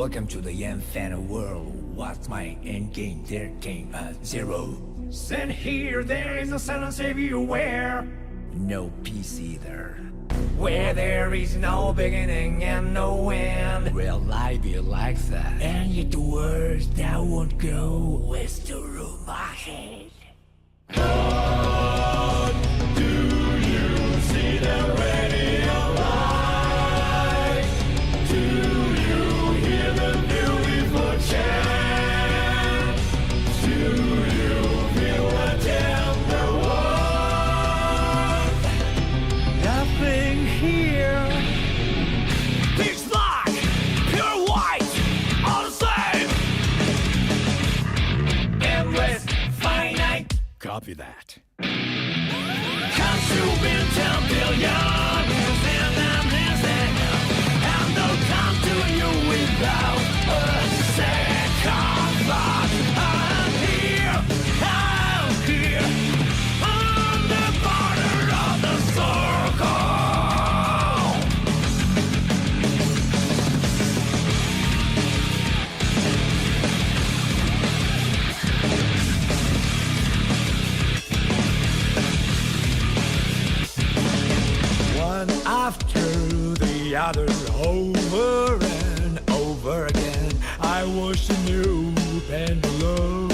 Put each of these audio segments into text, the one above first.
Welcome to the infinite world. What's my end game? There came a zero. Send here, there is a silence everywhere. No peace either. Where there is no beginning and no end. Real life be like that. And yet the words that won't go was through my head. What do you see the radio light? Do you hear the beautiful chant? Do you feel the tender warmth? Nothing here. Pitch black, pure white, all the same. Endless, finite. Copy that. Consuming 10 billion is in and is in. And they'll come to you without a second thought. I'm here, on the border of the circle. One after the other, over and over again, I watched a new pendulum.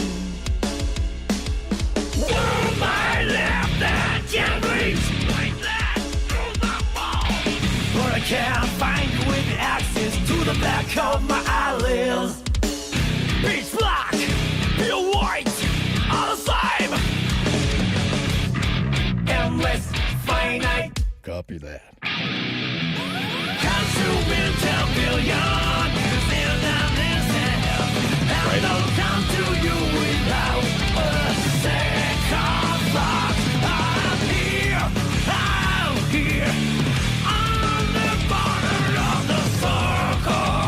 Through my left that can reach like that through the wall. But I can't find you with access to the back of my eyelids. Pitch black, pure white, all the same. Endless, finite. Copy that. Consuming 10 billion is in and is in. And they'll come to you without a second thought. I'm here, on the border of the circle.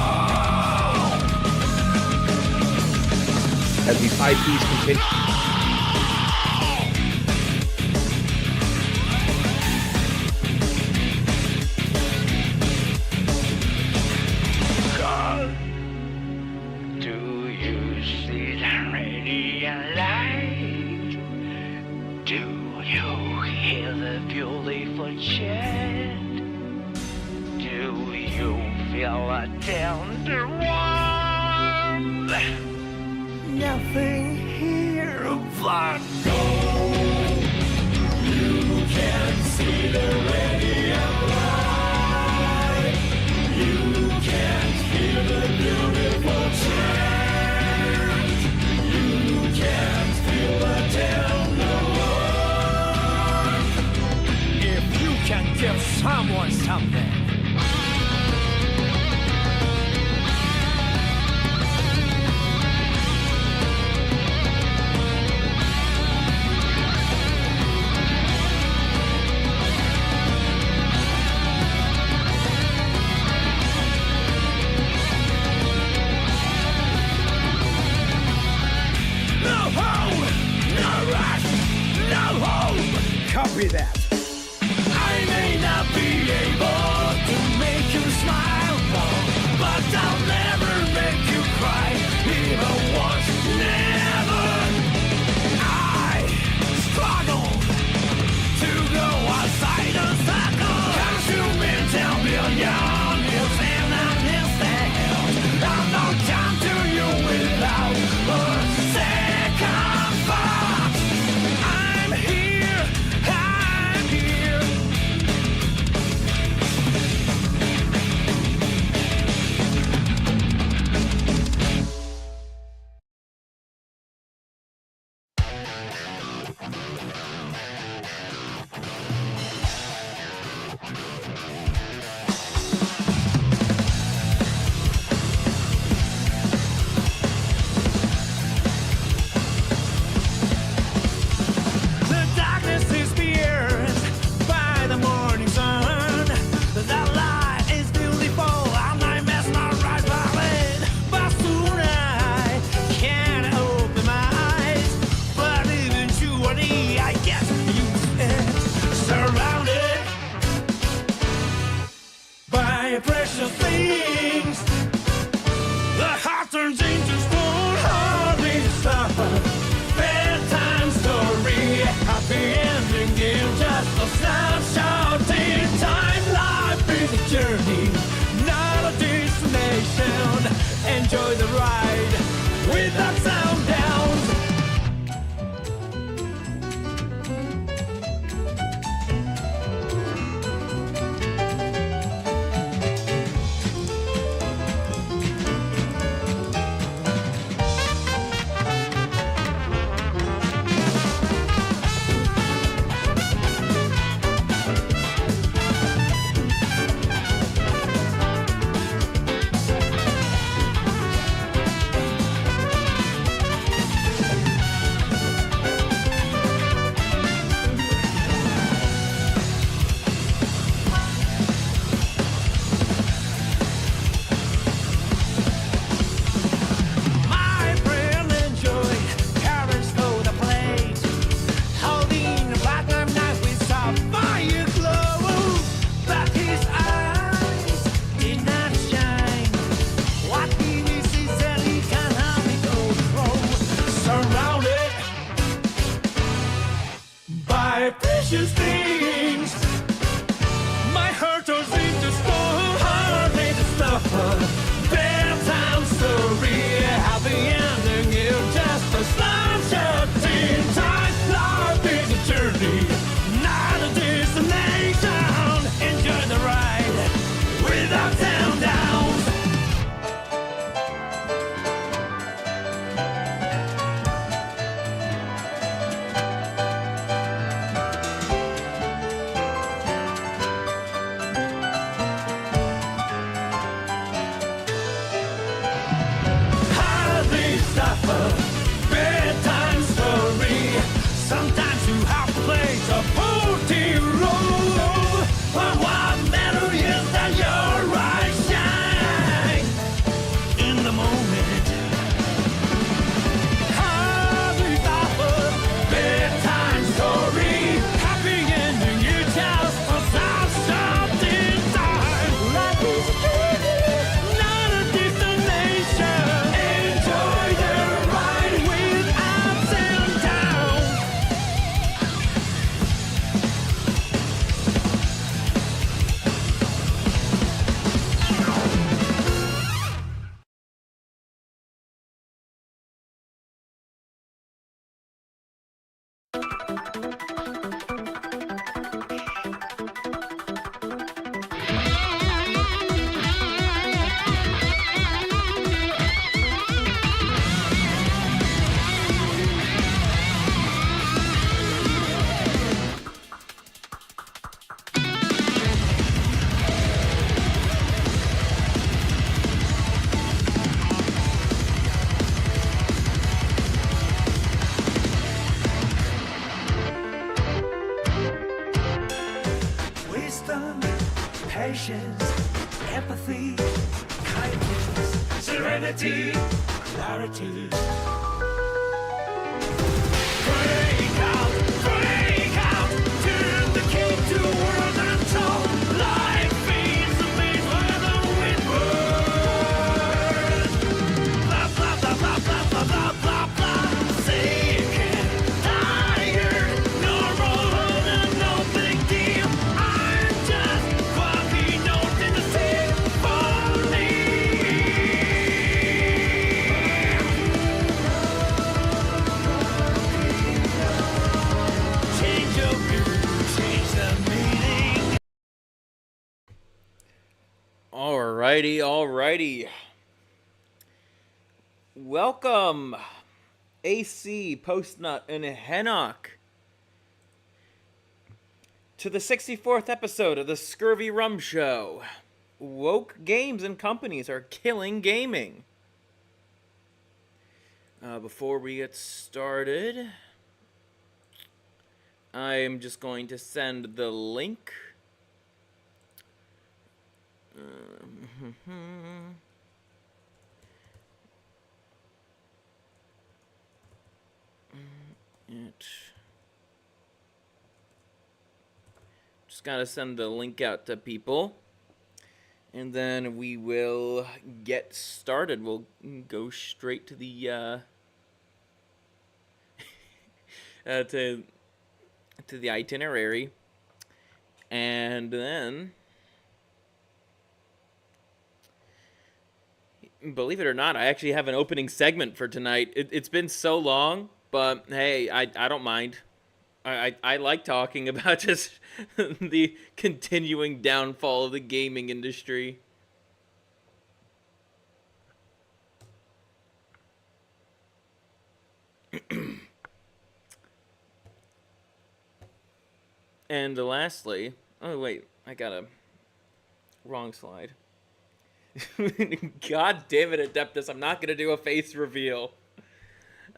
As the 5Ps continue. Do you see the radiant light? Do you hear the beautiful chant? Do you feel a tender warmth? Nothing here but gold. You can see the radiant light. You can't hear the beautiful chant. You can't feel the tender warmth. If you can give someone something. Copy that. I may not be able to make you smile, but I'll never make you cry, even once, never. I struggle to go outside the circle. Consuming 10 billion is in an instant. I'm not come to you without a second thought. I'm here, around it by precious things. My heart turns into stone, heart into stuff. Bedtime story, happy ending, you just a snapshot in time. Life is a journey, not a destination. Enjoy the ride without down downs. Hardly stop a bedtime story. Sometimes you have to play supporting role. But what matters is that your eyes shine in the moment. Hardly stop a bedtime story. Happy ending, you just a snapshot in time. Life is a journey, not a destination. Enjoy the ride with ups and downs. Wisdom, patience, empathy, kindness, serenity, clarity. Break out, turn the key to world untold. Life is a maze where the wind burns. Blah, blah, blah, blah, blah, blah, blah, blah, blah. Sick and tired, normal, no big deal. I'm just quirky notes in the symphony. Change your view, change the meaning. Alrighty. Welcome, AC, Postnut, and Hennock, to the 64th episode of the ScurvyRum Show. Woke games and companies are killing gaming. Before we get started, I'm just going to send the link. Just gotta send the link out to people, and then we will get started. We'll go straight to the to the itinerary, and then, believe it or not, I actually have an opening segment for tonight. It's been so long, but hey, I don't mind. I like talking about just the continuing downfall of the gaming industry. And lastly, oh wait, I got a wrong slide. God damn it, Adeptus, I'm not gonna do a face reveal.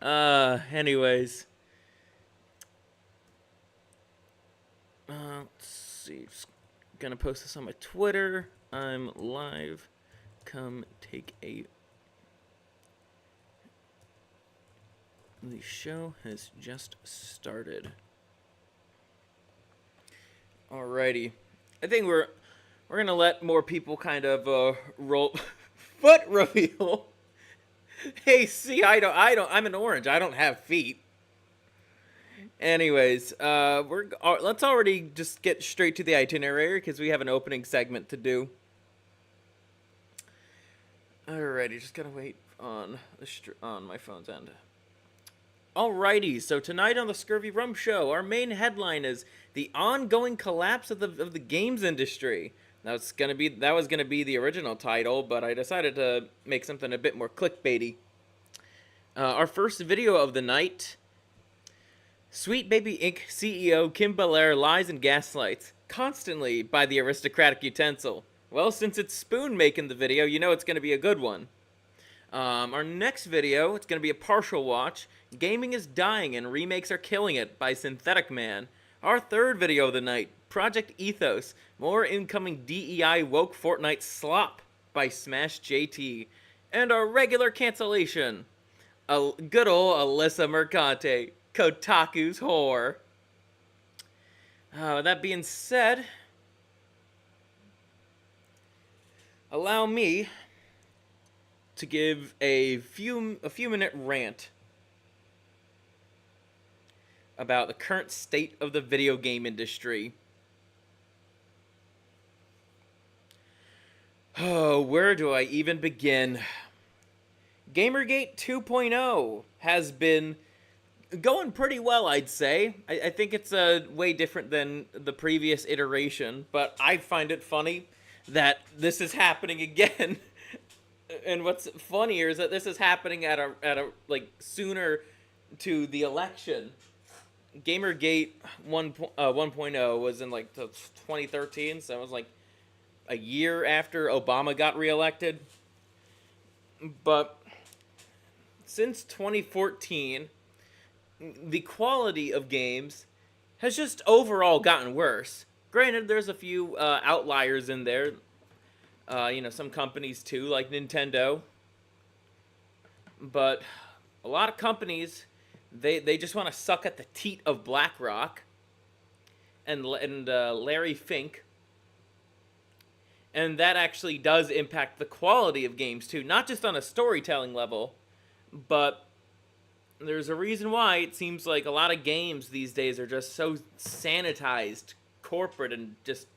Anyways. Let's see, just gonna post this on my Twitter. I'm live. Come take a... The show has just started. Alrighty. I think we're gonna let more people kind of roll foot reveal. Hey, see, I'm an orange. I don't have feet. Anyways, let's already just get straight to the itinerary because we have an opening segment to do. Alrighty, just gotta wait on my phone's end. Alrighty, so tonight on the ScurvyRum show, our main headline is the ongoing collapse of the games industry. That was gonna be the original title, but I decided to make something a bit more clickbaity. Our first video of the night: Sweet Baby Inc. CEO Kim Belair lies and gaslights constantly by the aristocratic utensil. Well, since it's Spoon making the video, you know it's going to be a good one. Our next video, it's going to be a partial watch. Gaming is dying and remakes are killing it by Synthetic Man. Our third video of the night: Project Ethos. More incoming DEI woke Fortnite slop by Smash JT. And our regular cancellation: a good old Alyssa Mercante, Kotaku's whore. That being said, allow me to give a few minute rant about the current state of the video game industry. Oh, where do I even begin? GamerGate 2.0 has been going pretty well, I'd say. I think it's way different than the previous iteration, but I find it funny that this is happening again. And what's funnier is that this is happening at a like sooner to the election. GamerGate 1.0 was in like 2013, so it was like a year after Obama got reelected. But since 2014, the quality of games has just overall gotten worse. Granted, there's a few outliers in there. Some companies too, like Nintendo. But a lot of companies, they just want to suck at the teat of BlackRock and Larry Fink. And that actually does impact the quality of games too, not just on a storytelling level, but there's a reason why it seems like a lot of games these days are just so sanitized, corporate, and just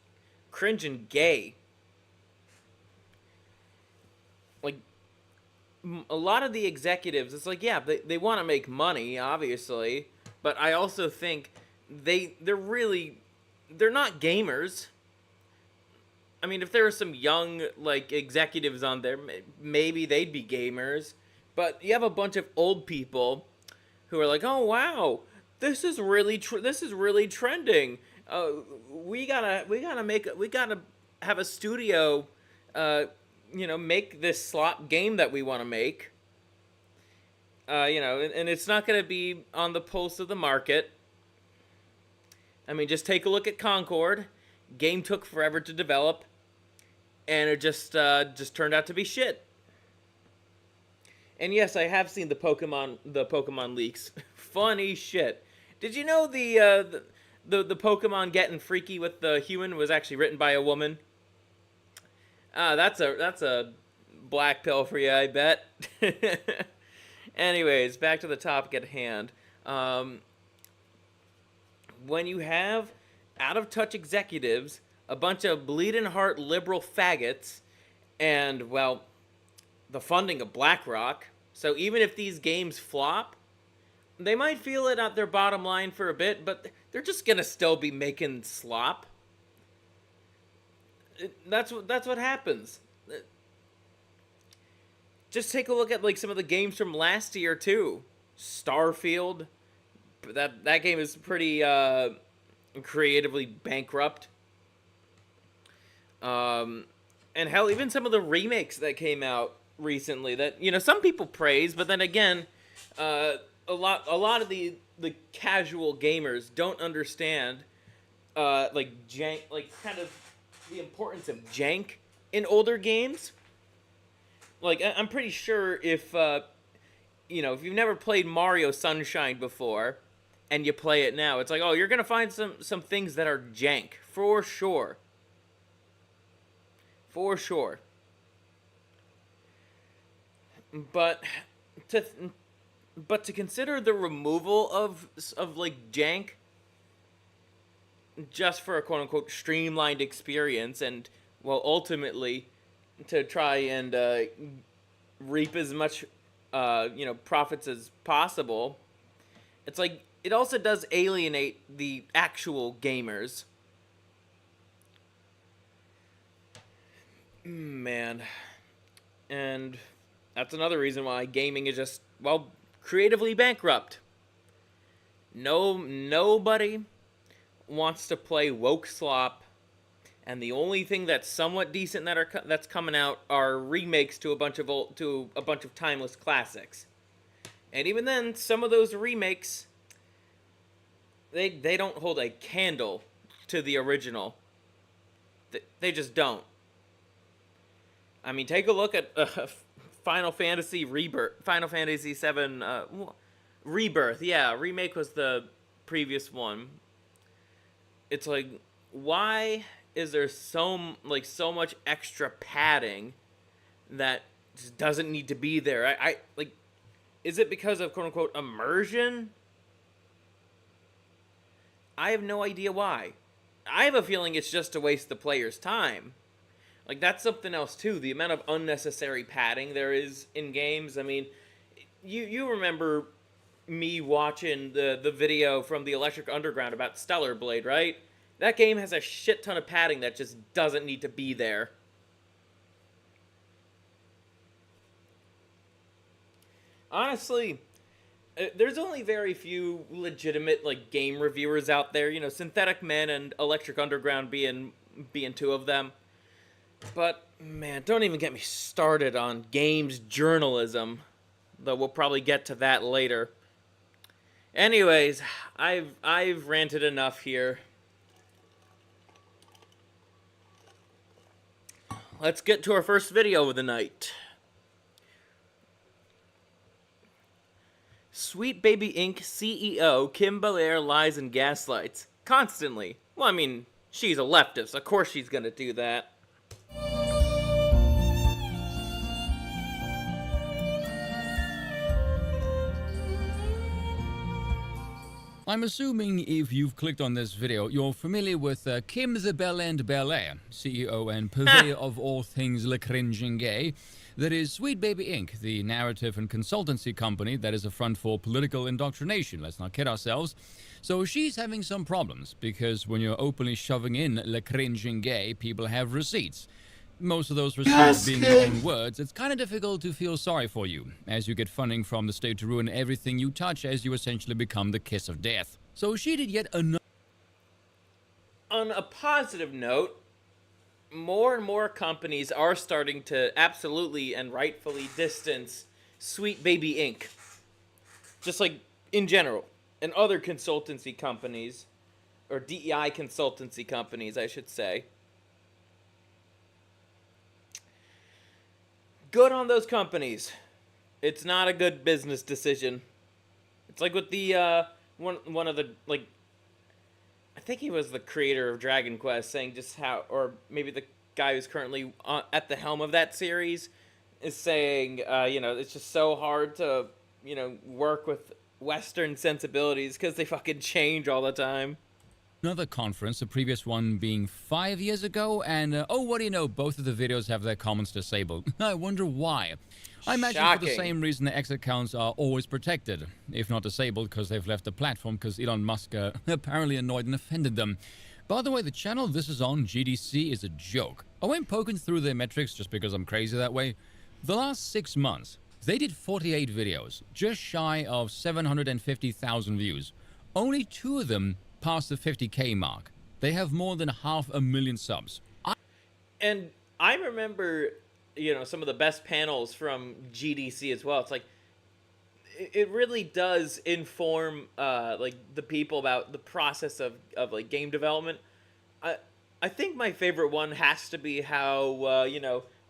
cringe and gay. Like, a lot of the executives, it's like, yeah, they want to make money, obviously, but I also think they're not gamers. I mean, if there were some young, like, executives on there, maybe they'd be gamers. But you have a bunch of old people who are like, "Oh wow, this is really trending. We gotta have a studio, make this slot game that we want to make. And it's not gonna be on the pulse of the market. I mean, just take a look at Concord. Game took forever to develop, and it just turned out to be shit." And yes, I have seen the Pokemon leaks. Funny shit. Did you know the Pokemon getting freaky with the human was actually written by a woman? That's a black pill for you, I bet. Anyways, back to the topic at hand. When you have out-of-touch executives, a bunch of bleeding heart liberal faggots, and, well, the funding of BlackRock, so even if these games flop, they might feel it at their bottom line for a bit, but they're just gonna still be making slop. That's what happens. Just take a look at like some of the games from last year too. Starfield, that game is pretty creatively bankrupt. And hell, even some of the remakes that came out recently that some people praise, but then again, a lot of the casual gamers don't understand like jank, like kind of the importance of jank in older games. Like I'm pretty sure if if you've never played Mario Sunshine before and you play it now, it's like, oh, you're gonna find some things that are jank for sure. For sure. But to but to consider the removal of like jank just for a quote unquote streamlined experience, and well, ultimately to try and reap as much profits as possible. It's like it also does alienate the actual gamers. Man. And that's another reason why gaming is just, well, creatively bankrupt. Nobody wants to play woke slop, and the only thing that's somewhat decent that's coming out are remakes to a bunch of timeless classics. And even then, some of those remakes, they don't hold a candle to the original. They just don't. I mean, take a look at Final Fantasy Rebirth, Final Fantasy VII Rebirth. Yeah, remake was the previous one. It's like, why is there so much extra padding that just doesn't need to be there? I like, is it because of quote unquote immersion? I have no idea why. I have a feeling it's just to waste the player's time. Like, that's something else too, the amount of unnecessary padding there is in games. I mean, you remember me watching the video from the Electric Underground about Stellar Blade, right? That game has a shit ton of padding that just doesn't need to be there. Honestly, there's only very few legitimate like game reviewers out there. You know, Synthetic Men and Electric Underground being two of them. But man, don't even get me started on games journalism, though we'll probably get to that later. Anyways, I've ranted enough here. Let's get to our first video of the night. Sweet Baby Inc. CEO Kim Belair lies and gaslights constantly. Well, I mean, she's a leftist. Of course she's gonna do that. I'm assuming if you've clicked on this video, you're familiar with Kim the Belle and Belair, CEO and purveyor of all things le cringing gay. That is Sweet Baby Inc., the narrative and consultancy company that is a front for political indoctrination, let's not kid ourselves. So she's having some problems, because when you're openly shoving in le cringing gay, people have receipts. Most of those receipts being your own words, it's kind of difficult to feel sorry for you, as you get funding from the state to ruin everything you touch as you essentially become the kiss of death. So she did yet another... On a positive note, more and more companies are starting to absolutely and rightfully distance Sweet Baby Inc. Just like in general, and other consultancy companies, or DEI consultancy companies, I should say. Good on those companies. It's not a good business decision. It's like with the one of the, like, I think he was the creator of Dragon Quest, saying just how, or maybe the guy who's currently at the helm of that series is saying, it's just so hard to, work with Western sensibilities because they fucking change all the time. Another conference, the previous one being 5 years ago, and oh, what do you know, both of the videos have their comments disabled. I wonder why. I imagine for the same reason the X accounts are always protected, if not disabled, because they've left the platform because Elon Musk apparently annoyed and offended them. By the way, the channel this is on, GDC, is a joke. I went poking through their metrics just because I'm crazy that way. The last 6 months, they did 48 videos, just shy of 750,000 views. Only 2 of them past the 50K mark. They have more than 500,000 subs. And I remember, some of the best panels from GDC as well. It's like, it really does inform, the people about the process of like, game development. I think my favorite one has to be how,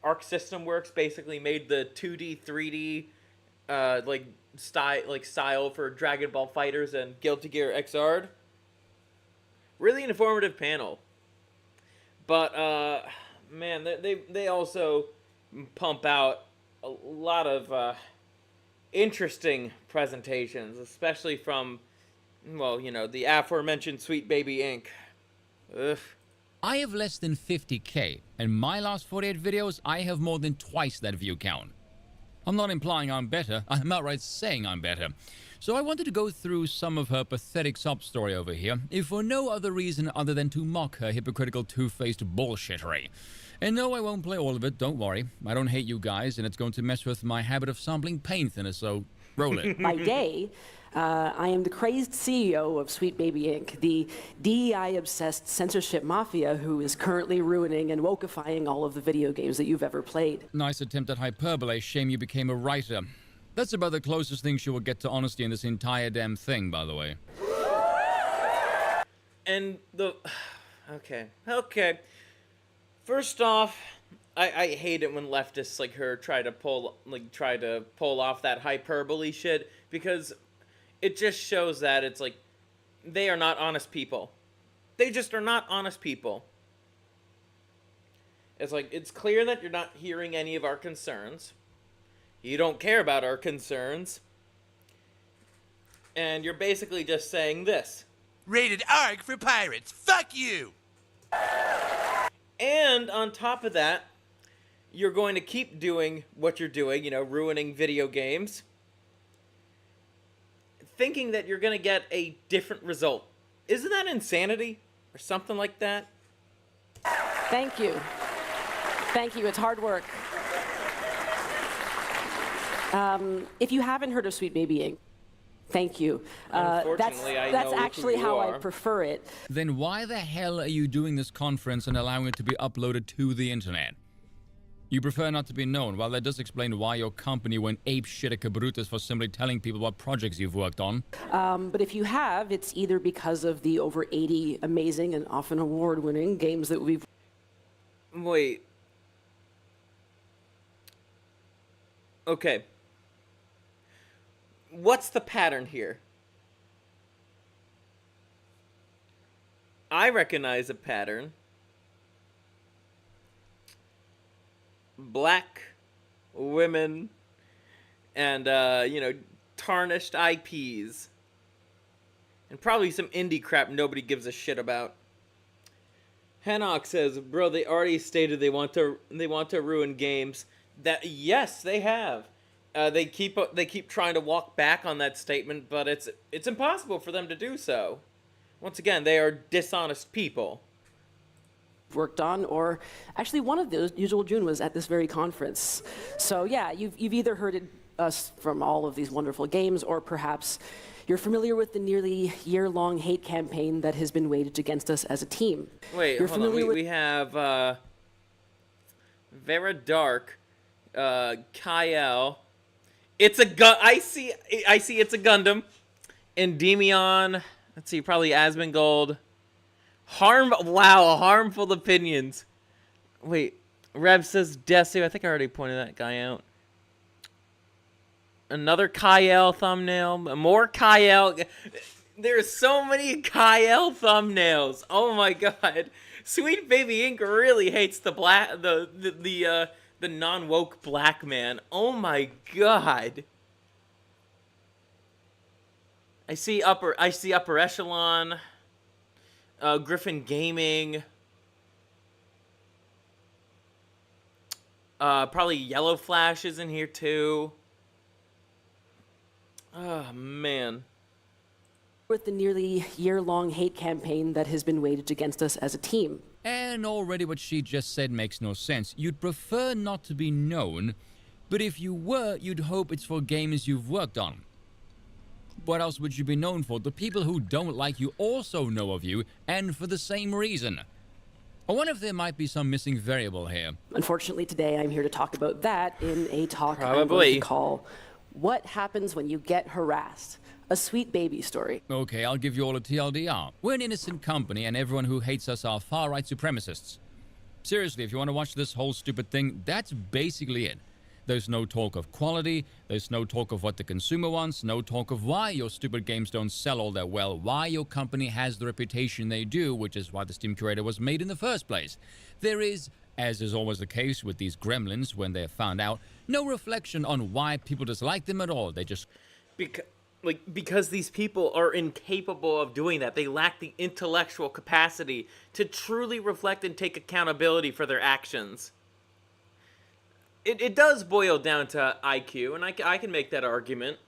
Arc System Works basically made the 2D, 3D, style for Dragon Ball FighterZ and Guilty Gear Xrd. Really informative panel. But, man, they also pump out a lot of interesting presentations, especially from, well, you know, the aforementioned Sweet Baby Inc. Ugh. I have less than 50k, and my last 48 videos, I have more than twice that view count. I'm not implying I'm better, I'm outright saying I'm better. So I wanted to go through some of her pathetic sob story over here, if for no other reason other than to mock her hypocritical two-faced bullshittery. And no, I won't play all of it, don't worry. I don't hate you guys, and it's going to mess with my habit of sampling pain thinner, so roll it. By day, I am the crazed CEO of Sweet Baby Inc., the DEI-obsessed censorship mafia who is currently ruining and wokeifying all of the video games that you've ever played. Nice attempt at hyperbole. Shame you became a writer. That's about the closest thing she will get to honesty in this entire damn thing, by the way. And the... Okay. First off, I hate it when leftists like her try to pull off that hyperbole shit, because it just shows that it's like they are not honest people. They just are not honest people. It's like, it's clear that you're not hearing any of our concerns. You don't care about our concerns. And you're basically just saying this. Rated ARG for pirates. Fuck you! And on top of that, you're going to keep doing what you're doing, you know, ruining video games, thinking that you're going to get a different result. Isn't that insanity? Or something like that? Thank you. Thank you. It's hard work. If you haven't heard of Sweet Baby Inc., thank you. Unfortunately, that's I know actually who you how are. I prefer it. Then why the hell are you doing this conference and allowing it to be uploaded to the internet? You prefer not to be known. Well, that does explain why your company went apeshit at Cabrutus for simply telling people what projects you've worked on. But if you have, it's either because of the over 80 amazing and often award-winning games that we've... Wait. Okay. What's the pattern here? I recognize a pattern. Black women and, you know, tarnished IPs. And probably some indie crap nobody gives a shit about. Hanok says, bro, they already stated they want to ruin games. That, yes, they have. They keep trying to walk back on that statement, but it's impossible for them to do so. Once again, they are dishonest people. Worked on, or actually one of those, Usual June, was at this very conference. So yeah, you've either heard us from all of these wonderful games, or perhaps you're familiar with the nearly year-long hate campaign that has been waged against us as a team. Wait, hold on. We have Vera Dark, Kyle. It's a I see. It's a Gundam. Endymion. Let's see. Probably Asmongold. Harmful opinions. Wait, Rev says Desu. I think I already pointed that guy out. Another Kyle thumbnail. More Kyle. There's so many Kyle thumbnails. Oh my god. Sweet Baby Inc. really hates the non-woke black man. Oh my god. I see upper echelon. Griffin Gaming. Probably Yellow Flash is in here too. Oh, man. With the nearly year-long hate campaign that has been waged against us as a team. And already what she just said makes no sense. You'd prefer not to be known, but if you were, you'd hope it's for games you've worked on. What else would you be known for? The people who don't like you also know of you, and for the same reason. I wonder if there might be some missing variable here. Unfortunately, today I'm here to talk about that in a talk I'm going Probably. to call What Happens When You Get Harassed? A Sweet Baby Story. Okay, I'll give you all a TLDR. We're an innocent company, and everyone who hates us are far-right supremacists. Seriously, if you want to watch this whole stupid thing, that's basically it. There's no talk of quality, there's no talk of what the consumer wants, no talk of why your stupid games don't sell all that well, why your company has the reputation they do, which is why the Steam Curator was made in the first place. There is, as is always the case with these gremlins when they're found out, No reflection on why people dislike them at all. They just... Because these people are incapable of doing that. They lack the intellectual capacity to truly reflect and take accountability for their actions. It does boil down to IQ, and I can make that argument.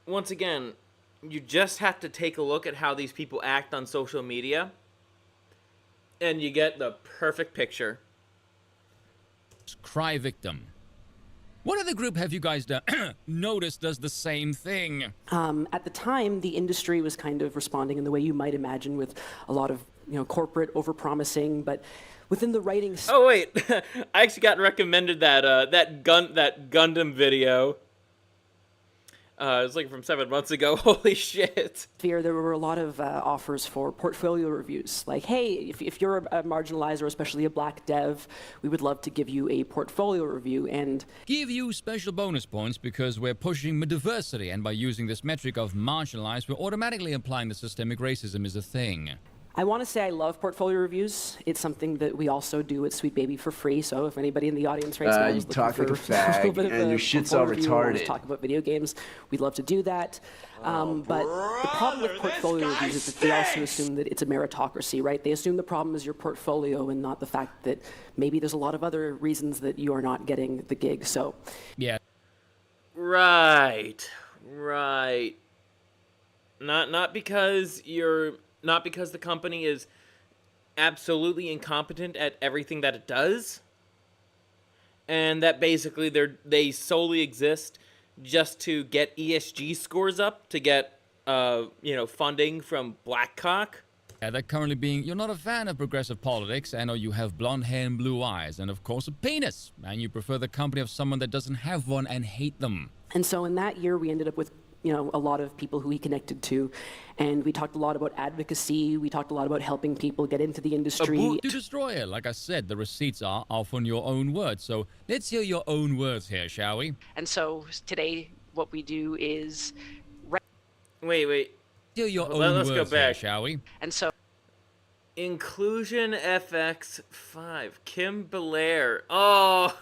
Once again, you just have to take a look at how these people act on social media, and you get the perfect picture. Cry victim. What other group have you guys noticed does the same thing? At the time, the industry was kind of responding in the way you might imagine, with a lot of corporate overpromising, but within the writing... Oh wait, I actually got recommended that Gundam video. It was like from 7 months ago. Holy shit. There were a lot of offers for portfolio reviews. Like, hey, if you're a marginalized or especially a black dev, we would love to give you a portfolio review and... Give you special bonus points because we're pushing diversity, and by using this metric of marginalized, we're automatically implying that systemic racism is a thing. I want to say I love portfolio reviews. It's something that we also do at Sweet Baby for free. So if anybody in the audience right now is looking for a little bit of and your shit's all retarded. Talk about video games, we'd love to do that. But the problem with portfolio reviews is that they also assume that it's a meritocracy, right? They assume the problem is your portfolio and not the fact that maybe there's a lot of other reasons that you are not getting the gig. So yeah, right. Not because the company is absolutely incompetent at everything that it does, and that basically they solely exist just to get ESG scores up, to get funding from Blackcock. Yeah, that currently being you're not a fan of progressive politics, and or you have blonde hair and blue eyes, and of course a penis, and you prefer the company of someone that doesn't have one and hate them. And so in that year, we ended up with a lot of people who he connected to, and we talked a lot about advocacy. We talked a lot about helping people get into the industry. To destroy it, like I said, the receipts are often your own words. So let's hear your own words here, shall we? And so today, what we do is wait. Hear your own Let's words go back, here, shall we? And so Inclusion FX5, Kim Belair. Oh.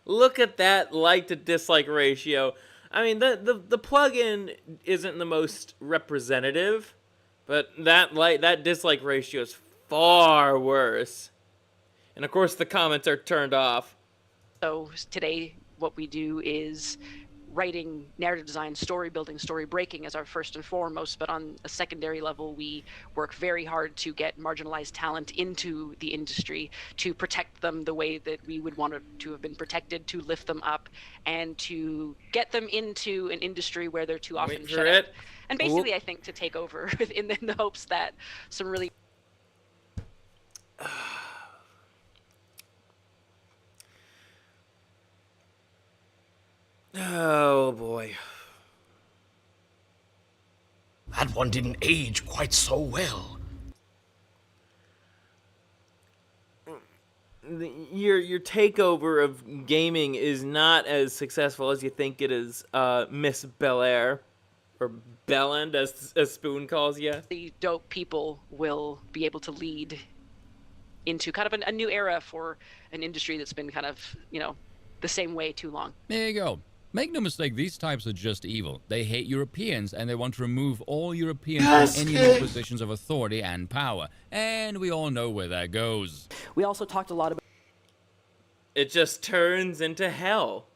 Look at that like to dislike ratio. I mean, the plugin isn't the most representative, but that dislike ratio is far worse. And of course, the comments are turned off. So today, what we do is writing, narrative design, story building, story breaking as our first and foremost, but on a secondary level, we work very hard to get marginalized talent into the industry, to protect them the way that we would want to have been protected, to lift them up, and to get them into an industry where they're too often shut out. And basically, I think, to take over in the hopes that some really... Oh boy. That one didn't age quite so well. Your takeover of gaming is not as successful as you think it is, Miss Belair, or Belland as Spoon calls you. The dope people will be able to lead into kind of a new era for an industry that's been kind of, the same way too long. There you go. Make no mistake, these types are just evil. They hate Europeans, and they want to remove all Europeans from any new positions of authority and power. And we all know where that goes. We also talked a lot about... It just turns into hell.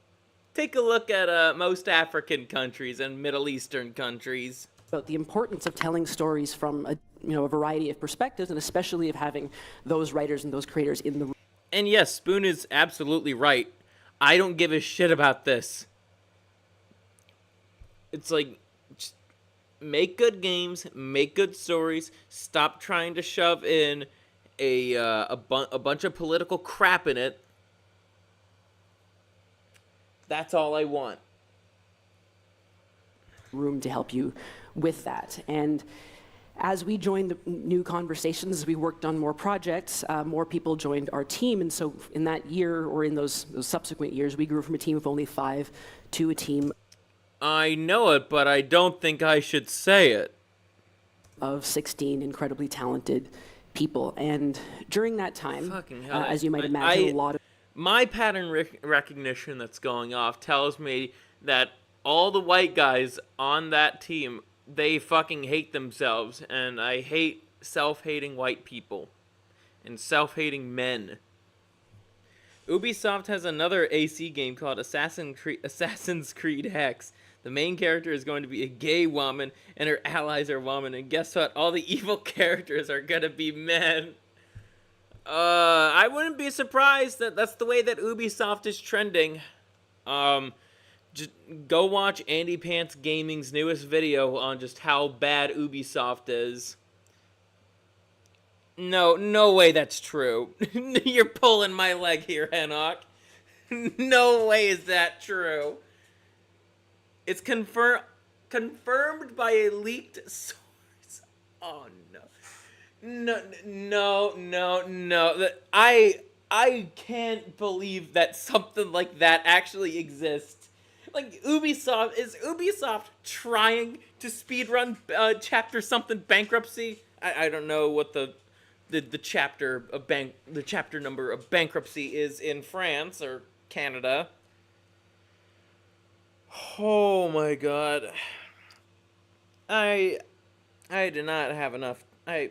Take a look at most African countries and Middle Eastern countries. About the importance of telling stories from a variety of perspectives, and especially of having those writers and those creators in the room. And yes, Spoon is absolutely right. I don't give a shit about this. It's like, just make good games, make good stories, stop trying to shove in a bunch of political crap in it. That's all I want. Room to help you with that. And as we joined the new conversations, as we worked on more projects, more people joined our team. And so in that year, or in those subsequent years, we grew from a team of only 5 to a team. I know it, but I don't think I should say it. Of 16 incredibly talented people. And during that time, Fucking hell. as you might imagine, a lot of my pattern recognition that's going off tells me that all the white guys on that team, they fucking hate themselves, and I hate self-hating white people and self-hating men. Ubisoft has another AC game called Assassin's Creed Hex. The main character is going to be a gay woman, and her allies are women, and guess what? All the evil characters are gonna be men. I wouldn't be surprised that that's the way that Ubisoft is trending. Just go watch Andy Pants Gaming's newest video on just how bad Ubisoft is. No way that's true. You're pulling my leg here, Henok. No way is that true. It's confirmed by a leaked source. Oh no. No. I can't believe that something like that actually exists. Like, is Ubisoft trying to speedrun chapter something bankruptcy? I don't know what the chapter number of bankruptcy is in France or Canada. Oh my god. I did not have enough. I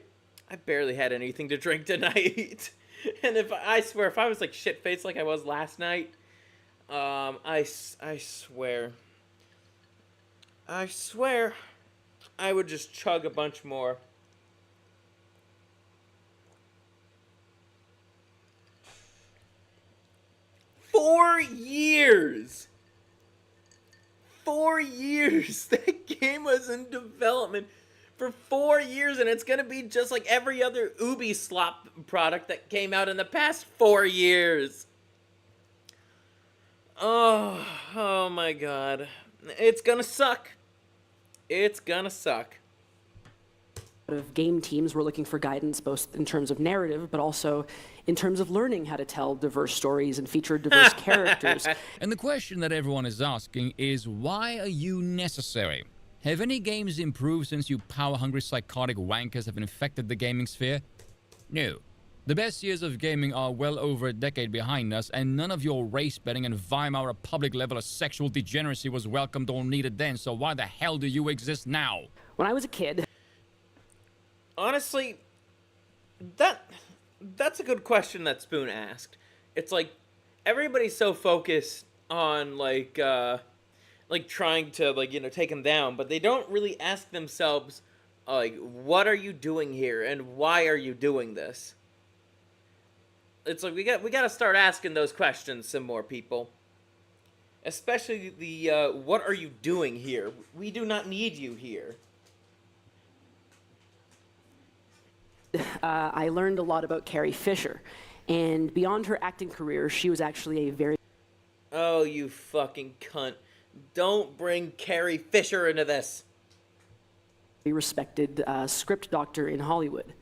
barely had anything to drink tonight. And I swear, if I was like shit-faced like I was last night, I swear I would just chug a bunch more. Four years! 4 years! That game was in development for 4 years, and it's gonna be just like every other Ubisoft product that came out in the past 4 years. Oh my god. It's gonna suck. It's gonna suck. Of game teams were looking for guidance both in terms of narrative, but also in terms of learning how to tell diverse stories and feature diverse characters. And the question that everyone is asking is, why are you necessary? Have any games improved since you power-hungry psychotic wankers have infected the gaming sphere? No. The best years of gaming are well over a decade behind us, and none of your race betting and Weimar Republic level of sexual degeneracy was welcomed or needed then, so why the hell do you exist now? When I was a kid... Honestly, that's a good question that Spoon asked. It's like, everybody's so focused on, like trying to, like, you know, take him down, but they don't really ask themselves, like, what are you doing here, and why are you doing this? It's like, we got to start asking those questions some more, people. Especially the, what are you doing here? We do not need you here. I learned a lot about Carrie Fisher, and beyond her acting career, she was actually a very... Oh, you fucking cunt. Don't bring Carrie Fisher into this. ...respected script doctor in Hollywood.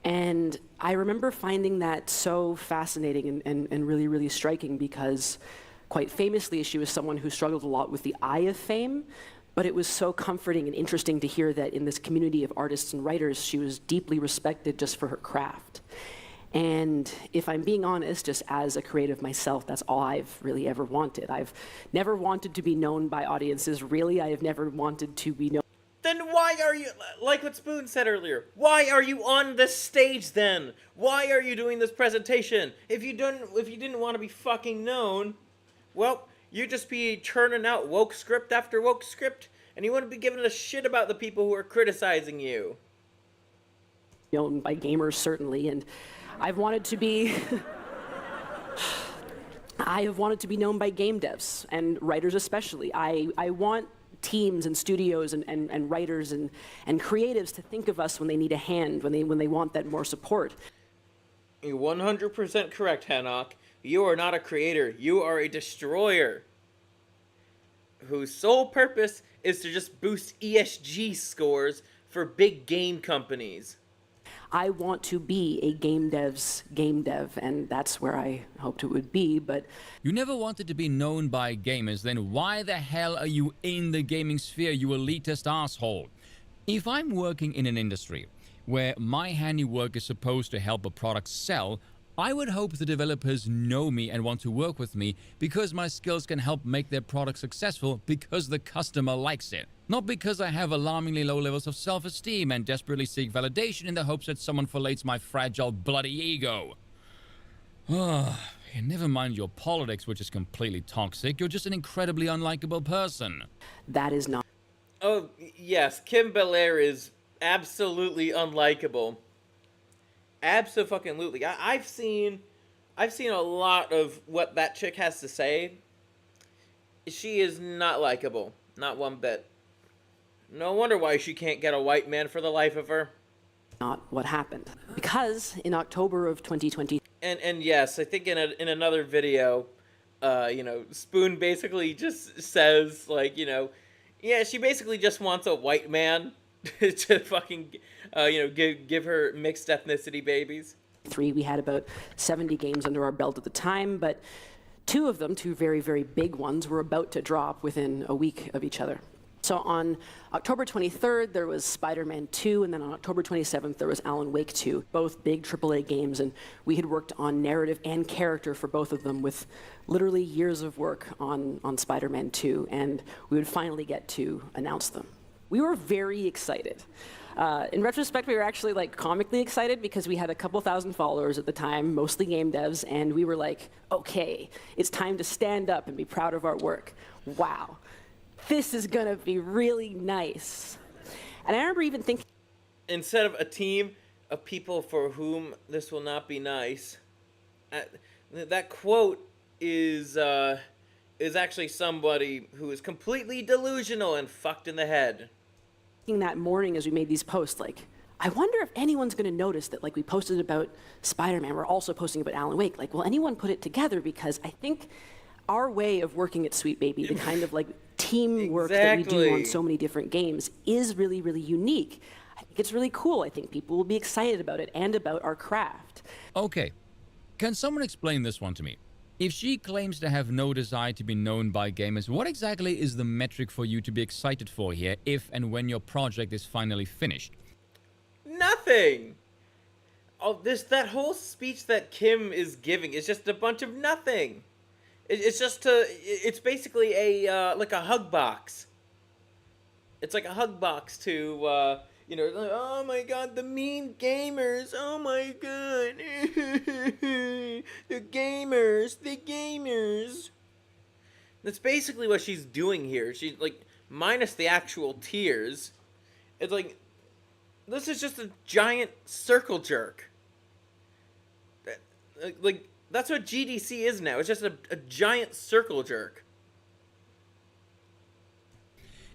And I remember finding that so fascinating and really, really striking because, quite famously, she was someone who struggled a lot with the eye of fame, but it was so comforting and interesting to hear that in this community of artists and writers, she was deeply respected just for her craft. And if I'm being honest, just as a creative myself, that's all I've really ever wanted. I've never wanted to be known by audiences, really. I have never wanted to be known. Then why are you, like what Spoon said earlier, why are you on this stage then? Why are you doing this presentation? If you didn't want to be fucking known, well, you'd just be churning out woke script after woke script, and you wouldn't be giving a shit about the people who are criticizing you. Known by gamers, certainly, and I've wanted to be... I have wanted to be known by game devs, and writers especially. I want teams and studios and writers and creatives to think of us when they need a hand, when they want that more support. You're 100% correct, Hanok. You are not a creator. You are a destroyer whose sole purpose is to just boost ESG scores for big game companies. I want to be a game dev's game dev, and that's where I hoped it would be, but... You never wanted to be known by gamers, then why the hell are you in the gaming sphere, you elitist asshole? If I'm working in an industry where my handiwork is supposed to help a product sell, I would hope the developers know me and want to work with me because my skills can help make their product successful because the customer likes it. Not because I have alarmingly low levels of self-esteem and desperately seek validation in the hopes that someone fillets my fragile, bloody ego. Never mind your politics, which is completely toxic. You're just an incredibly unlikable person. That is not. Oh, yes, Kim Belair is absolutely unlikable. Absolutely. I've seen a lot of what that chick has to say. She is not likable. Not one bit. No wonder why she can't get a white man for the life of her. Not what happened. Because in October of 2020... And yes, I think in another video, Spoon basically just says, like, yeah, she basically just wants a white man to fucking, give her mixed ethnicity babies. We had about 70 games under our belt at the time, but two of them, two very, very big ones, were about to drop within a week of each other. So on October 23rd, there was Spider-Man 2, and then on October 27th, there was Alan Wake 2, both big AAA games, and we had worked on narrative and character for both of them with literally years of work on Spider-Man 2, and we would finally get to announce them. We were very excited. In retrospect, we were actually like comically excited because we had a couple thousand followers at the time, mostly game devs, and we were like, okay, it's time to stand up and be proud of our work. Wow. This is gonna be really nice. And I remember even thinking... Instead of a team of people for whom this will not be nice, that quote is actually somebody who is completely delusional and fucked in the head. That morning as we made these posts, like, I wonder if anyone's gonna notice that, like, we posted about Spider-Man, we're also posting about Alan Wake. Like, will anyone put it together? Because I think our way of working at Sweet Baby, the kind of, like, teamwork that we do on so many different games is really, really unique. I think it's really cool. I think people will be excited about it and about our craft. Okay. Can someone explain this one to me? If she claims to have no desire to be known by gamers, what exactly is the metric for you to be excited for here if and when your project is finally finished? Nothing! Oh, that whole speech that Kim is giving is just a bunch of nothing. It's basically like a hug box. It's like a hug box to, like, oh my god, the mean gamers, oh my god, the gamers. That's basically what she's doing here. She's, like, minus the actual tears, it's like, this is just a giant circle jerk. Like, that's what GDC is now. It's just a giant circle jerk.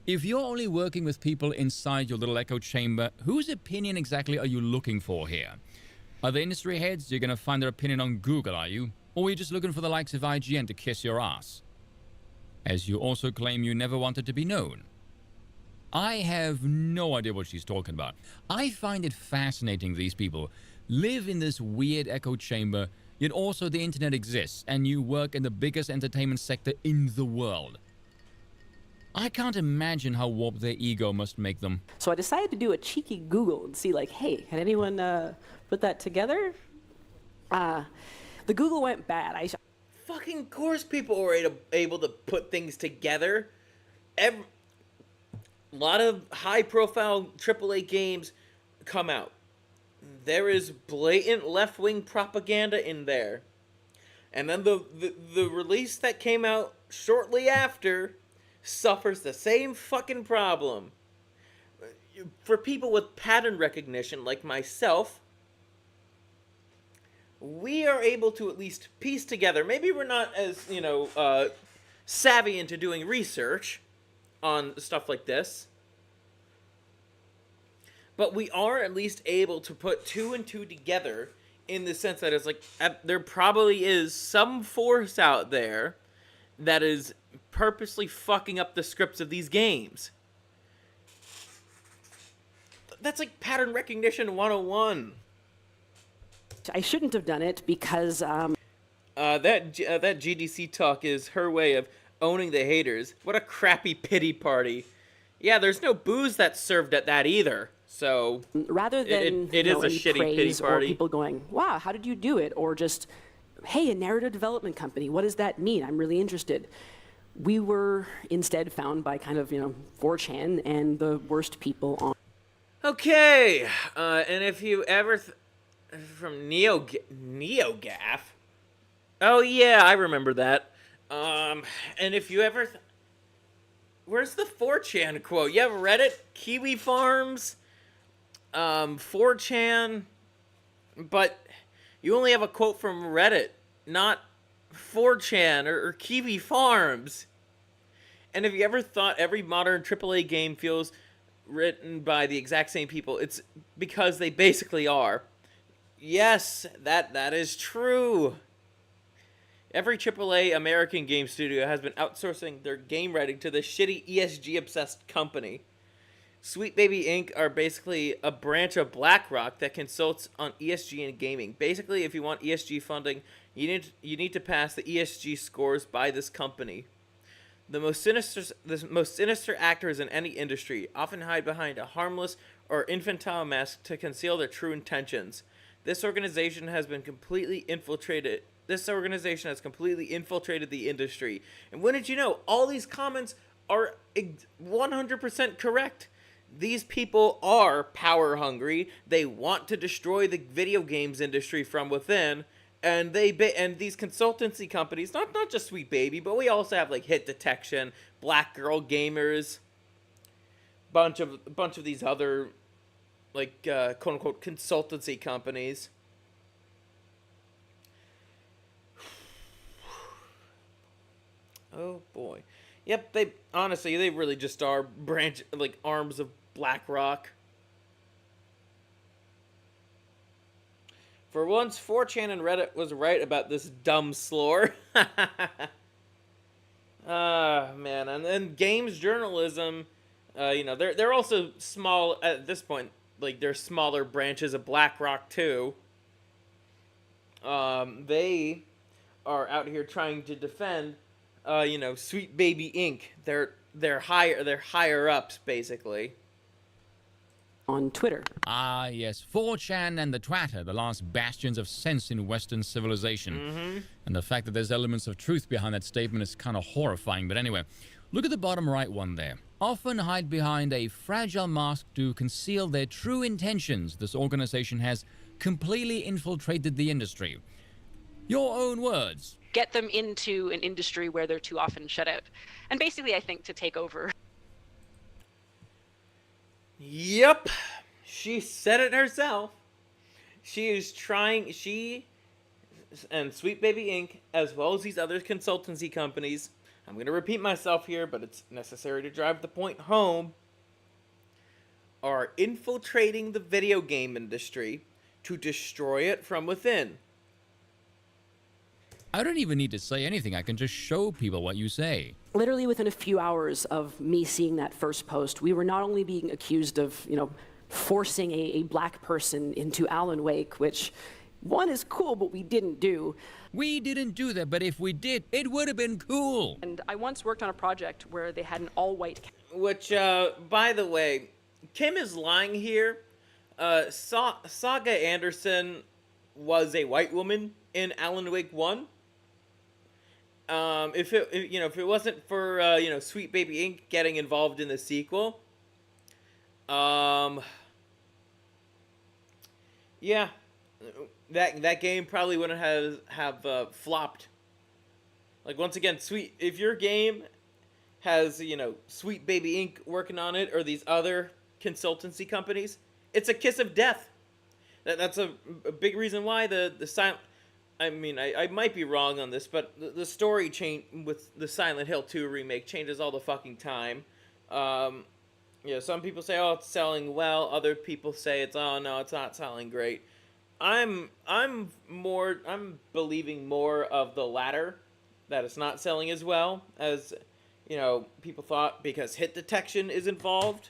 If you're only working with people inside your little echo chamber, whose opinion exactly are you looking for here? Are they industry heads? You're gonna find their opinion on Google, are you? Or are you just looking for the likes of IGN to kiss your ass? As you also claim you never wanted to be known. I have no idea what she's talking about. I find it fascinating these people live in this weird echo chamber, yet also the internet exists, and you work in the biggest entertainment sector in the world. I can't imagine how warped their ego must make them. So I decided to do a cheeky Google and see, like, hey, had anyone put that together? The Google went bad. Fucking course people were able to put things together. A lot of high-profile AAA games come out. There is blatant left-wing propaganda in there. And then the release that came out shortly after suffers the same fucking problem. For people with pattern recognition like myself, we are able to at least piece together. Maybe we're not as, savvy into doing research on stuff like this, but we are at least able to put two and two together in the sense that it's like, there probably is some force out there that is purposely fucking up the scripts of these games. That's like pattern recognition 101. I shouldn't have done it because that GDC talk is her way of owning the haters. What a crappy pity party. Yeah, there's no booze that's served at that either. So rather than it is a any shitty pity praise or party. people going, wow, how did you do it? Or just, hey, a narrative development company, what does that mean? I'm really interested. We were instead found by kind of, 4chan and the worst people on. Okay, and if you ever from NeoGaf. Oh yeah, I remember that. And if you ever where's the 4chan quote? You have Reddit, Kiwi Farms, 4chan, but you only have a quote from Reddit, not 4chan or Kiwi Farms. And if you ever thought every modern AAA game feels written by the exact same people, it's because they basically are. Yes, that is true. Every AAA American game studio has been outsourcing their game writing to this shitty ESG-obsessed company. Sweet Baby Inc. are basically a branch of BlackRock that consults on ESG and gaming. Basically, if you want ESG funding, you need to pass the ESG scores by this company. The most sinister actors in any industry often hide behind a harmless or infantile mask to conceal their true intentions. This organization has completely infiltrated the industry. And wouldn't you know, all these comments are 100% correct. These people are power hungry. They want to destroy the video games industry from within. And these consultancy companies, not just Sweet Baby, but we also have like Hit Detection, Black Girl Gamers, bunch of these other like quote unquote consultancy companies. Oh boy, yep. They really just are arms of BlackRock. For once, 4chan and Reddit was right about this dumb slore. Man. And then games journalism, they're also small at this point. Like, they're smaller branches of BlackRock, too. They are out here trying to defend, Sweet Baby Inc. They're higher ups, basically. On Twitter. Ah, yes. 4chan and the Twatter, the last bastions of sense in Western civilization. Mm-hmm. And the fact that there's elements of truth behind that statement is kind of horrifying. But anyway, look at the bottom right one there. Often hide behind a fragile mask to conceal their true intentions. This organization has completely infiltrated the industry. Your own words. Get them into an industry where they're too often shut out. And basically, I think, to take over. Yep, she said it herself. She and Sweet Baby Inc., as well as these other consultancy companies, I'm going to repeat myself here, but it's necessary to drive the point home, are infiltrating the video game industry to destroy it from within. I don't even need to say anything. I can just show people what you say. Literally within a few hours of me seeing that first post, we were not only being accused of, forcing a black person into Alan Wake, which, one, is cool, but we didn't do. We didn't do that, but if we did, it would have been cool. And I once worked on a project where they had an all-white... Which, by the way, Kim is lying here. Saga Anderson was a white woman in Alan Wake 1. If it wasn't for Sweet Baby Inc. getting involved in the sequel, yeah, that game probably wouldn't have flopped. Like, once again, if your game has Sweet Baby Inc. working on it, or these other consultancy companies, it's a kiss of death. That's a big reason why the silent. I mean, I might be wrong on this, but the story with the Silent Hill 2 remake changes all the fucking time. Some people say, oh, it's selling well. Other people say oh no, it's not selling great. I'm believing more of the latter, that it's not selling as well as, people thought, because hit detection is involved.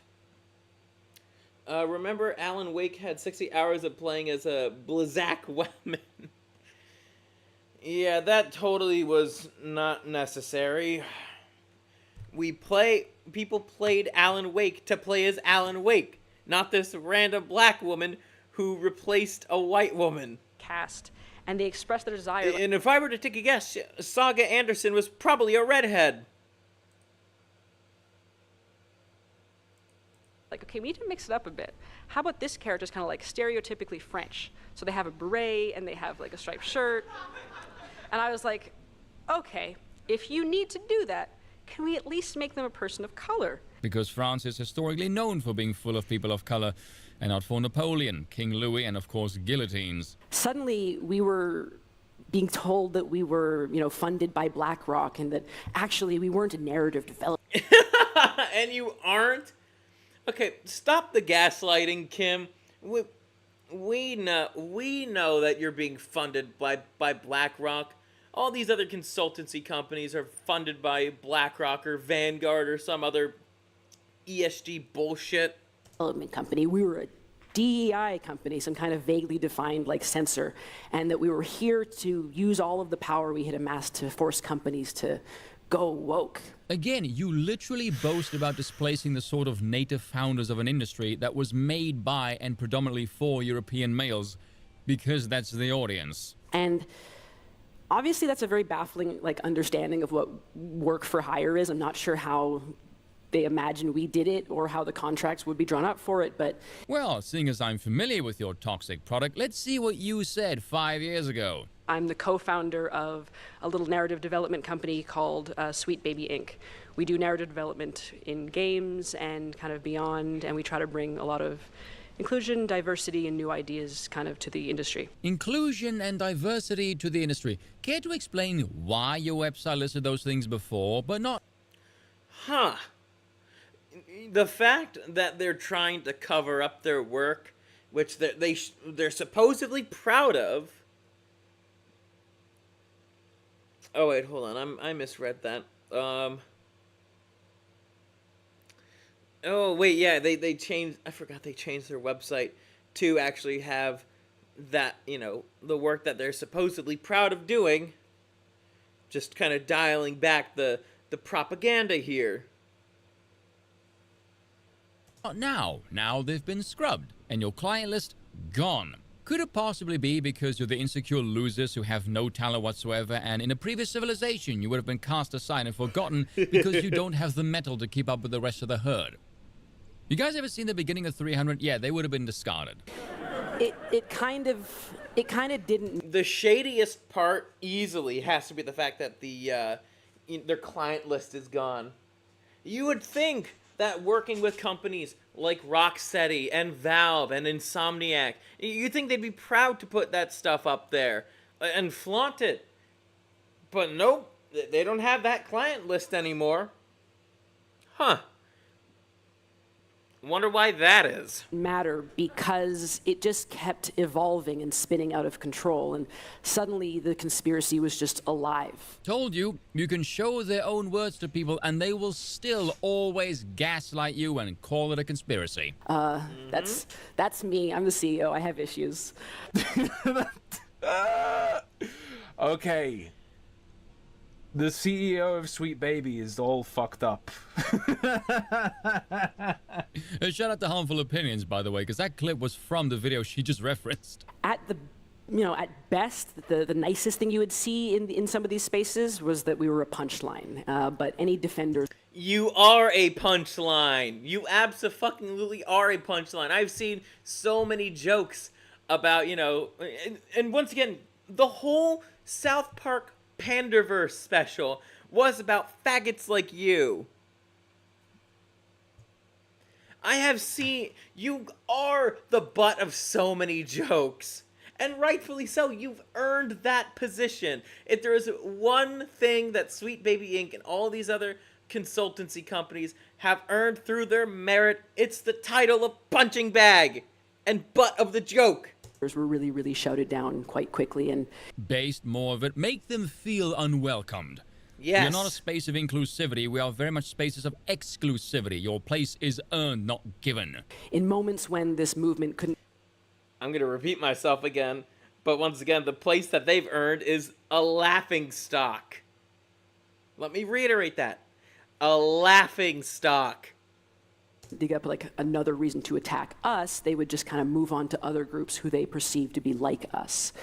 Remember, Alan Wake had 60 hours of playing as a Blazak Wellman. Yeah, that totally was not necessary. People played Alan Wake to play as Alan Wake. not this random black woman who replaced a white woman. Cast, and they expressed their desire. And if I were to take a guess, Saga Anderson was probably a redhead. Like, okay, we need to mix it up a bit. How about this character's kind of like stereotypically French? So they have a beret and they have like a striped shirt. And I was like, okay, if you need to do that, can we at least make them a person of color? Because France is historically known for being full of people of color, and not for Napoleon, King Louis, and of course guillotines. Suddenly we were being told that we were, funded by BlackRock, and that actually we weren't a narrative developer. And you aren't? Okay, stop the gaslighting, Kim. We know that you're being funded by BlackRock. All these other consultancy companies are funded by BlackRock or Vanguard or some other ESG bullshit. Development company. We were a DEI company, some kind of vaguely defined like censor, and that we were here to use all of the power we had amassed to force companies to go woke. Again, you literally boast about displacing the sort of native founders of an industry that was made by and predominantly for European males, because that's the audience. And obviously that's a very baffling understanding of what work for hire is. I'm not sure how they imagine we did it or how the contracts would be drawn up for it, but... Well, seeing as I'm familiar with your toxic product, let's see what you said 5 years ago. I'm the co-founder of a little narrative development company called Sweet Baby Inc. We do narrative development in games and kind of beyond, and we try to bring a lot of inclusion, diversity, and new ideas kind of to the industry. Inclusion and diversity to the industry. Care to explain why your website listed those things before, but not... Huh. The fact that they're trying to cover up their work, which they're supposedly proud of... Oh, wait, hold on. I misread that. Oh, wait, yeah, they changed... I forgot they changed their website to actually have that, the work that they're supposedly proud of doing. Just kind of dialing back the propaganda here. Now they've been scrubbed, and your client list gone. Could it possibly be because you're the insecure losers who have no talent whatsoever, and in a previous civilization you would have been cast aside and forgotten because you don't have the metal to keep up with the rest of the herd? You guys ever seen the beginning of 300? Yeah, they would have been discarded. It kind of didn't. The shadiest part easily has to be the fact that their client list is gone. You would think that working with companies like Rocksteady and Valve and Insomniac, you think they'd be proud to put that stuff up there and flaunt it. But nope, they don't have that client list anymore. Huh. Wonder why that is. Matter because it just kept evolving and spinning out of control, and suddenly the conspiracy was just alive. Told you, you can show their own words to people and they will still always gaslight you and call it a conspiracy. That's me. I'm the CEO. I have issues. Okay. The CEO of Sweet Baby is all fucked up. Shout out to Harmful Opinions, by the way, because that clip was from the video she just referenced. At best, the nicest thing you would see in some of these spaces was that we were a punchline. But any defenders... You are a punchline. You abso-fucking-lutely are a punchline. I've seen so many jokes about, and once again, the whole South Park Panderverse special was about faggots like you. I have seen... You are the butt of so many jokes. And rightfully so. You've earned that position. If there is one thing that Sweet Baby Inc. and all these other consultancy companies have earned through their merit, it's the title of punching bag and butt of the joke. Were really, really shouted down quite quickly, and based more of it, make them feel unwelcomed. Yes. We are not a space of inclusivity. We are very much spaces of exclusivity. Your place is earned, not given. In moments when this movement couldn't... I'm going to repeat myself again, but once again, the place that they've earned is a laughing stock. Let me reiterate that. A laughing stock. dig up like another reason to attack us, they would just kind of move on to other groups who they perceive to be like us.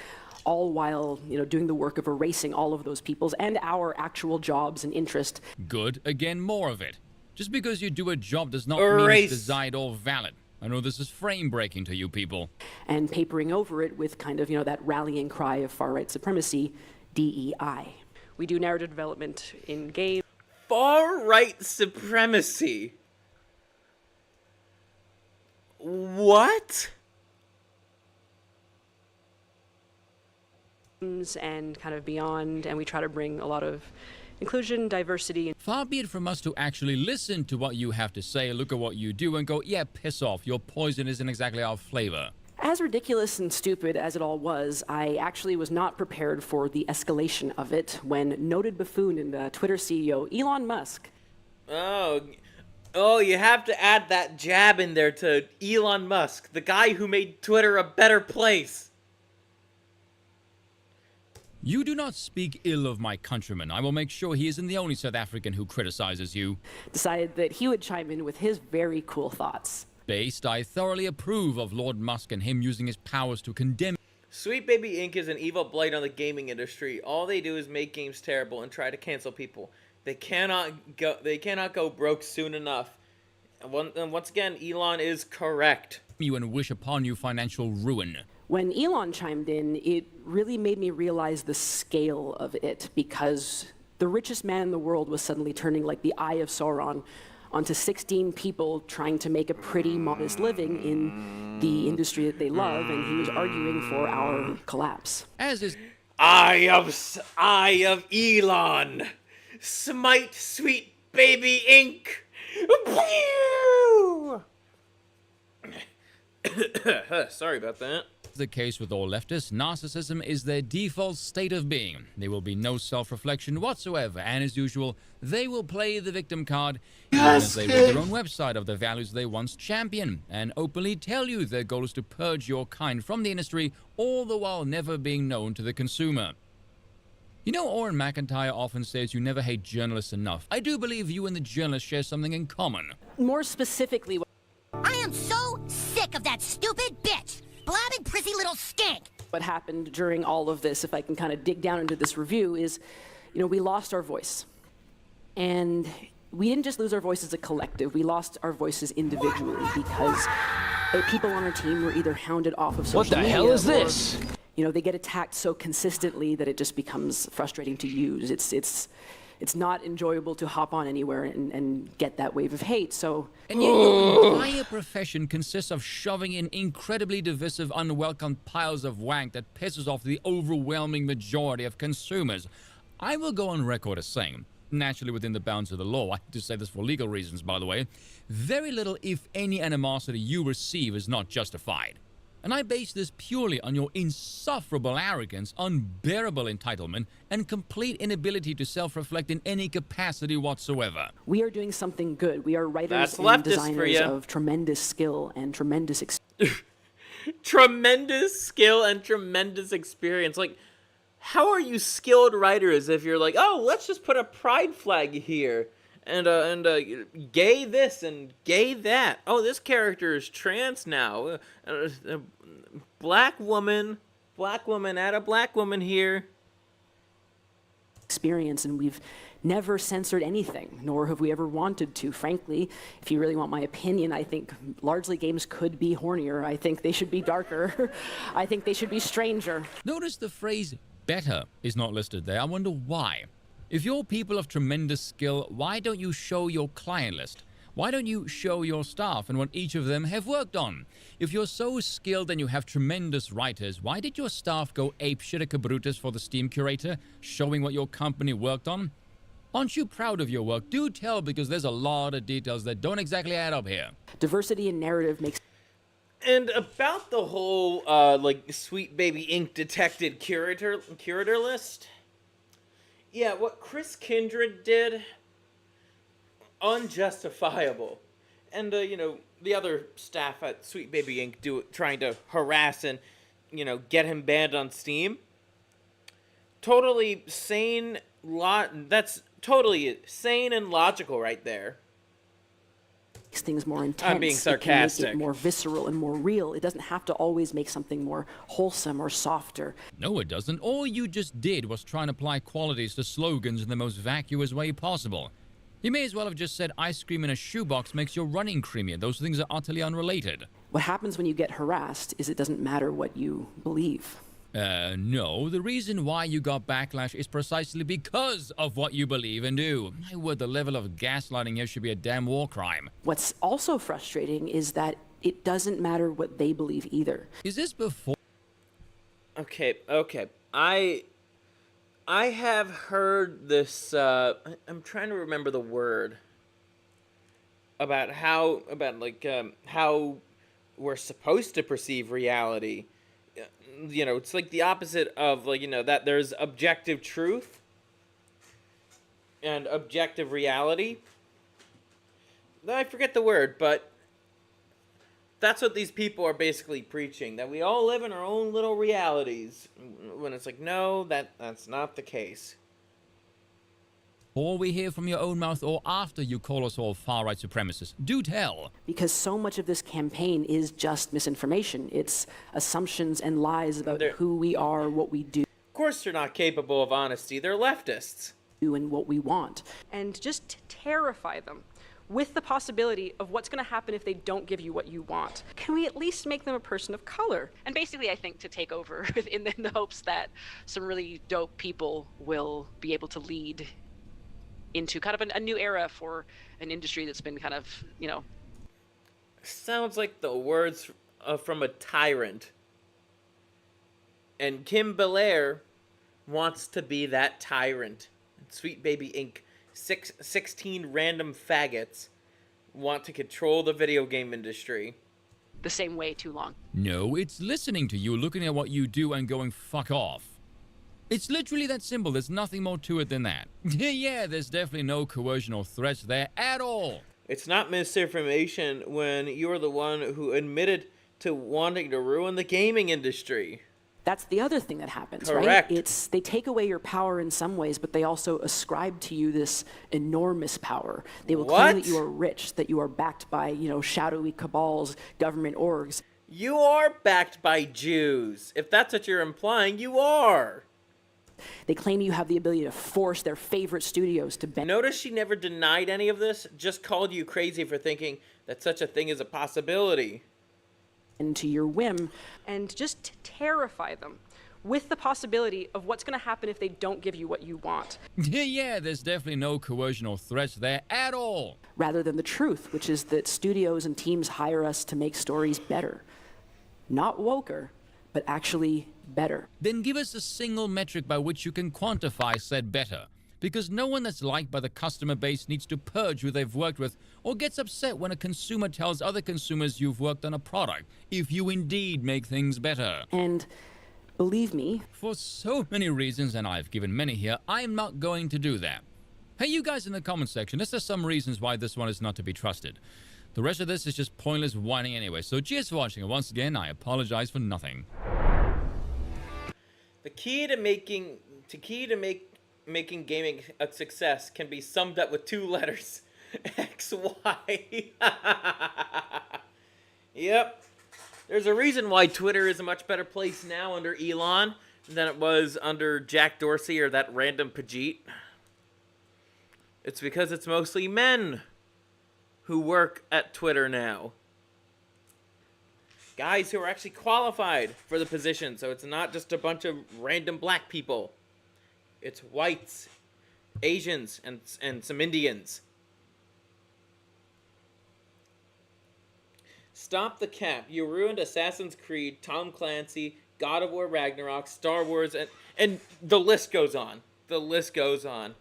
All while, doing the work of erasing all of those people's and our actual jobs and interest. Good. Again, more of it. Just because you do a job does not mean it's desired or valid. I know this is frame-breaking to you people. And papering over it with kind of, that rallying cry of far-right supremacy, DEI. We do narrative development in games. Far-right supremacy? What? And kind of beyond, and we try to bring a lot of inclusion, diversity. Far be it from us to actually listen to what you have to say, look at what you do, and go, yeah, piss off, your poison isn't exactly our flavor. As ridiculous and stupid as it all was, I actually was not prepared for the escalation of it when noted buffoon and Twitter CEO Elon Musk. Oh, you have to add that jab in there to Elon Musk, the guy who made Twitter a better place. You do not speak ill of my countryman. I will make sure he isn't the only South African who criticizes you. Decided that he would chime in with his very cool thoughts. Based, I thoroughly approve of Lord Musk and him using his powers to condemn. Sweet Baby Inc. is an evil blight on the gaming industry. All they do is make games terrible and try to cancel people. They cannot go broke soon enough. And once again, Elon is correct. You and wish upon you financial ruin. When Elon chimed in, it really made me realize the scale of it, because the richest man in the world was suddenly turning like the Eye of Sauron onto 16 people trying to make a pretty modest living in the industry that they love, and he was arguing for our collapse. As is Eye of Elon, smite Sweet Baby Inc. Sorry about that. The case with all leftists, narcissism is their default state of being. There will be no self-reflection whatsoever, and as usual, they will play the victim card, even as they rid their own website of the values they once championed, and openly tell you their goal is to purge your kind from the industry, all the while never being known to the consumer. You know, Oren McIntyre often says you never hate journalists enough. I do believe you and the journalists share something in common. More specifically, I am so sick of that stupid bitch! Blabbing prissy little skank! What happened during all of this, if I can kind of dig down into this review, is, we lost our voice. And we didn't just lose our voice as a collective, we lost our voices individually because people on our team were either hounded off of social media. What the hell is this? They get attacked so consistently that it just becomes frustrating to use. It's not enjoyable to hop on anywhere and get that wave of hate, so... And yet your entire profession consists of shoving in incredibly divisive, unwelcome piles of wank that pisses off the overwhelming majority of consumers. I will go on record as saying, naturally within the bounds of the law, I have to say this for legal reasons, by the way, very little, if any, animosity you receive is not justified. And I base this purely on your insufferable arrogance, unbearable entitlement, and complete inability to self-reflect in any capacity whatsoever. We are doing something good. We are writers and designers of tremendous skill and tremendous experience. Tremendous skill and tremendous experience. Like, how are you skilled writers if you're like, oh, let's just put a pride flag here? And gay this and gay that. Oh, this character is trans now. Black woman, add a black woman here. Experience, and we've never censored anything, nor have we ever wanted to. Frankly, if you really want my opinion, I think largely games could be hornier. I think they should be darker. I think they should be stranger. Notice the phrase better is not listed there. I wonder why. If you're people of tremendous skill, why don't you show your client list? Why don't you show your staff and what each of them have worked on? If you're so skilled and you have tremendous writers, why did your staff go apeshit Brutus for the Steam Curator, showing what your company worked on? Aren't you proud of your work? Do tell, because there's a lot of details that don't exactly add up here. Diversity in narrative makes... And about the whole, Sweet Baby Inc. detected curator list... Yeah, what Chris Kindred did, unjustifiable. And, the other staff at Sweet Baby Inc. trying to harass and, get him banned on Steam. Totally sane, that's totally sane and logical right there. things more intense. I'm being sarcastic. It can make it more visceral and more real. It doesn't have to always make something more wholesome or softer. No, it doesn't. All you just did was try and apply qualities to slogans in the most vacuous way possible. You may as well have just said ice cream in a shoebox makes your running creamier. Those things are utterly unrelated. What happens when you get harassed is it doesn't matter what you believe. No. The reason why you got backlash is precisely because of what you believe and do. My word, the level of gaslighting here should be a damn war crime. What's also frustrating is that it doesn't matter what they believe either. Is this before? Okay. I have heard this, I'm trying to remember the word. About how we're supposed to perceive reality. You know, it's like the opposite of, like, you know, that there's objective truth and objective reality. I forget the word, but that's what these people are basically preaching, that we all live in our own little realities, when it's like, no, that's not the case. Or we hear from your own mouth, or after you call us all far-right supremacists. Do tell. Because so much of this campaign is just misinformation. It's assumptions and lies about who we are, what we do. Of course they're not capable of honesty. They're leftists. And what we want. And just terrify them with the possibility of what's going to happen if they don't give you what you want. Can we at least make them a person of color? And basically, I think to take over in the hopes that some really dope people will be able to lead into kind of a new era for an industry that's been kind of, you know... Sounds like the words from a tyrant. And Kim Belair wants to be that tyrant. Sweet Baby Inc. 16 random faggots want to control the video game industry. The same way too long. No, it's listening to you, looking at what you do and going fuck off. It's literally that simple. There's nothing more to it than that. Yeah, there's definitely no coercion or threats there at all. It's not misinformation when you're the one who admitted to wanting to ruin the gaming industry. That's the other thing that happens, Correct. right? They take away your power in some ways, but they also ascribe to you this enormous power. They will claim that you are rich, that you are backed by, you know, shadowy cabals, government orgs. You are backed by Jews. If that's what you're implying, you are. They claim you have the ability to force their favorite studios to bend. Notice she never denied any of this, just called you crazy for thinking that such a thing is a possibility. Into your whim. And just terrify them with the possibility of what's going to happen if they don't give you what you want. Yeah, there's definitely no coercion or threats there at all. Rather than the truth, which is that studios and teams hire us to make stories better. Not woker, but actually better. Then give us a single metric by which you can quantify said better. Because no one that's liked by the customer base needs to purge who they've worked with or gets upset when a consumer tells other consumers you've worked on a product, if you indeed make things better. And believe me, for so many reasons, and I've given many here, I'm not going to do that. Hey, you guys in the comment section, is there some reasons why this one is not to be trusted? The rest of this is just pointless whining anyway, so cheers for watching, and once again, I apologize for nothing. The key to making gaming a success can be summed up with 2 letters. XY. Yep. There's a reason why Twitter is a much better place now under Elon than it was under Jack Dorsey or that random Pajit. It's because it's mostly men who work at Twitter now. Guys who are actually qualified for the position, so it's not just a bunch of random black people. It's whites, Asians, and some Indians. Stop the cap. You ruined Assassin's Creed, Tom Clancy, God of War Ragnarok, Star Wars, and the list goes on. The list goes on.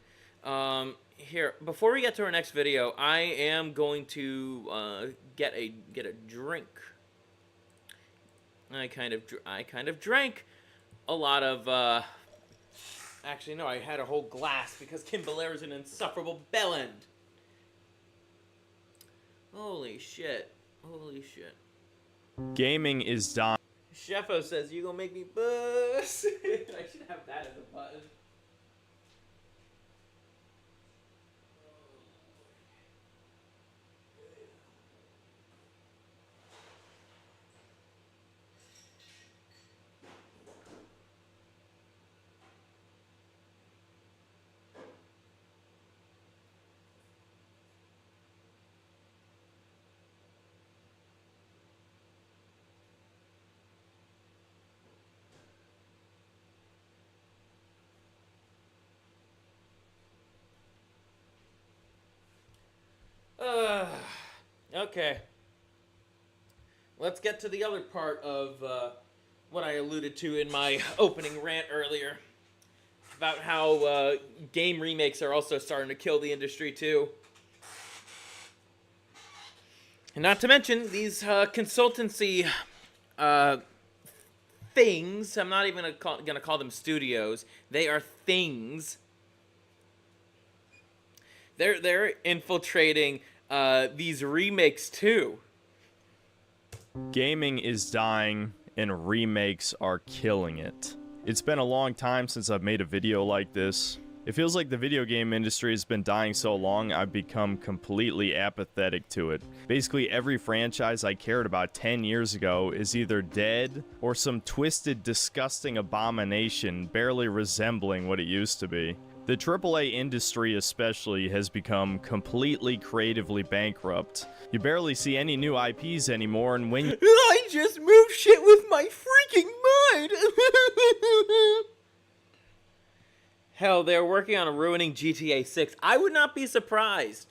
Here, before we get to our next video, I am going to get a drink. I kind of drank a lot of actually no, I had a whole glass because Kim Belair is an insufferable bellend. Holy shit. Holy shit. Gaming is dying. Sheffo says you gonna make me buzz. I should have that as a button. Okay. Let's get to the other part of what I alluded to in my opening rant earlier. About how game remakes are also starting to kill the industry too. And not to mention these consultancy things. I'm not even gonna call them studios. They are things. They're infiltrating these remakes too. Gaming is dying and remakes are killing it. It's been a long time since I've made a video like this. It feels like the video game industry has been dying so long, I've become completely apathetic to it. Basically, every franchise I cared about 10 years ago is either dead or some twisted, disgusting abomination barely resembling what it used to be. The AAA industry especially has become completely creatively bankrupt. You barely see any new IPs anymore, and when I just moved shit with my freaking mind! Hell, they're working on ruining GTA 6. I would not be surprised.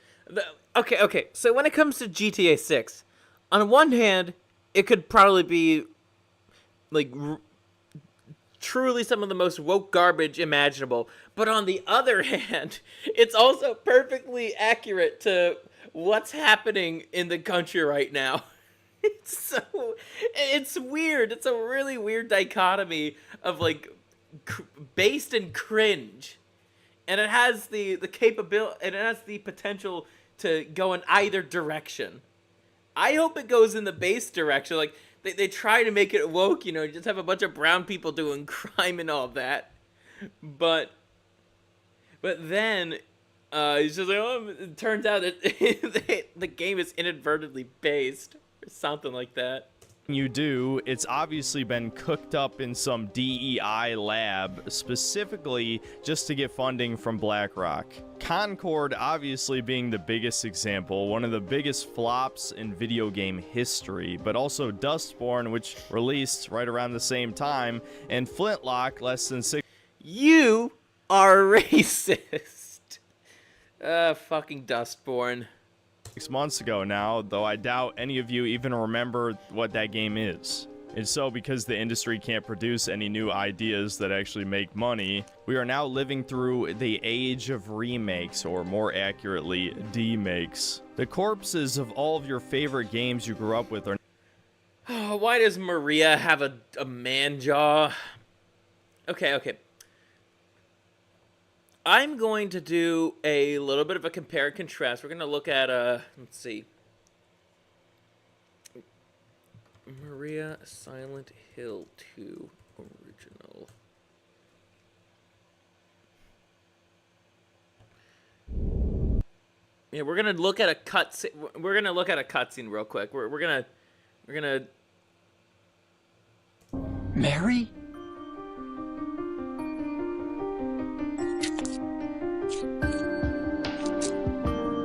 Okay, so when it comes to GTA 6, on one hand, it could probably be, like, truly some of the most woke garbage imaginable. But on the other hand, it's also perfectly accurate to what's happening in the country right now. It's weird. It's a really weird dichotomy of, like, based in cringe, and it has the capability, and it has the potential to go in either direction. I hope it goes in the base direction. Like they try to make it woke, you know, just have a bunch of brown people doing crime and all that. But then it's just like, oh, it turns out that the game is inadvertently based or something like that. you do, it's obviously been cooked up in some DEI lab specifically just to get funding from BlackRock. Concord obviously being the biggest example, one of the biggest flops in video game history, but also Dustborn, which released right around the same time, and Flintlock less than 6. You are racist. Fucking Dustborn. 6 months ago now, though I doubt any of you even remember what that game is. And so, because the industry can't produce any new ideas that actually make money, we are now living through the age of remakes, or more accurately, demakes. The corpses of all of your favorite games you grew up with are... Why does Maria have a man jaw? Okay. I'm going to do a little bit of a compare and contrast. We're going to look at, let's see. Maria Silent Hill 2 original. Yeah, we're going to look at a cutscene. We're going to look at a cutscene real quick. We're going to Mary?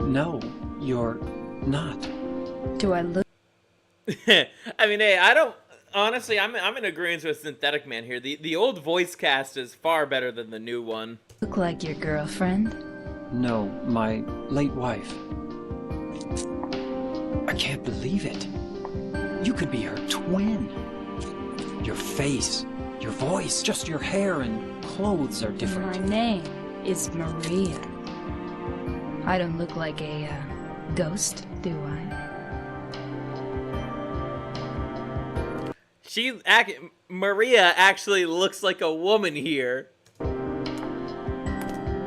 No, you're not. Do I look? I mean, hey, I don't... Honestly, I'm in agreement with Synthetic Man here. The old voice cast is far better than the new one. Look like your girlfriend? No, my late wife. I can't believe it. You could be her twin. Your face, your voice, just your hair and clothes are different. My name is Maria. I don't look like a ghost, do I? Maria actually looks like a woman here.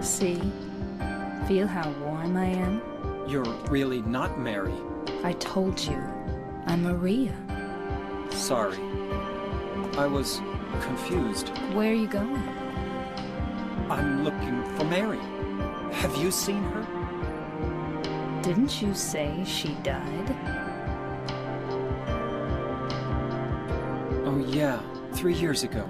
See? Feel how warm I am? You're really not Mary. I told you, I'm Maria. Sorry. I was confused. Where are you going? I'm looking for Mary. Have you seen her? Didn't you say she died? Oh yeah, 3 years ago.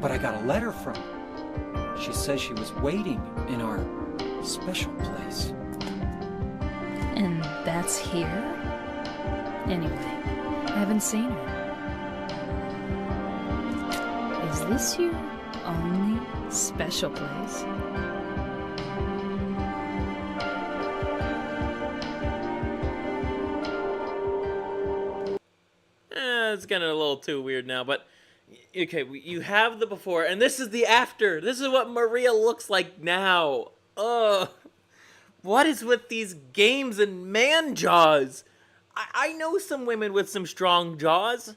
But I got a letter from her. She says she was waiting in our special place. And that's here? Anyway, I haven't seen her. Is this your only special place? it's getting a little too weird now, but okay, you have the before, and this is the after. This is what Maria looks like now. Ugh. What is with these games and man jaws? I know some women with some strong jaws,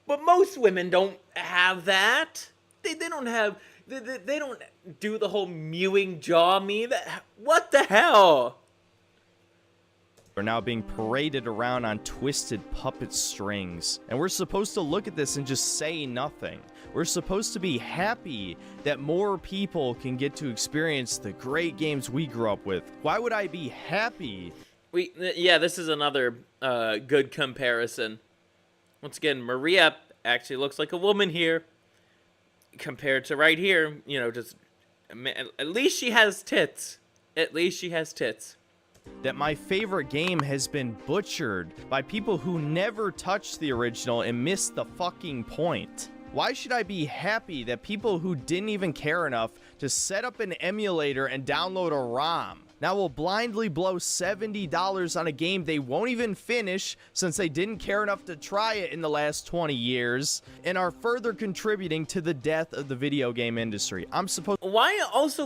but most women don't have that. They don't have, they don't do the whole mewing jaw meme. What the hell? Are now being paraded around on twisted puppet strings. And we're supposed to look at this and just say nothing. We're supposed to be happy that more people can get to experience the great games we grew up with. Why would I be happy? Yeah, this is another good comparison. Once again, Maria actually looks like a woman here compared to right here. You know, just at least she has tits. At least she has tits. That my favorite game has been butchered by people who never touched the original and missed the fucking point. Why should I be happy that people who didn't even care enough to set up an emulator and download a ROM now will blindly blow $70 on a game they won't even finish since they didn't care enough to try it in the last 20 years and are further contributing to the death of the video game industry? Why does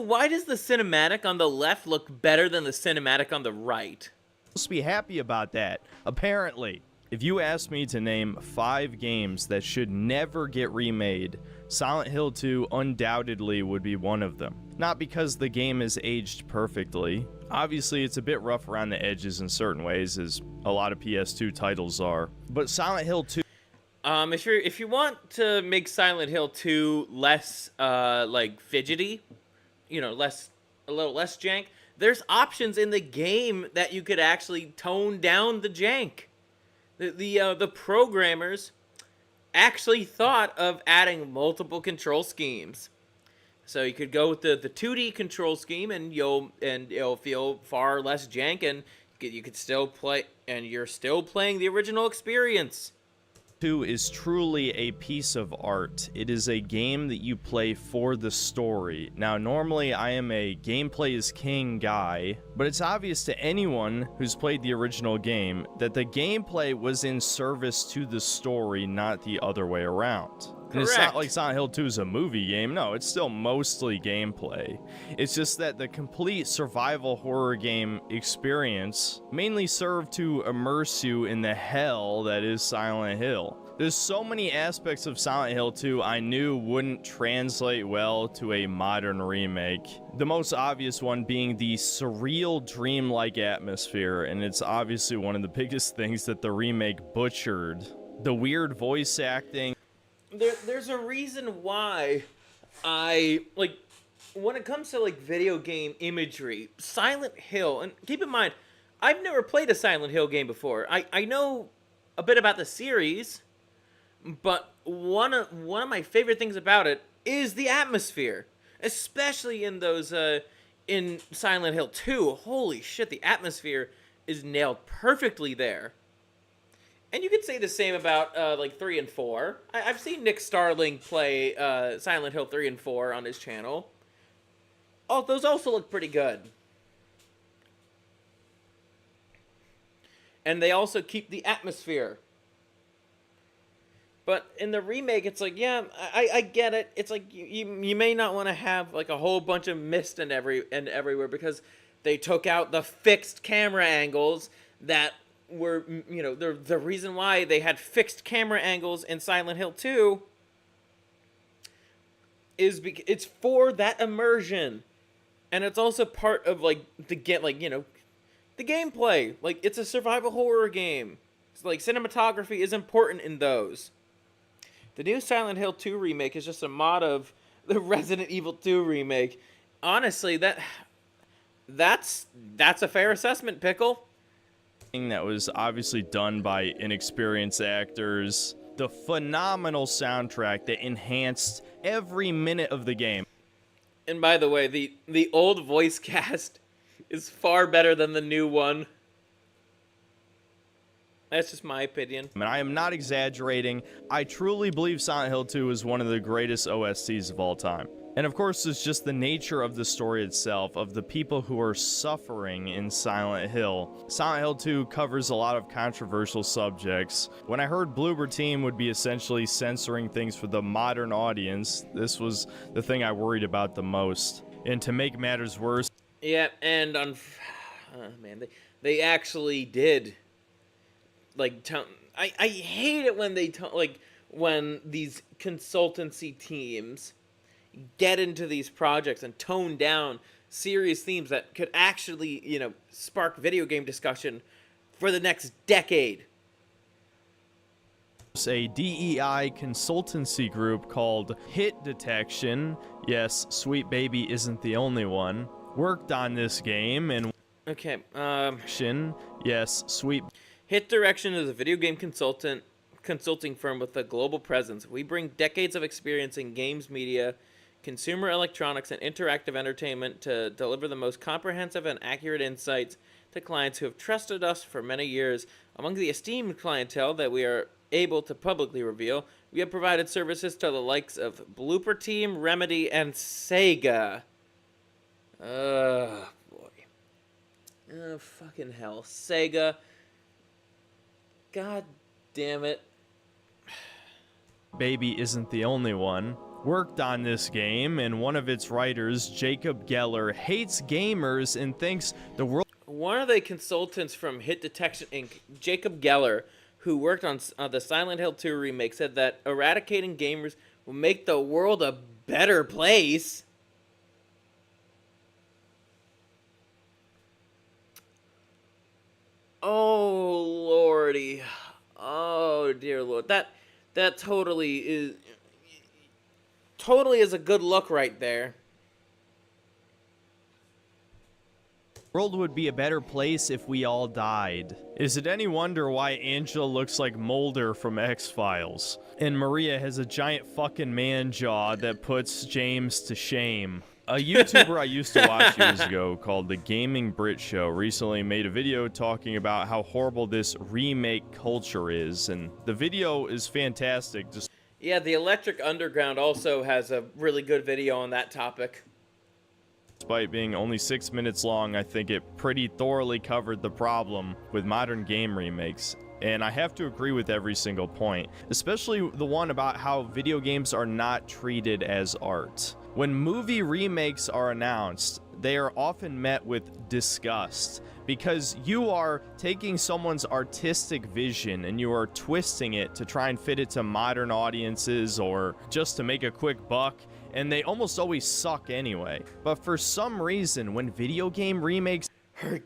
the cinematic on the left look better than the cinematic on the right? Supposed to be happy about that, apparently. If you asked me to name 5 games that should never get remade, Silent Hill 2 undoubtedly would be one of them. Not because the game is aged perfectly. Obviously, it's a bit rough around the edges in certain ways, as a lot of PS2 titles are. But Silent Hill 2... if you want to make Silent Hill 2 less, like, fidgety, you know, a little less jank, there's options in the game that you could actually tone down the jank. The programmers actually thought of adding multiple control schemes. So you could go with the 2D control scheme, and it'll feel far less jank, and you could still play, and you're still playing the original experience. 2 is truly a piece of art. It is a game that you play for the story. Now, normally I am a gameplay is king guy, but it's obvious to anyone who's played the original game that the gameplay was in service to the story, not the other way around. And it's not like Silent Hill 2 is a movie game. No, it's still mostly gameplay. It's just that the complete survival horror game experience mainly served to immerse you in the hell that is Silent Hill. There's so many aspects of Silent Hill 2 I knew wouldn't translate well to a modern remake. The most obvious one being the surreal, dreamlike atmosphere, and it's obviously one of the biggest things that the remake butchered. The weird voice acting. There's a reason why when it comes to, like, video game imagery, Silent Hill, and keep in mind, I've never played a Silent Hill game before. I know a bit about the series, but one of my favorite things about it is the atmosphere, especially in those in Silent Hill 2. Holy shit, the atmosphere is nailed perfectly there. And you could say the same about like 3 and 4. I've seen Nick Starling play Silent Hill 3 and 4 on his channel. Oh, those also look pretty good. And they also keep the atmosphere. But in the remake, it's like, yeah, I get it. It's like you may not want to have like a whole bunch of mist and everywhere, because they took out the fixed camera angles that were, you know, the reason why they had fixed camera angles in Silent Hill 2 is because it's for that immersion, and it's also part of like the gameplay. Like, it's a survival horror game. It's like cinematography is important in those. The new Silent Hill 2 remake is just a mod of the Resident Evil 2 remake. Honestly, that's a fair assessment, Pickle. That was obviously done by inexperienced actors. The phenomenal soundtrack that enhanced every minute of the game. And by the way, the old voice cast is far better than the new one. That's just my opinion. And I am not exaggerating. I truly believe Silent Hill 2 is one of the greatest OSTs of all time. And of course, it's just the nature of the story itself, of the people who are suffering in Silent Hill. Silent Hill 2 covers a lot of controversial subjects. When I heard Bloober Team would be essentially censoring things for the modern audience, this was the thing I worried about the most. And to make matters worse... Yeah, and man, they actually did. Like, I hate it when they when these consultancy teams get into these projects and tone down serious themes that could actually, you know, spark video game discussion for the next decade. A DEI consultancy group called Hit Detection, yes, Sweet Baby isn't the only one, worked on this game and... Okay, yes, Sweet... Hit Direction is a video game consulting firm with a global presence. We bring decades of experience in games media, consumer electronics, and interactive entertainment to deliver the most comprehensive and accurate insights to clients who have trusted us for many years. Among the esteemed clientele that we are able to publicly reveal, we have provided services to the likes of Blooper Team, Remedy, and Sega. Oh, boy. Oh, fucking hell. Sega. God damn it. Baby isn't the only one. Worked on this game, and one of its writers, Jacob Geller, hates gamers and thinks the world... One of the consultants from Hit Detection Inc., Jacob Geller, who worked on the Silent Hill 2 remake, said that eradicating gamers will make the world a better place. Oh, lordy. Oh, dear Lord. That totally is a good look right there. The world would be a better place if we all died. Is it any wonder why Angela looks like Mulder from X-Files? And Maria has a giant fucking man jaw that puts James to shame. A YouTuber I used to watch years ago called The Gaming Brit Show recently made a video talking about how horrible this remake culture is, and the video is fantastic. Yeah, the Electric Underground also has a really good video on that topic. Despite being only 6 minutes long, I think it pretty thoroughly covered the problem with modern game remakes. And I have to agree with every single point, especially the one about how video games are not treated as art. When movie remakes are announced, they are often met with disgust because you are taking someone's artistic vision and you are twisting it to try and fit it to modern audiences or just to make a quick buck, and they almost always suck anyway. But for some reason, when video game remakes her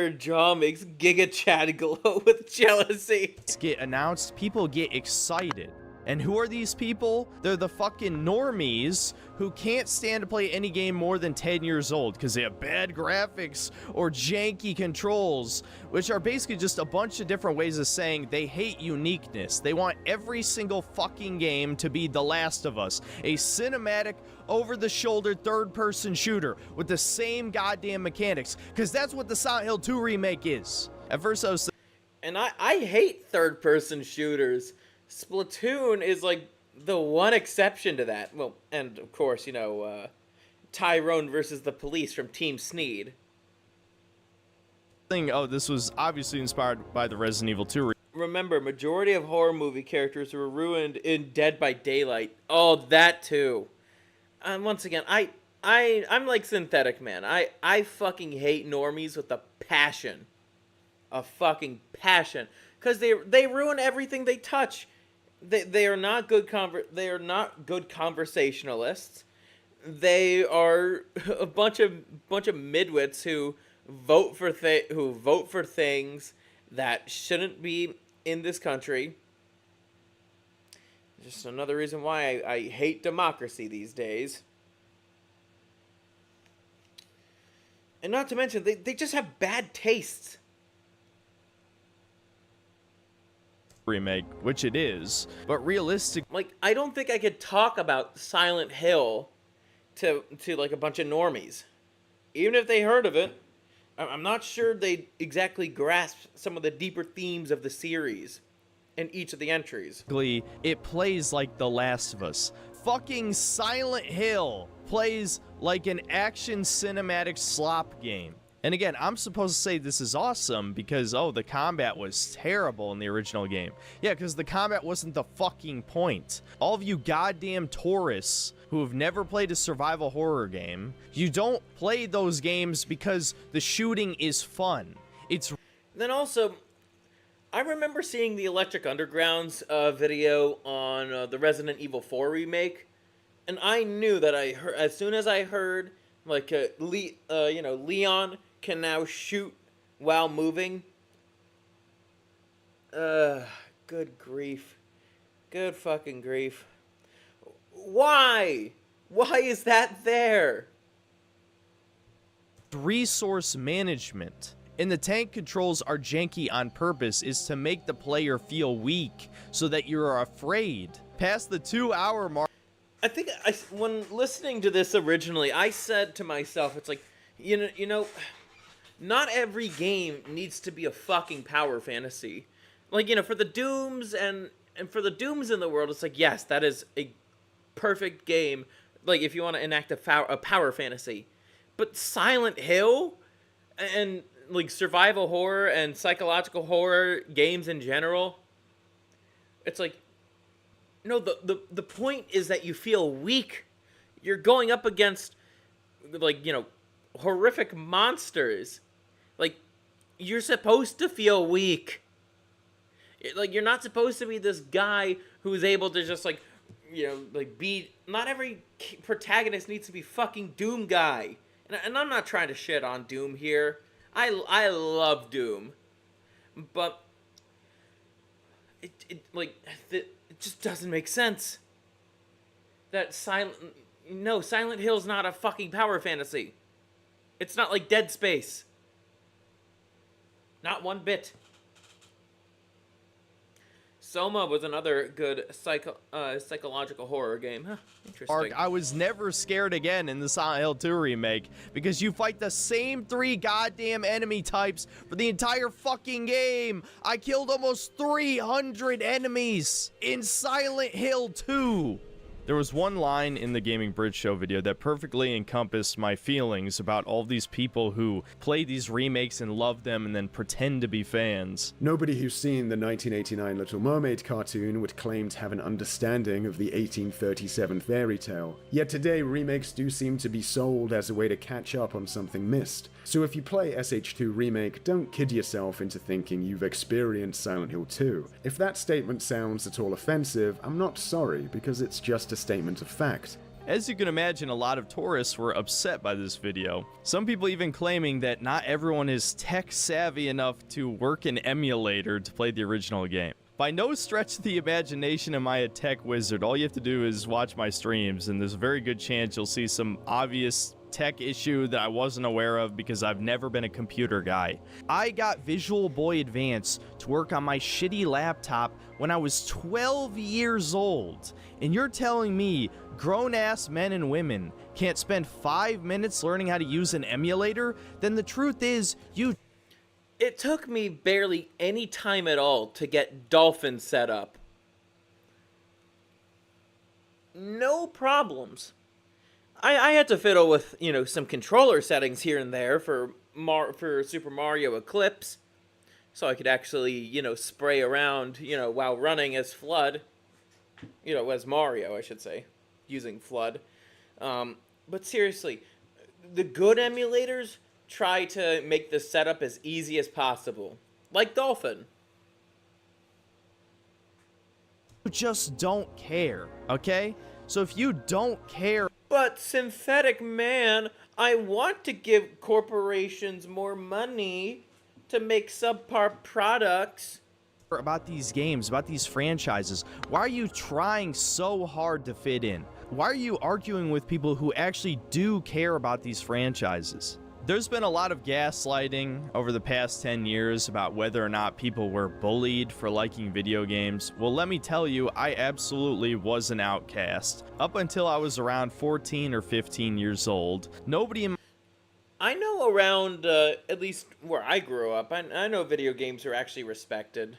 jaw makes Giga Chad glow with jealousy. Get announced, people get excited. And who are these people? They're the fucking normies who can't stand to play any game more than 10 years old because they have bad graphics or janky controls, which are basically just a bunch of different ways of saying they hate uniqueness. They want every single fucking game to be The Last of Us, a cinematic, over-the-shoulder, third-person shooter with the same goddamn mechanics, because that's what the Silent Hill 2 remake is. At first I was... And I hate third-person shooters. Splatoon is like the one exception to that. Well, and of course, you know, Tyrone versus the Police from Team Sneed. Oh, this was obviously inspired by the Resident Evil 2. Remember, majority of horror movie characters were ruined in Dead by Daylight. Oh, that too. And once again, I'm like Synthetic Man. I fucking hate normies with a passion. A fucking passion. Because they ruin everything they touch. They are not good conversationalists. They are a bunch of midwits who vote for things that shouldn't be in this country. Just another reason why I hate democracy these days. And not to mention, they just have bad tastes. Remake, which it is, but realistic. Like, I don't think I could talk about Silent Hill to like a bunch of normies. Even if they heard of it, I'm not sure they exactly grasp some of the deeper themes of the series in each of the entries. It plays like The Last of Us. Fucking Silent Hill plays like an action cinematic slop game. And again, I'm supposed to say this is awesome because, oh, the combat was terrible in the original game. Yeah, because the combat wasn't the fucking point. All of you goddamn tourists who have never played a survival horror game, you don't play those games because the shooting is fun. It's... Then also, I remember seeing the Electric Underground's video on the Resident Evil 4 remake, and I knew that as soon as I heard, like, Leon can now shoot while moving. Good grief. Good fucking grief. Why? Why is that there? Resource management. And the tank controls are janky on purpose is to make the player feel weak so that you're afraid. Past the 2-hour mark. I think when listening to this originally, I said to myself, it's like, you know, not every game needs to be a fucking power fantasy. Like, you know, for the Dooms and for the Dooms in the world, it's like, yes, that is a perfect game. Like, if you want to enact a power fantasy. But Silent Hill and, like, survival horror and psychological horror games in general, it's like, no, the point is that you feel weak. You're going up against, like, you know, horrific monsters. Like, you're supposed to feel weak. Like, you're not supposed to be this guy who's able to just, like, you know, like, be... Not every protagonist needs to be fucking Doom guy. And I'm not trying to shit on Doom here. I love Doom. But it just doesn't make sense. That Silent Hill's not a fucking power fantasy. It's not like Dead Space. Not one bit. Soma was another good psychological horror game. Huh, interesting. I was never scared again in the Silent Hill 2 remake because you fight the same 3 goddamn enemy types for the entire fucking game. I killed almost 300 enemies in Silent Hill 2. There was one line in the Gaming Bridge Show video that perfectly encompassed my feelings about all these people who play these remakes and love them and then pretend to be fans. Nobody who's seen the 1989 Little Mermaid cartoon would claim to have an understanding of the 1837 fairy tale. Yet today, remakes do seem to be sold as a way to catch up on something missed. So if you play SH2 Remake, don't kid yourself into thinking you've experienced Silent Hill 2. If that statement sounds at all offensive, I'm not sorry, because it's just a statement of fact. As you can imagine, a lot of tourists were upset by this video. Some people even claiming that not everyone is tech savvy enough to work an emulator to play the original game. By no stretch of the imagination am I a tech wizard. All you have to do is watch my streams, and there's a very good chance you'll see some obvious tech issue that I wasn't aware of because I've never been a computer guy. I got Visual Boy Advance to work on my shitty laptop when I was 12 years old. And you're telling me grown-ass men and women can't spend 5 minutes learning how to use an emulator? Then the truth is, It took me barely any time at all to get Dolphin set up. No problems. I had to fiddle with, you know, some controller settings here and there for Super Mario Eclipse, so I could actually, you know, spray around, you know, while running as Flood, you know, as Mario, I should say, using Flood. But seriously, the good emulators try to make the setup as easy as possible, like Dolphin. You just don't care, okay? So if you don't care... But, Synthetic Man, I want to give corporations more money to make subpar products. About these games, about these franchises, why are you trying so hard to fit in? Why are you arguing with people who actually do care about these franchises? There's been a lot of gaslighting over the past 10 years about whether or not people were bullied for liking video games. Well, let me tell you, I absolutely was an outcast. Up until I was around 14 or 15 years old, nobody in I know around, at least where I grew up, I know video games are actually respected.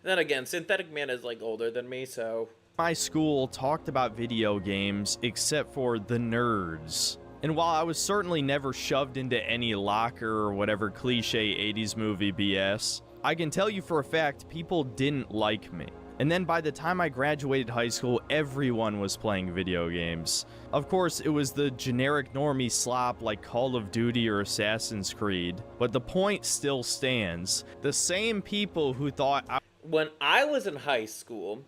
Then again, Synthetic Man is, like, older than me, so My school talked about video games except for the nerds. And while I was certainly never shoved into any locker or whatever cliche 80s movie BS, I can tell you for a fact people didn't like me. And then by the time I graduated high school, everyone was playing video games. Of course, it was the generic normie slop like Call of Duty or Assassin's Creed, but the point still stands. The same people who thought when I was in high school,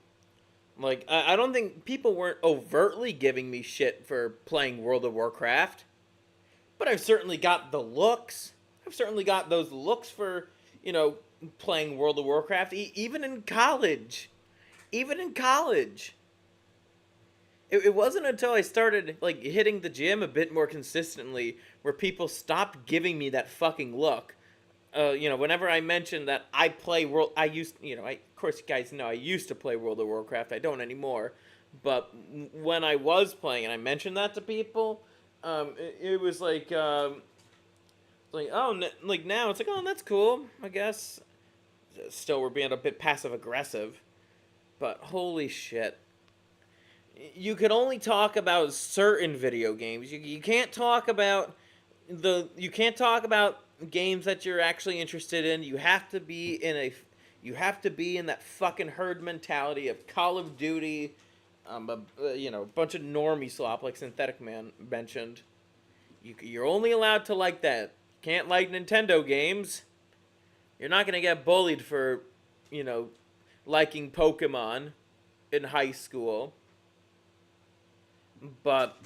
like, I don't think people weren't overtly giving me shit for playing World of Warcraft, but I've certainly got the looks. I've certainly got those looks for, you know, playing World of Warcraft, even in college. Even in college. It wasn't until I started, like, hitting the gym a bit more consistently where people stopped giving me that fucking look. You know, whenever I mentioned that I play of course you guys know I used to play World of Warcraft. I don't anymore. But when I was playing and I mentioned that to people, it was like, now it's like, oh, that's cool, I guess. Still, we're being a bit passive-aggressive. But holy shit. You could only talk about certain video games. You can't talk about games that you're actually interested in. You have to be in that fucking herd mentality of Call of Duty, a bunch of normie slop like Synthetic Man mentioned. You're only allowed to like that. Can't like Nintendo games. You're not gonna get bullied for, liking Pokemon in high school. But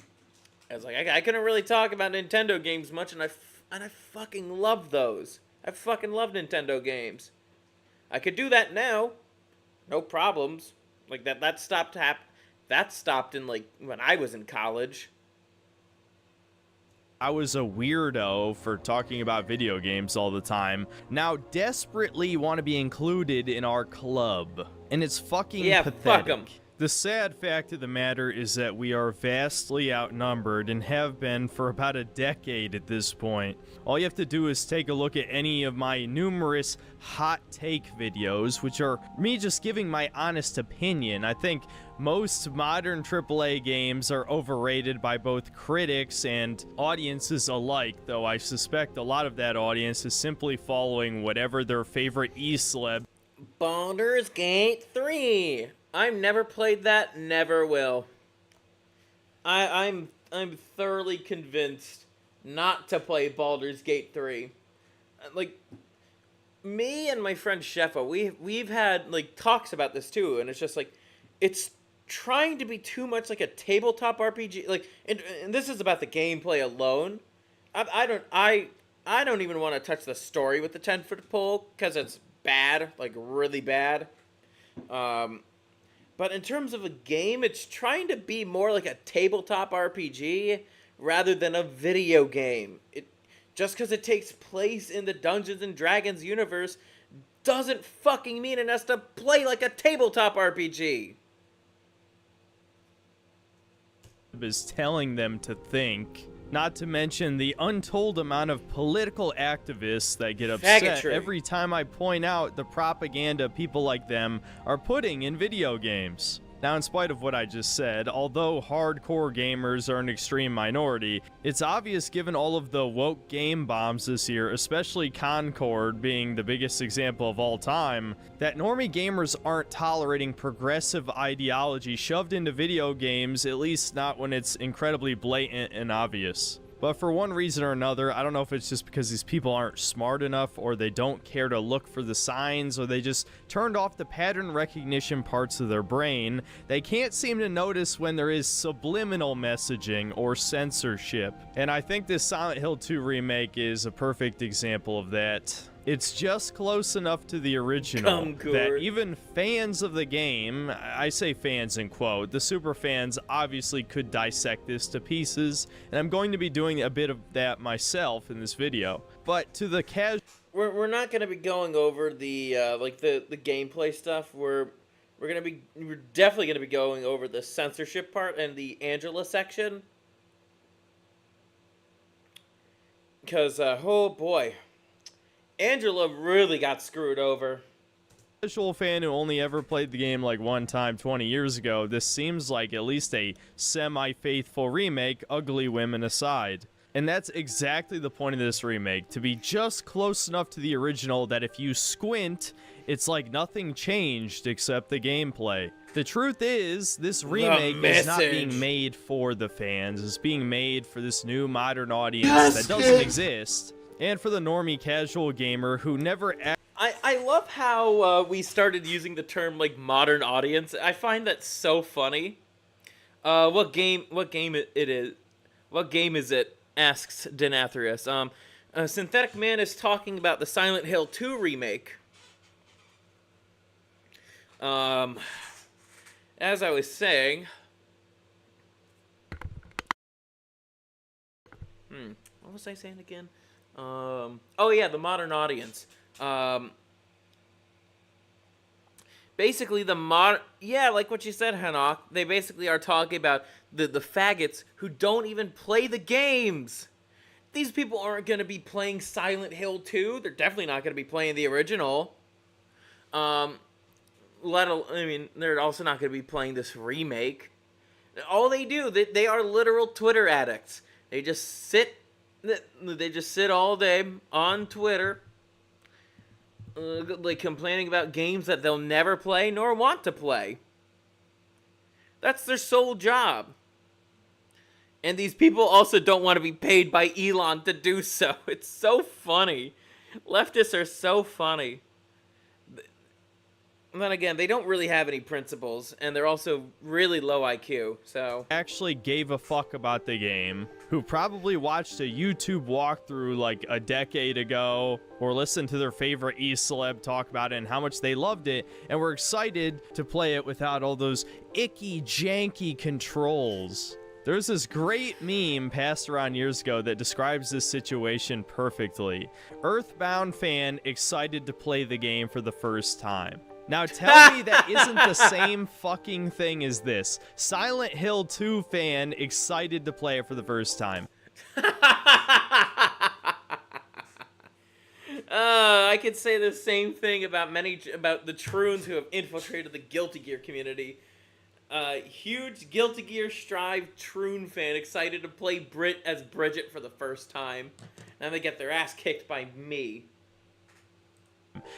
I was like, I couldn't really talk about Nintendo games much, and I fucking love those. I fucking love Nintendo games. I could do that now, no problems. Like that stopped in like when I was in college. I was a weirdo for talking about video games all the time. Now desperately want to be included in our club. And it's fucking pathetic. Fuck 'em. The sad fact of the matter is that we are vastly outnumbered and have been for about a decade at this point. All you have to do is take a look at any of my numerous hot take videos, which are me just giving my honest opinion. I think most modern AAA games are overrated by both critics and audiences alike, though I suspect a lot of that audience is simply following whatever their favorite e-celeb. Baldur's Gate 3. I've never played that, never will. I'm thoroughly convinced not to play Baldur's Gate 3. Like, me and my friend Sheffa, we've had like talks about this too, and it's just like it's trying to be too much like a tabletop RPG. Like, and this is about the gameplay alone. I don't even want to touch the story with the 10-foot pole because it's bad, like really bad. But in terms of a game, it's trying to be more like a tabletop RPG rather than a video game. Just because it takes place in the Dungeons and Dragons universe doesn't fucking mean it has to play like a tabletop RPG. Is telling them to think. Not to mention the untold amount of political activists that get upset every time I point out the propaganda people like them are putting in video games. Now, in spite of what I just said, although hardcore gamers are an extreme minority, it's obvious given all of the woke game bombs this year, especially Concord being the biggest example of all time, that normie gamers aren't tolerating progressive ideology shoved into video games, at least not when it's incredibly blatant and obvious. But for one reason or another, I don't know if it's just because these people aren't smart enough, or they don't care to look for the signs, or they just turned off the pattern recognition parts of their brain, they can't seem to notice when there is subliminal messaging or censorship. And I think this Silent Hill 2 remake is a perfect example of that. It's just close enough to the original that even fans of the game, I say fans in quote, the super fans obviously could dissect this to pieces, and I'm going to be doing a bit of that myself in this video. But to the we're not going to be going over the the gameplay stuff. We're definitely going to be going over the censorship part and the Angela section. Because oh boy, Angela really got screwed over. Casual fan who only ever played the game like one time 20 years ago, this seems like at least a semi-faithful remake, ugly women aside. And that's exactly the point of this remake, to be just close enough to the original that if you squint, it's like nothing changed except the gameplay. The truth is, this remake is not being made for the fans, it's being made for this new modern audience that doesn't exist, and for the normie casual gamer who never I love how we started using the term like modern audience. I find that so funny. What game is it? Asks Denathrius. Synthetic Man is talking about the Silent Hill 2 remake. As I was saying, what was I saying again? Oh yeah, the modern audience. Basically yeah, like what you said, Hanok, they basically are talking about the faggots who don't even play the games. These people aren't going to be playing Silent Hill 2. They're definitely not going to be playing the original. They're also not going to be playing this remake. All they do, they are literal Twitter addicts. They just sit all day on Twitter, like complaining about games that they'll never play nor want to play. That's their sole job. And these people also don't want to be paid by Elon to do so. It's so funny. Leftists are so funny. And then again, they don't really have any principles, and they're also really low IQ, so... actually gave a fuck about the game, who probably watched a YouTube walkthrough like a decade ago, or listened to their favorite E-celeb talk about it and how much they loved it, and were excited to play it without all those icky, janky controls. There's this great meme passed around years ago that describes this situation perfectly. Earthbound fan excited to play the game for the first time. Now tell me that isn't the same fucking thing as this. Silent Hill 2 fan excited to play it for the first time. I could say the same thing about the Troons who have infiltrated the Guilty Gear community. Huge Guilty Gear Strive Troon fan excited to play Bridget for the first time. Now they get their ass kicked by me.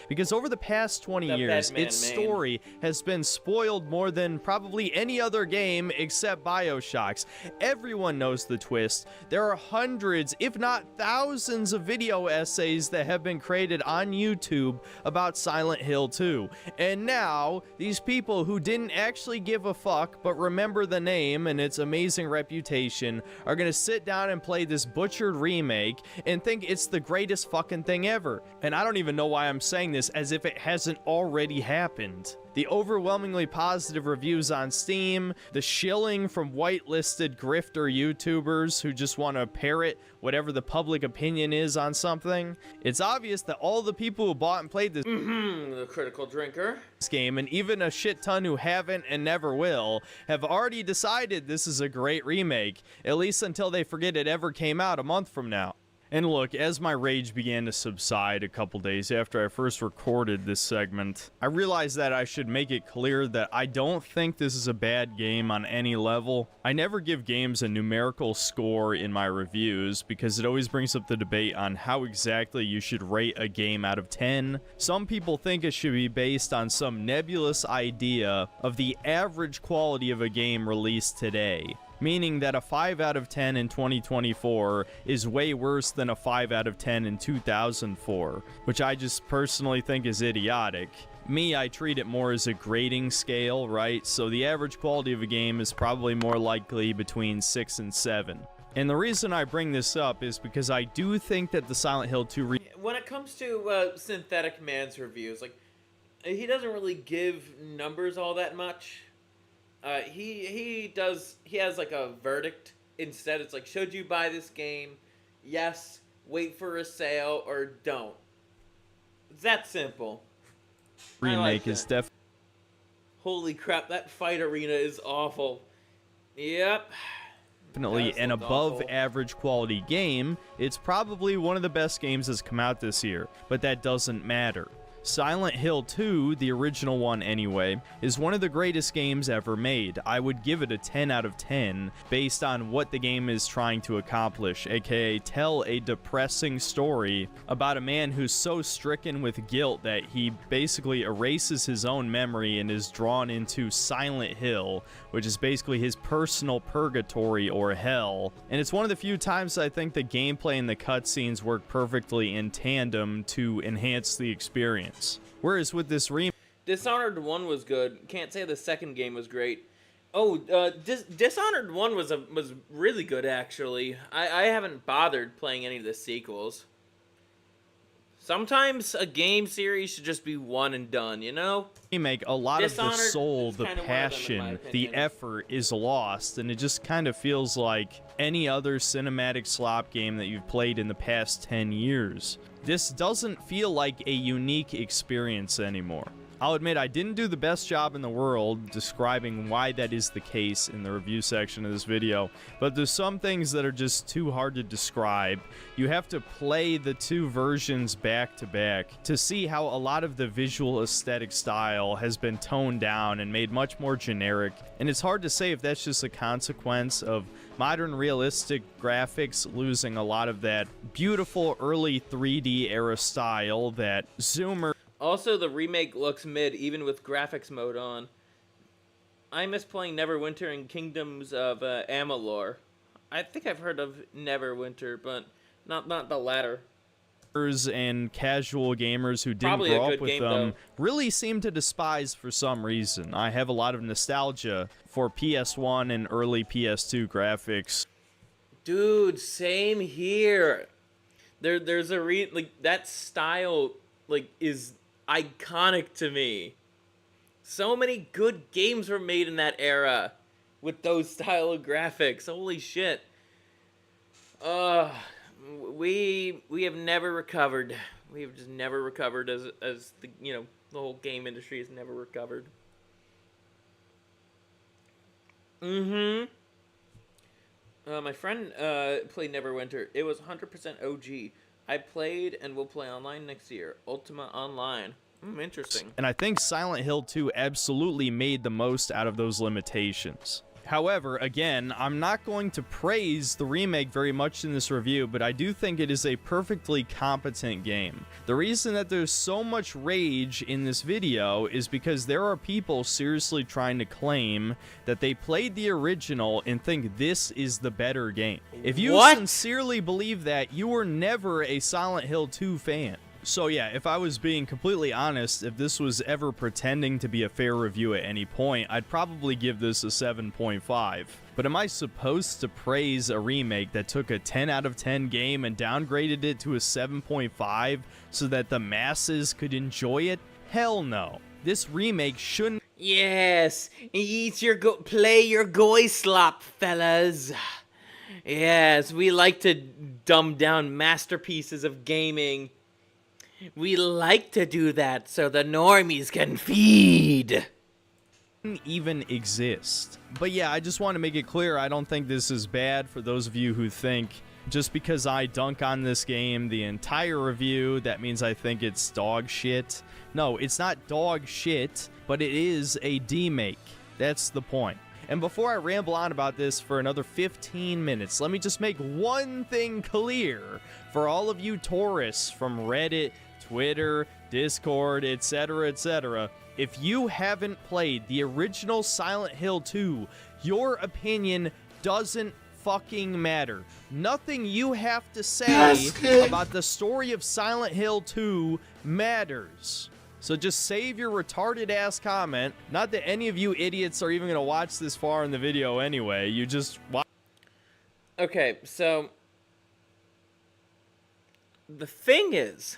Because over the past 20 years, its story has been spoiled more than probably any other game except BioShock's. Everyone knows the twist. There are hundreds, if not thousands, of video essays that have been created on YouTube about Silent Hill 2. And now, these people who didn't actually give a fuck but remember the name and its amazing reputation are gonna sit down and play this butchered remake and think it's the greatest fucking thing ever. And I don't even know why I'm saying this as if it hasn't already happened. The overwhelmingly positive reviews on Steam, the shilling from whitelisted grifter YouTubers who just want to parrot whatever the public opinion is on something. It's obvious that all the people who bought and played this the critical drinker game, and even a shit ton who haven't and never will, have already decided this is a great remake, at least until they forget it ever came out a month from now. And look, as my rage began to subside a couple days after I first recorded this segment, I realized that I should make it clear that I don't think this is a bad game on any level. I never give games a numerical score in my reviews because it always brings up the debate on how exactly you should rate a game out of 10. Some people think it should be based on some nebulous idea of the average quality of a game released today, meaning that a 5 out of 10 in 2024 is way worse than a 5 out of 10 in 2004, which I just personally think is idiotic. Me, I treat it more as a grading scale, right? So the average quality of a game is probably more likely between 6 and 7. And the reason I bring this up is because I do think that the Silent Hill 2 when it comes to Synthetic Man's reviews, like, he doesn't really give numbers all that much. He has like a verdict. Instead, it's like, should you buy this game? Yes, wait for a sale, or don't. It's that simple. Remake is definitely... Holy crap, that fight arena is awful. Yep. Definitely an above average quality game. It's probably one of the best games that's come out this year, but that doesn't matter. Silent Hill 2, the original one anyway, is one of the greatest games ever made. I would give it a 10 out of 10 based on what the game is trying to accomplish, aka tell a depressing story about a man who's so stricken with guilt that he basically erases his own memory and is drawn into Silent Hill, which is basically his personal purgatory or hell. And it's one of the few times I think the gameplay and the cutscenes work perfectly in tandem to enhance the experience. Whereas with this remake, Dishonored 1 was good. Can't say the second game was great. Oh, Dishonored 1 was really good, actually. I haven't bothered playing any of the sequels. Sometimes a game series should just be one and done, you know? Remake, a lot Dishonored of the soul, is the kinda one of them, in my passion, opinion. the effort is lost, and it just kind of feels like any other cinematic slop game that you've played in the past 10 years. This doesn't feel like a unique experience anymore. I'll admit I didn't do the best job in the world describing why that is the case in the review section of this video, but there's some things that are just too hard to describe. You have to play the two versions back to back to see how a lot of the visual aesthetic style has been toned down and made much more generic, and it's hard to say if that's just a consequence of modern realistic graphics losing a lot of that beautiful early 3D era style that Zoomer. Also, the remake looks mid, even with graphics mode on. I miss playing Neverwinter and Kingdoms of Amalur. I think I've heard of Neverwinter, but not the latter. And casual gamers who didn't Probably a grow up good with game, them though. really seem to despise for some reason. I have a lot of nostalgia for PS1 and early PS2 graphics. Dude, same here. There's a like that style is iconic to me. So many good games were made in that era with those style of graphics. Holy shit. We have never recovered. We have just never recovered as the the whole game industry has never recovered. My friend played Neverwinter. It was 100% OG. I played and will play online next year. Ultima Online. Interesting. And I think Silent Hill 2 absolutely made the most out of those limitations. However, again, I'm not going to praise the remake very much in this review, but I do think it is a perfectly competent game. The reason that there's so much rage in this video is because there are people seriously trying to claim that they played the original and think this is the better game. If you sincerely believe that, you were never a Silent Hill 2 fan. So yeah, if I was being completely honest, if this was ever pretending to be a fair review at any point, I'd probably give this a 7.5. But am I supposed to praise a remake that took a 10 out of 10 game and downgraded it to a 7.5 so that the masses could enjoy it? Hell no. This remake shouldn't. Yes, eat your play your goy slop, fellas. Yes, we like to dumb down masterpieces of gaming. We like to do that so the normies can feed. Even exist. But yeah, I just want to make it clear, I don't think this is bad for those of you who think just because I dunk on this game the entire review, that means I think it's dog shit. No, it's not dog shit, but it is a demake. That's the point. And before I ramble on about this for another 15 minutes, let me just make one thing clear for all of you tourists from Reddit, Twitter, Discord, etc., etc. If you haven't played the original Silent Hill 2, your opinion doesn't fucking matter. Nothing you have to say about the story of Silent Hill 2 matters. So just save your retarded ass comment. Not that any of you idiots are even going to watch this far in the video anyway. You just watch. Okay, so the thing is,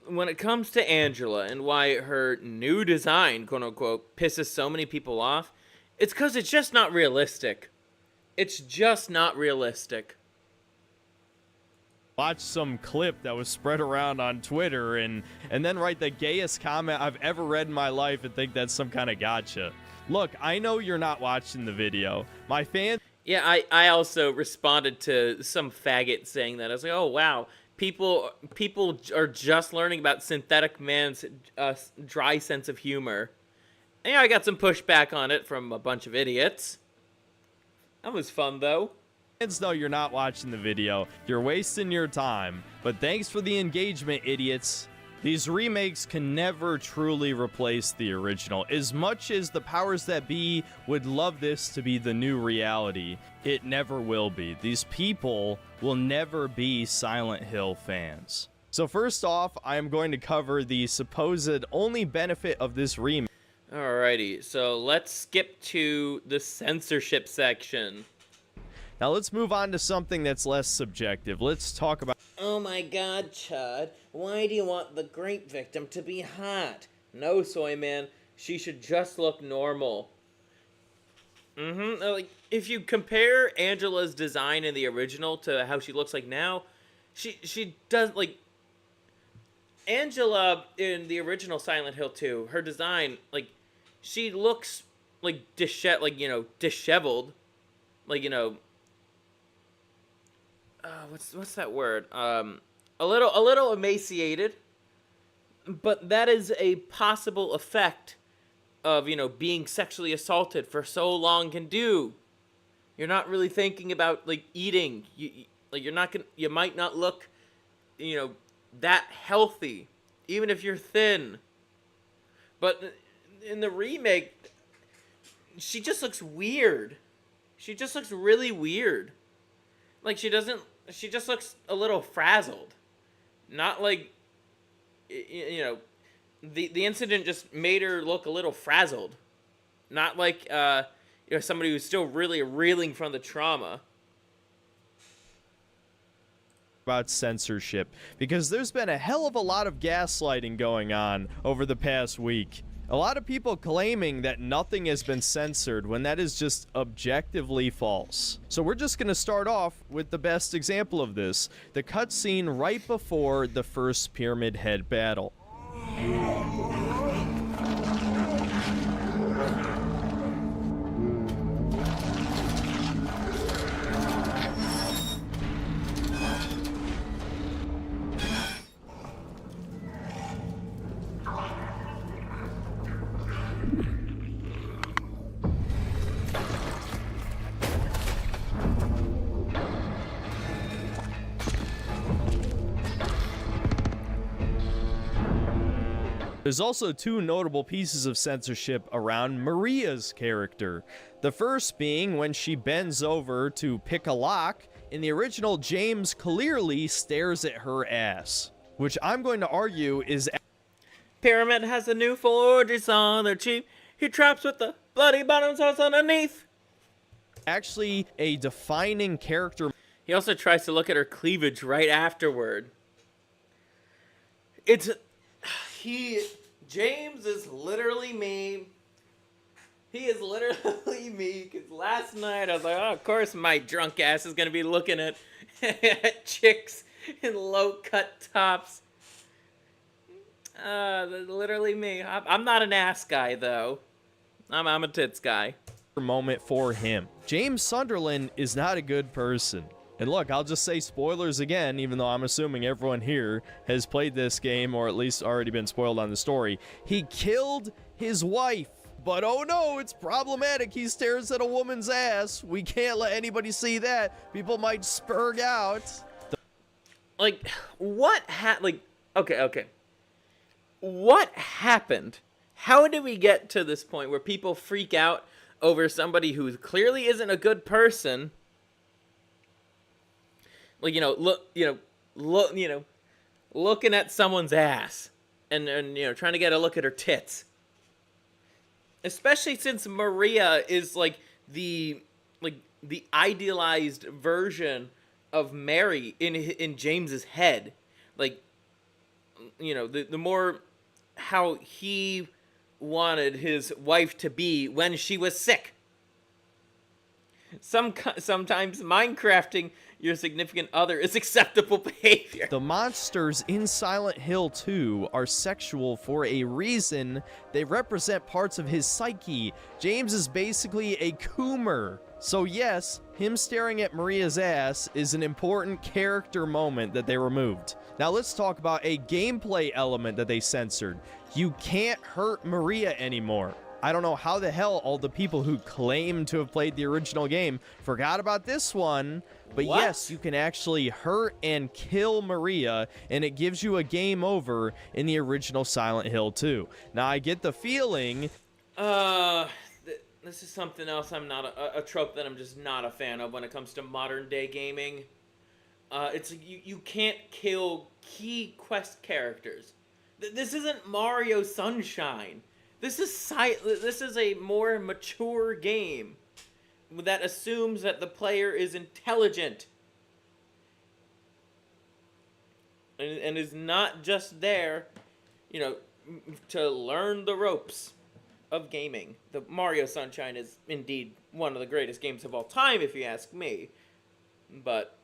when it comes to Angela and why her new design, quote unquote, pisses so many people off, it's because it's just not realistic. It's just not realistic. Watch some clip that was spread around on Twitter and then write the gayest comment I've ever read in my life and think that's some kind of gotcha. Look, I know you're not watching the video. My fans. Yeah, I also responded to some faggot saying that. I was like, oh, wow. people are just learning about Synthetic Man's dry sense of humor. And yeah, I got some pushback on it from a bunch of idiots. That was fun, though. No, you're not watching the video. You're wasting your time. But thanks for the engagement, idiots. These remakes can never truly replace the original. As much as the powers that be would love this to be the new reality, it never will be. These people will never be Silent Hill fans. So first off, I am going to cover the supposed only benefit of this remake. Alrighty, so let's skip to the censorship section. Now let's move on to something that's less subjective. Let's talk about... Oh my god, Chud. Why do you want the grape victim to be hot? No, Soy Man. She should just look normal. Like, if you compare Angela's design in the original to how she looks like now, she does, like... Angela in the original Silent Hill 2, her design, like, she looks, like, disheveled. Like, you know... what's that word? A little emaciated, but that is a possible effect of, being sexually assaulted for so long can do. You're not really thinking about, like, eating. You might not look, that healthy, even if you're thin. But in the remake, she just looks weird. She just looks really weird. Like, she just looks a little frazzled. Not like, the incident just made her look a little frazzled. Not like, somebody who's still really reeling from the trauma. About censorship, because there's been a hell of a lot of gaslighting going on over the past week. A lot of people claiming that nothing has been censored when that is just objectively false. So we're just going to start off with the best example of this, the cutscene right before the first Pyramid Head battle. There's also two notable pieces of censorship around Maria's character. The first being when she bends over to pick a lock. In the original, James clearly stares at her ass, which I'm going to argue is... Pyramid has a new forges on their cheap. He traps with the bloody bottom sauce underneath. Actually a defining character. He also tries to look at her cleavage right afterward. James is literally me. He is literally me. Because last night I was like, oh, of course my drunk ass is going to be looking at chicks in low-cut tops. Literally me. I'm not an ass guy, though. I'm a tits guy. Moment for him. James Sunderland is not a good person. And look, I'll just say spoilers again, even though I'm assuming everyone here has played this game or at least already been spoiled on the story. He killed his wife, but oh no, it's problematic. He stares at a woman's ass. We can't let anybody see that. People might spurg out. Like, okay. What happened? How did we get to this point where people freak out over somebody who clearly isn't a good person? Like, looking at someone's ass and trying to get a look at her tits. Especially since Maria is like the idealized version of Mary in James's head. Like, the more how he wanted his wife to be when she was sick. Sometimes Minecrafting your significant other is acceptable behavior. The monsters in Silent Hill 2 are sexual for a reason. They represent parts of his psyche. James is basically a coomer. So yes, him staring at Maria's ass is an important character moment that they removed. Now let's talk about a gameplay element that they censored. You can't hurt Maria anymore. I don't know how the hell all the people who claim to have played the original game forgot about this one, but What? yes, you can actually hurt and kill Maria, and it gives you a game over in the original Silent Hill 2. Now, I get the feeling... This is something else I'm not a trope that I'm just not a fan of when it comes to modern day gaming. It's you can't kill key quest characters. This isn't Mario Sunshine. This is a more mature game that assumes that the player is intelligent and is not just there, you know, to learn the ropes of gaming. The Mario Sunshine is indeed one of the greatest games of all time, if you ask me. But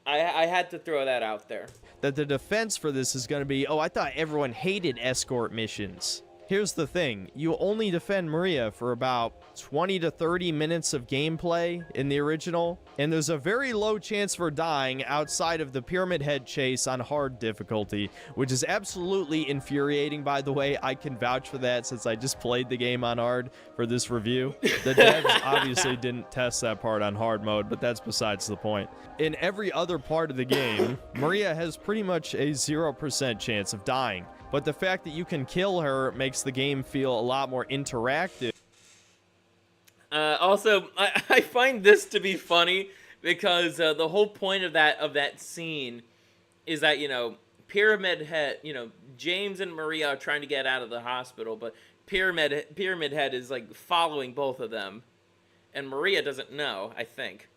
I had to throw that out there. That the defense for this is going to be, oh, I thought everyone hated escort missions. Here's the thing, you only defend Maria for about 20 to 30 minutes of gameplay in the original, and there's a very low chance for dying outside of the Pyramid Head chase on hard difficulty, which is absolutely infuriating, by the way. I can vouch for that since I just played the game on hard for this review. The devs obviously didn't test that part on hard mode, but that's besides the point. In every other part of the game, Maria has pretty much a 0% chance of dying. But the fact that you can kill her makes the game feel a lot more interactive. Also, I find this to be funny because the whole point of that scene is that, you know, Pyramid Head, you know, James and Maria are trying to get out of the hospital, but Pyramid Head is like following both of them, and Maria doesn't know, I think.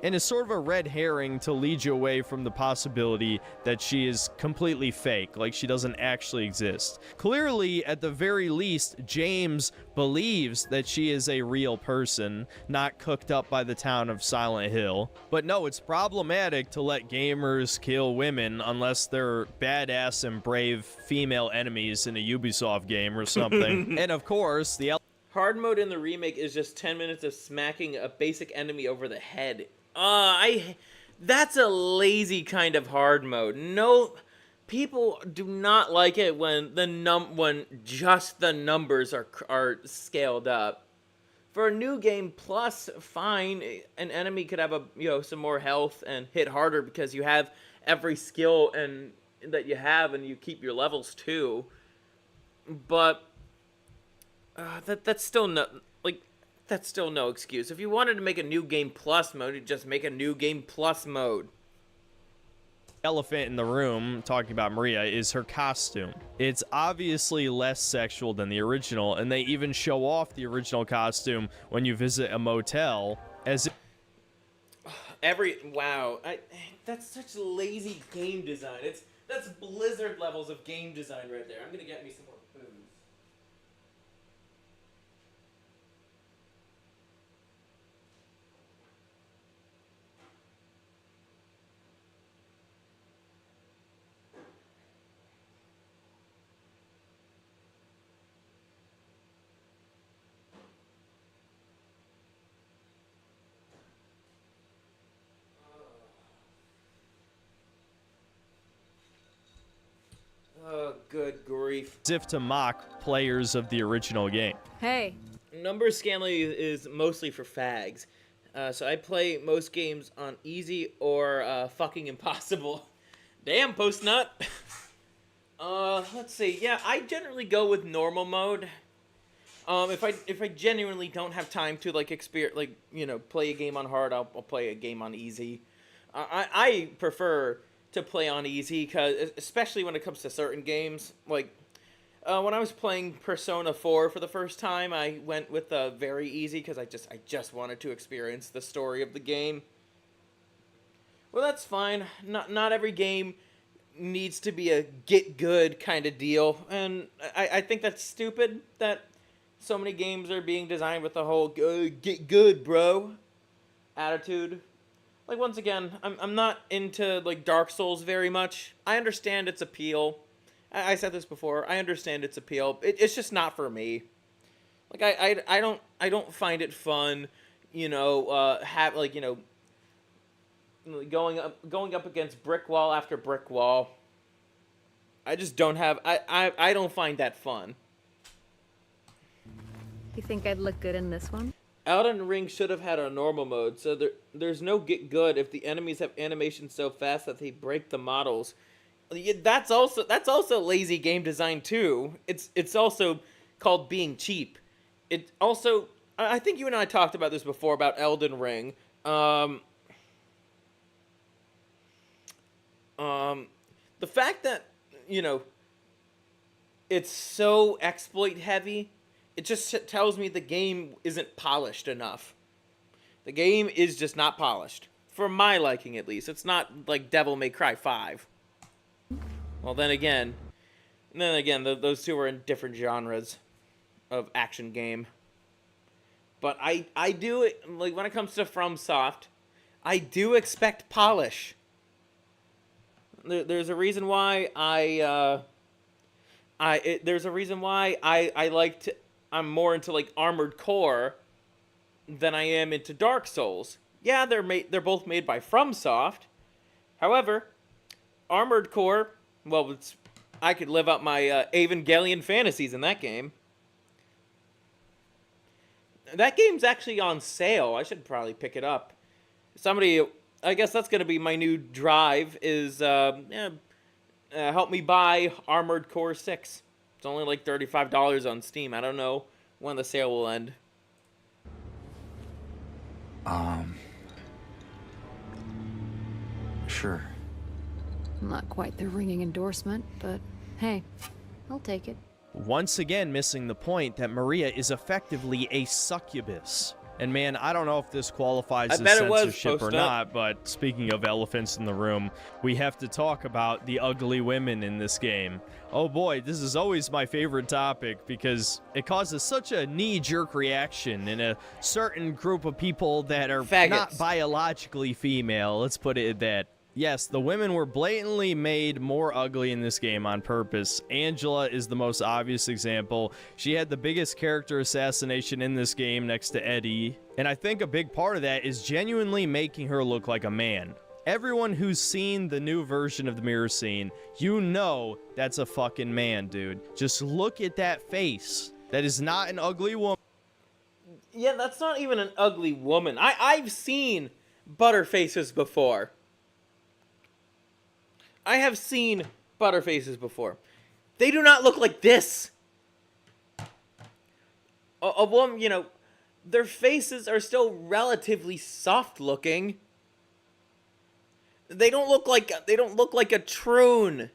And is sort of a red herring to lead you away from the possibility that she is completely fake, like she doesn't actually exist. Clearly, at the very least, James believes that she is a real person, not cooked up by the town of Silent Hill. But no, it's problematic to let gamers kill women unless they're badass and brave female enemies in a Ubisoft game or something. And of course, the hard mode in the remake is just 10 minutes of smacking a basic enemy over the head. That's a lazy kind of hard mode. No, people do not like it when when just the numbers are scaled up. For a new game plus, fine, an enemy could have some more health and hit harder because you have every skill and that you have, and you keep your levels too. But that's still no excuse. If you wanted to make a new game plus mode, you'd just make a new game plus mode. Elephant in the room, talking about Maria, is her costume. It's obviously less sexual than the original, and they even show off the original costume when you visit a motel as wow, that's such lazy game design. That's Blizzard levels of game design right there. I'm gonna get me some more booze. Oh, good grief. as if to mock players of the original game. Hey. Number scaling is mostly for fags. So I play most games on easy or fucking impossible. Damn, post nut. Let's see. Yeah, I generally go with normal mode. If I genuinely don't have time to play a game on hard, I'll play a game on easy. I prefer to play on easy, because especially when it comes to certain games. Like when I was playing Persona 4 for the first time, I went with very easy because I just wanted to experience the story of the game. Well, that's fine. Not every game needs to be a get good kind of deal, and I think that's stupid that so many games are being designed with the whole get good, bro attitude. Like, once again, I'm not into Dark Souls very much. I understand its appeal. I said this before. I understand its appeal. It's just not for me. Like, I don't find it fun you know, have like, you know, going up against brick wall after brick wall. I just don't have. I don't find that fun. You think I'd look good in this one? Elden Ring should have had a normal mode, so there's no get good if the enemies have animations so fast that they break the models. That's also lazy game design too. It's also called being cheap. It also, I think you and I talked about this before about Elden Ring. The fact that, you know, it's so exploit heavy, it just tells me the game isn't polished enough. The game is just not polished. For my liking, at least. It's not like Devil May Cry 5. Well, then again, those two are in different genres of action game. But I do, like, when it comes to FromSoft, I do expect polish. There's a reason why I'm more into like Armored Core than I am into Dark Souls. Yeah, they're both made by FromSoft. However, Armored Core, well, I could live up my Evangelion fantasies in that game. That game's actually on sale. I should probably pick it up. I guess that's gonna be my new drive. Is help me buy Armored Core 6. It's only like $35 on Steam. I don't know when the sale will end. Sure. Not quite the ringing endorsement, but hey, I'll take it. Once again missing the point that Maria is effectively a succubus. And man, I don't know if this qualifies as censorship or not, but speaking of elephants in the room, we have to talk about the ugly women in this game. Oh boy, this is always my favorite topic because it causes such a knee-jerk reaction in a certain group of people that are not biologically female, let's put it at that. Yes, the women were blatantly made more ugly in this game on purpose. Angela is the most obvious example. She had the biggest character assassination in this game next to Eddie. And I think a big part of that is genuinely making her look like a man. Everyone who's seen the new version of the mirror scene, you know that's a fucking man, dude. Just look at that face. That is not an ugly woman. Yeah, that's not even an ugly woman. I've seen butterfaces before. I have seen butterfaces before. They do not look like this. A woman, you know, their faces are still relatively soft looking. They don't look like a troon.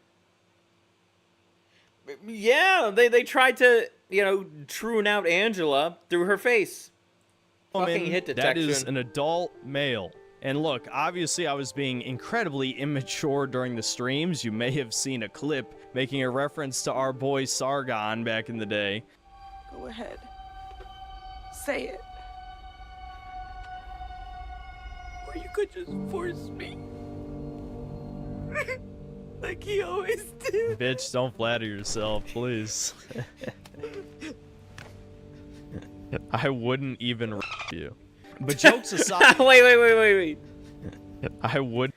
Yeah, they tried to, you know, troon out Angela through her face. Fucking hit detection. That is an adult male. And look, obviously I was being incredibly immature during the streams. You may have seen a clip making a reference to our boy Sargon back in the day. Go ahead. Say it. Or you could just force me. Like he always did. Bitch, don't flatter yourself, please. I wouldn't even you. But jokes aside... Wait. I would...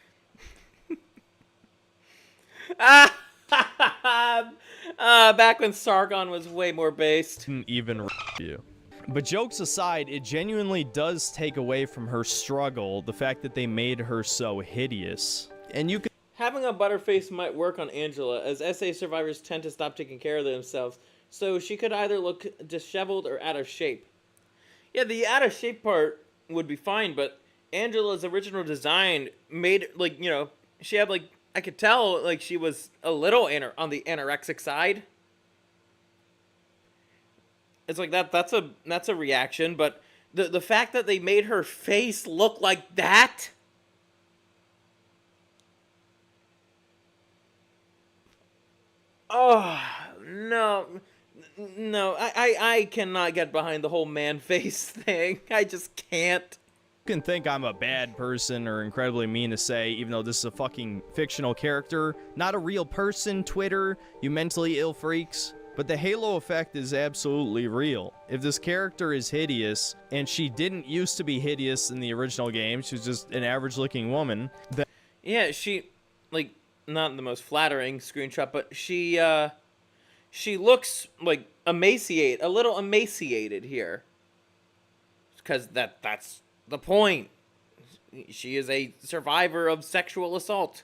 Back when Sargon was way more based. Even you. But jokes aside, it genuinely does take away from her struggle the fact that they made her so hideous. And you could... Having a butterface might work on Angela, as SA survivors tend to stop taking care of themselves, so she could either look disheveled or out of shape. Yeah, the out of shape part would be fine, but Angela's original design made, like, you know, she had, like, I could tell, like, she was a little on the anorexic side. It's like that's a reaction, but the fact that they made her face look like that. Oh no, I cannot get behind the whole man face thing. I just can't. You can think I'm a bad person or incredibly mean to say, even though this is a fucking fictional character, not a real person, Twitter, you mentally ill freaks. but the halo effect is absolutely real. If this character is hideous, and she didn't used to be hideous in the original game, she was just an average-looking woman, then... Yeah, she, like, not the most flattering screenshot, but she looks, like, a little emaciated here. Because that's the point. She is a survivor of sexual assault.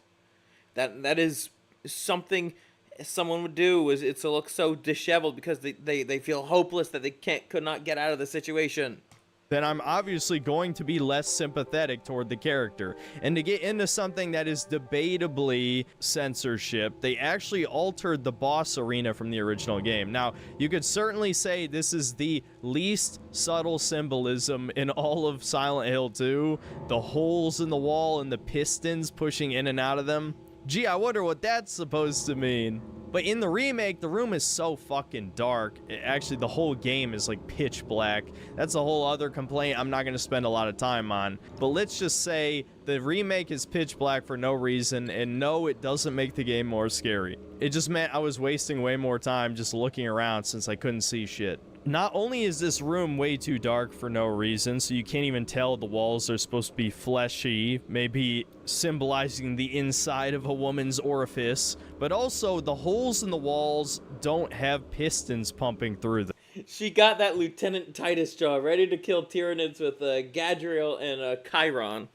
That is something someone would do, is to look so disheveled because they feel hopeless that they could not get out of the situation. Then I'm obviously going to be less sympathetic toward the character. And to get into something that is debatably censorship, they actually altered the boss arena from the original game. Now, you could certainly say this is the least subtle symbolism in all of Silent Hill 2. The holes in the wall and the pistons pushing in and out of them. Gee, I wonder what that's supposed to mean. But in the remake, the room is so fucking dark. Actually, the whole game is like pitch black. That's a whole other complaint I'm not going to spend a lot of time on. But let's just say the remake is pitch black for no reason, and no, it doesn't make the game more scary. It just meant I was wasting way more time just looking around since I couldn't see shit. Not only is this room way too dark for no reason, so you can't even tell the walls are supposed to be fleshy, maybe symbolizing the inside of a woman's orifice, but also the holes in the walls don't have pistons pumping through them. She got that Lieutenant Titus jaw ready to kill Tyranids with Gadriel and Chiron.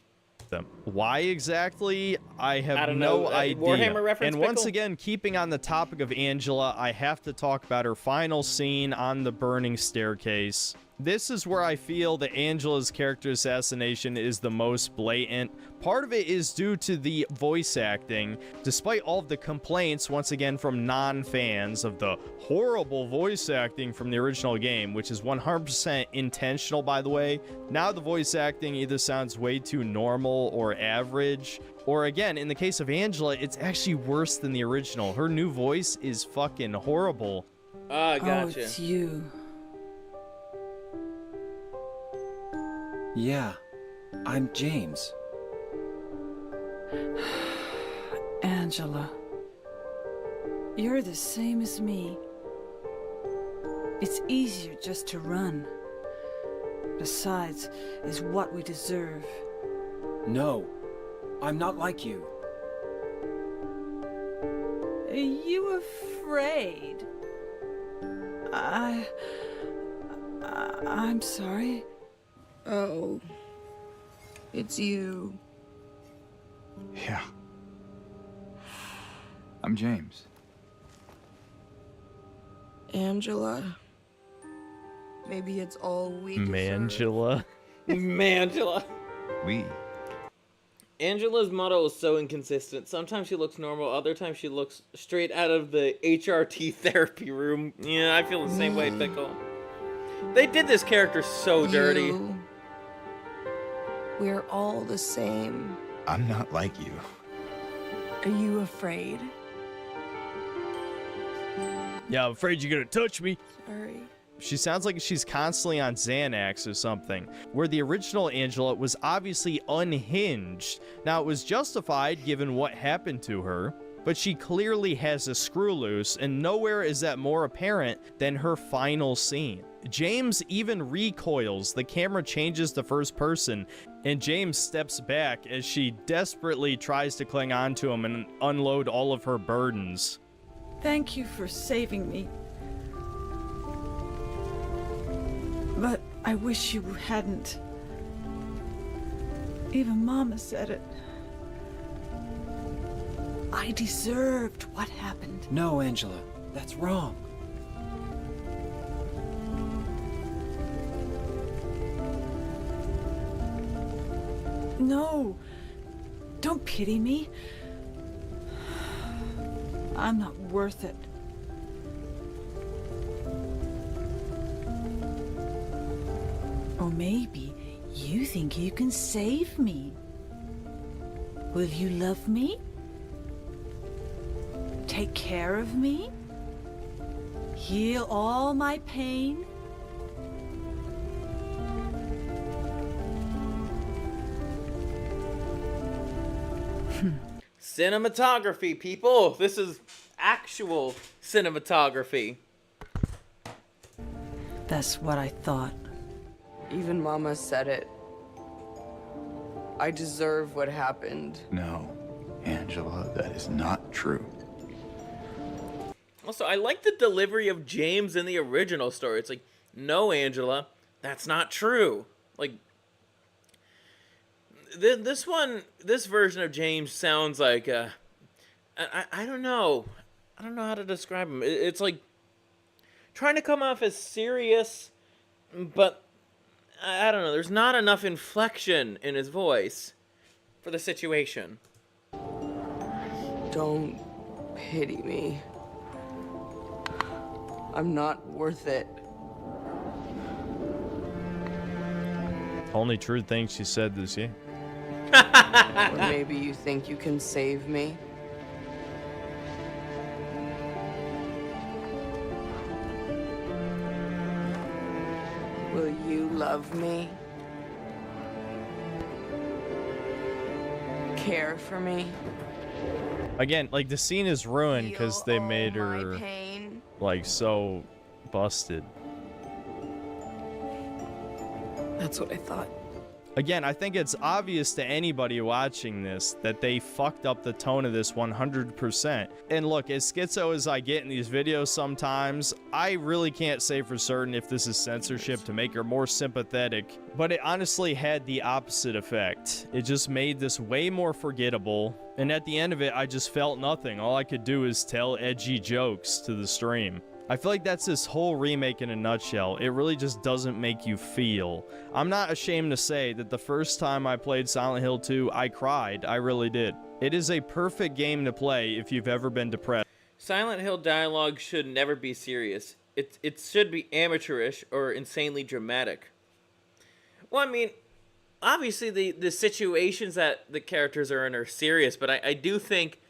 Why exactly? I have know, no idea. Warhammer reference, and once Pickle? again, keeping on the topic of Angela, I have to talk about her final scene on the burning staircase. This is where I feel that Angela's character assassination is the most blatant. Part of it is due to the voice acting. Despite all of the complaints, once again, from non-fans of the horrible voice acting from the original game, which is 100% intentional, by the way, now the voice acting either sounds way too normal or average, or again, in the case of Angela, it's actually worse than the original. Her new voice is fucking horrible. Gotcha. Oh, it's you. Yeah, I'm James. Angela. You're the same as me. It's easier just to run. Besides, is what we deserve. No, I'm not like you. Are you afraid? I'm sorry. Oh, it's you. Yeah. I'm James. Angela. Maybe it's all we deserve. Mangela. Mangela. We. Angela's model is so inconsistent. Sometimes she looks normal, other times she looks straight out of the HRT therapy room. Yeah, I feel the same way, Pickle. They did this character so dirty. You. We're all the same. I'm not like you. Are you afraid? Yeah, I'm afraid you're gonna touch me. Sorry. She sounds like she's constantly on Xanax or something, where the original Angela was obviously unhinged. Now, it was justified given what happened to her, but she clearly has a screw loose, and nowhere is that more apparent than her final scene. James even recoils, the camera changes to first person, and James steps back as she desperately tries to cling on to him and unload all of her burdens. Thank you for saving me. But I wish you hadn't. Even Mama said it. I deserved what happened. No, Angela, that's wrong. No, don't pity me. I'm not worth it. Or maybe you think you can save me. Will you love me? Take care of me? Heal all my pain? Cinematography, people. This is actual cinematography. That's what I thought. Even Mama said it. I deserve what happened. No, Angela, that is not true. Also, I like the delivery of James in the original story. It's like, no, Angela, that's not true. Like, this version of James sounds like, I don't know. I don't know how to describe him. It's like trying to come off as serious, but I don't know. There's not enough inflection in his voice for the situation. Don't pity me. I'm not worth it. Only true thing she said this year. Or maybe you think you can save me? Will you love me? Care for me? Again, like, the scene is ruined because they made her Pain? like so busted. That's what I thought. Again, I think it's obvious to anybody watching this that they fucked up the tone of this 100%. And look, as schizo as I get in these videos sometimes, I really can't say for certain if this is censorship to make her more sympathetic, but it honestly had the opposite effect. It just made this way more forgettable, and at the end of it, I just felt nothing. All I could do is tell edgy jokes to the stream. I feel like that's this whole remake in a nutshell. It really just doesn't make you feel. I'm not ashamed to say that the first time I played Silent Hill 2, I cried. I really did. It is a perfect game to play if you've ever been depressed. Silent Hill dialogue should never be serious. It should be amateurish or insanely dramatic. Well, I mean, obviously the situations that the characters are in are serious, but I do think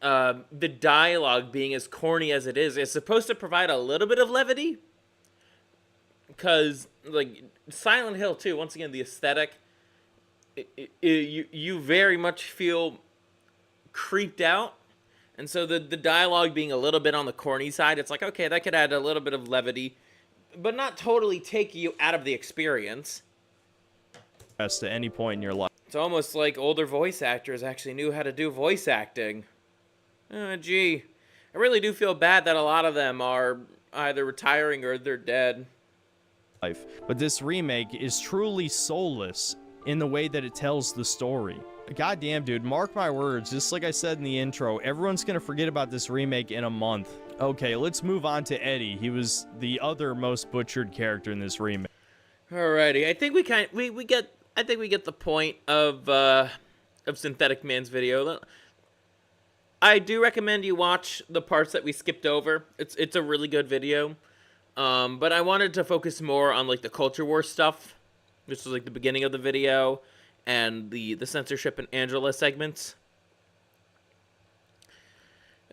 the dialogue, being as corny as it is supposed to provide a little bit of levity. Because, like, Silent Hill 2, once again, the aesthetic, you very much feel creeped out. And so the dialogue being a little bit on the corny side, it's like, okay, that could add a little bit of levity, but not totally take you out of the experience. At any point in your life. It's almost like older voice actors actually knew how to do voice acting. Gee, I really do feel bad that a lot of them are either retiring or they're dead. But this remake is truly soulless in the way that it tells the story. Goddamn, dude, mark my words, just like I said in the intro, everyone's gonna forget about this remake in a month. Okay, let's move on to Eddie. He was the other most butchered character in this remake. Alrighty, I think we get the point of Synthetic Man's video. I do recommend you watch the parts that we skipped over. It's a really good video. But I wanted to focus more on, like, the culture war stuff, which was like the beginning of the video, and the censorship and Angela segments.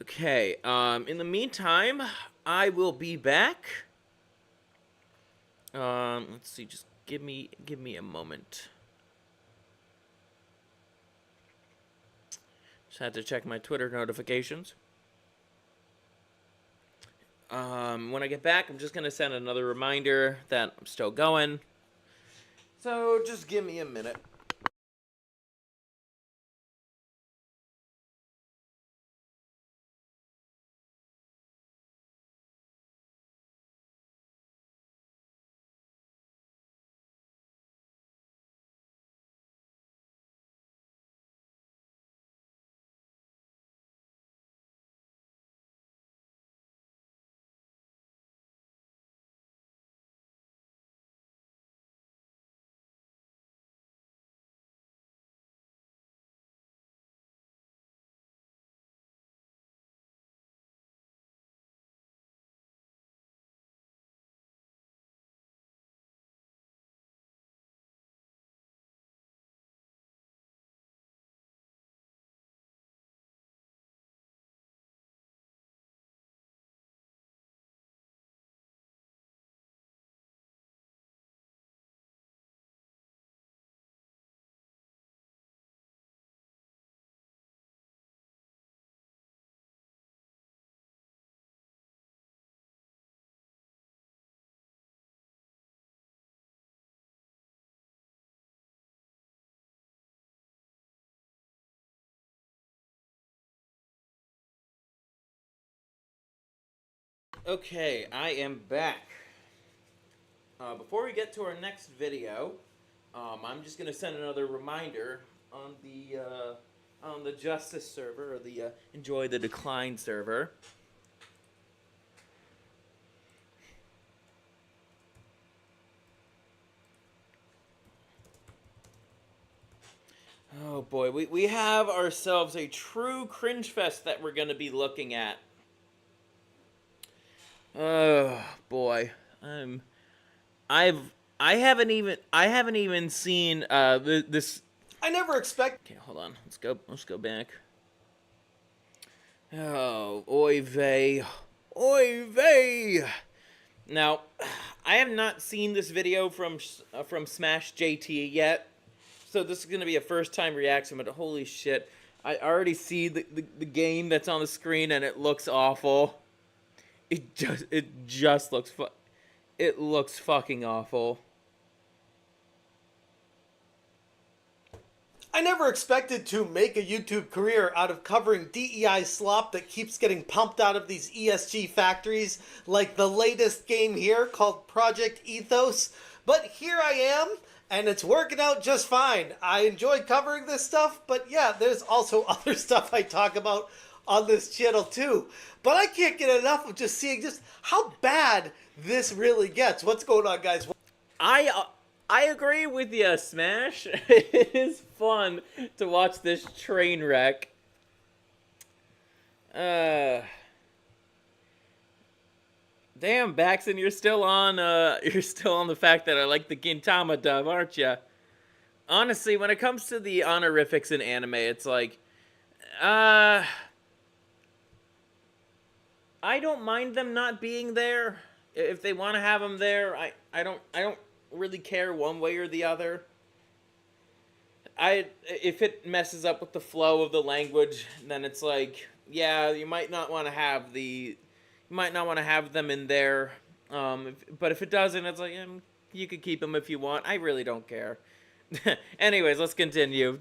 Okay, in the meantime, I will be back. Let's see, just give me a moment. Just had to check my Twitter notifications. When I get back, I'm just going to send another reminder that I'm still going. So just give me a minute. Okay, I am back. Before we get to our next video, I'm just gonna send another reminder on the Justice server, or the Enjoy the Decline server. Oh boy, we have ourselves a true cringe fest that we're gonna be looking at. Oh boy, I haven't even seen this. I never expect. Okay, hold on. Let's go back. Oh, oy vey, oy vey. Now, I have not seen this video from Smash JT yet, so this is gonna be a first time reaction. But holy shit, I already see the game that's on the screen, and it looks awful. It just looks it looks fucking awful. I never expected to make a YouTube career out of covering DEI slop that keeps getting pumped out of these ESG factories, like the latest game here called Project Ethos. But here I am, and it's working out just fine. I enjoy covering this stuff, but yeah, there's also other stuff I talk about on this channel too. But I can't get enough of just seeing just how bad this really gets. What's going on, guys? I agree with you, Smash. It is fun to watch this train wreck. Damn, Baxton, you're still on the fact that I like the Gintama dub, aren't you? Honestly, when it comes to the honorifics in anime, it's like, I don't mind them not being there. If they want to have them there, I don't really care one way or the other. If it messes up with the flow of the language, then it's like, yeah, you might not want to have them in there. But if it doesn't, it's like, you could keep them if you want. I really don't care. Anyways, let's continue.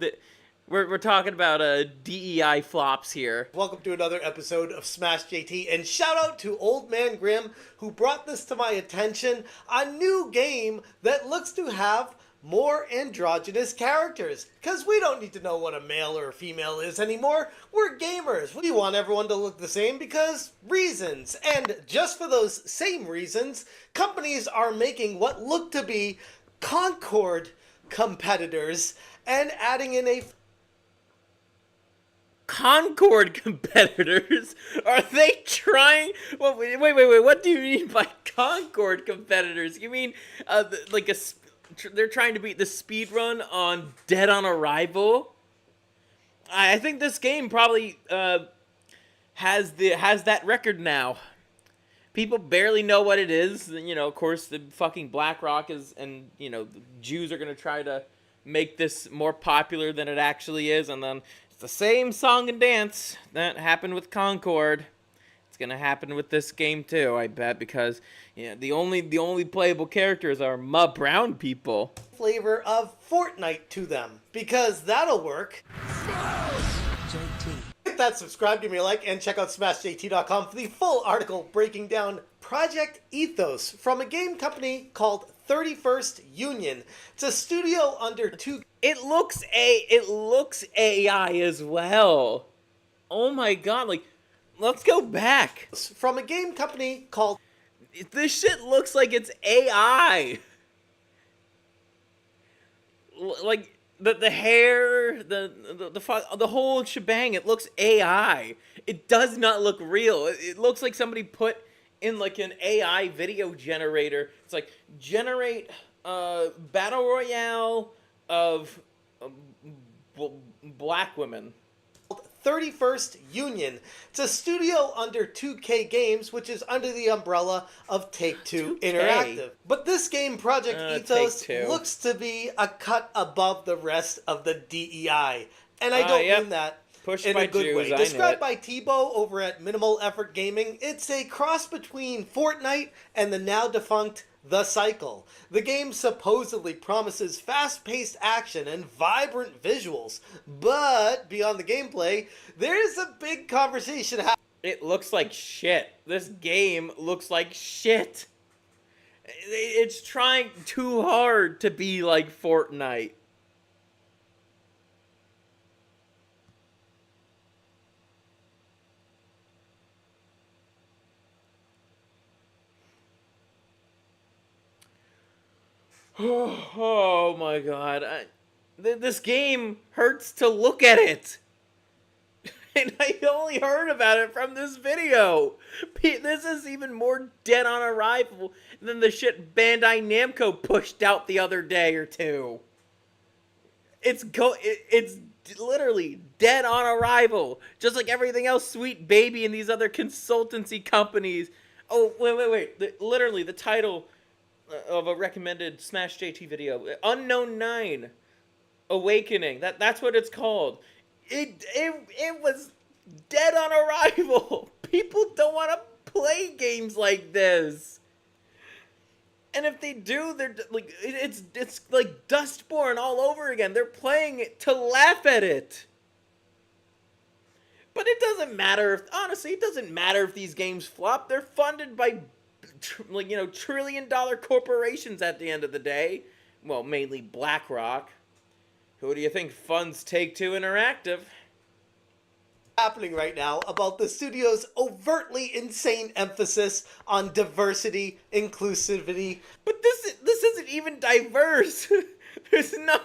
We're talking about DEI flops here. Welcome to another episode of Smash JT, and shout out to Old Man Grim, who brought this to my attention. A new game that looks to have more androgynous characters, because we don't need to know what a male or a female is anymore. We're gamers. We want everyone to look the same because reasons. And just for those same reasons, companies are making what look to be Concord competitors and adding in a Concord competitors? Are they trying? Well, wait. What do you mean by Concord competitors? You mean they're trying to beat the speed run on Dead on Arrival? I think this game probably has that record now. People barely know what it is. You know, of course, the fucking BlackRock and the Jews are gonna try to make this more popular than it actually is, and then it's the same song and dance that happened with Concord. It's gonna happen with this game too, I bet, because the only playable characters are brown people. Flavor of Fortnite to them, because that'll work. Hit that subscribe, give me a like, and check out SmashJT.com for the full article breaking down Project Ethos from a game company called 31st Union. It's a studio under two. It looks AI as well. Oh my god, let's go back. From a game company called. This shit looks like it's AI. Like the hair, the whole shebang. It looks AI. It does not look real. It looks like somebody put in like an AI video generator. It's like generate battle royale of black women. 31st Union. It's a studio under 2K Games, which is under the umbrella of Take-Two Interactive. But this game, Project Ethos, looks to be a cut above the rest of the DEI. And I don't mean that in a good way. Described by Tebow over at Minimal Effort Gaming, it's a cross between Fortnite and the now defunct The Cycle. The game supposedly promises fast-paced action and vibrant visuals, but beyond the gameplay, there is a big conversation happening. It looks like shit. This game looks like shit. It's trying too hard to be like Fortnite. Oh my god. This game hurts to look at it. And I only heard about it from this video. This is even more dead on arrival than the shit Bandai Namco pushed out the other day or two. It's literally dead on arrival. Just like everything else Sweet Baby and these other consultancy companies. Oh, wait. Literally, the title of a recommended Smash JT video. Unknown 9. Awakening. That's what it's called. It was dead on arrival. People don't want to play games like this. And if they do, they're like it's like Dustborn all over again. They're playing it to laugh at it. But it doesn't matter honestly, it doesn't matter if these games flop. They're funded by trillion-dollar corporations at the end of the day. Well, mainly BlackRock. Who do you think funds Take-Two Interactive? Happening right now about the studio's overtly insane emphasis on diversity, inclusivity. But this isn't even diverse. There's not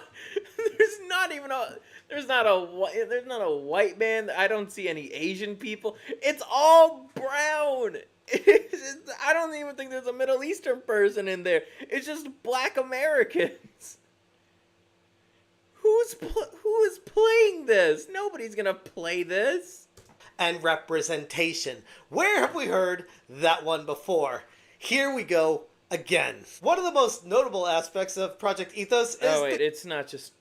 a white man. I don't see any Asian people. It's all brown. I don't even think there's a Middle Eastern person in there. It's just black Americans. Who is playing this? Nobody's gonna play this. And representation. Where have we heard that one before? Here we go again. One of the most notable aspects of Project Ethos is it's not just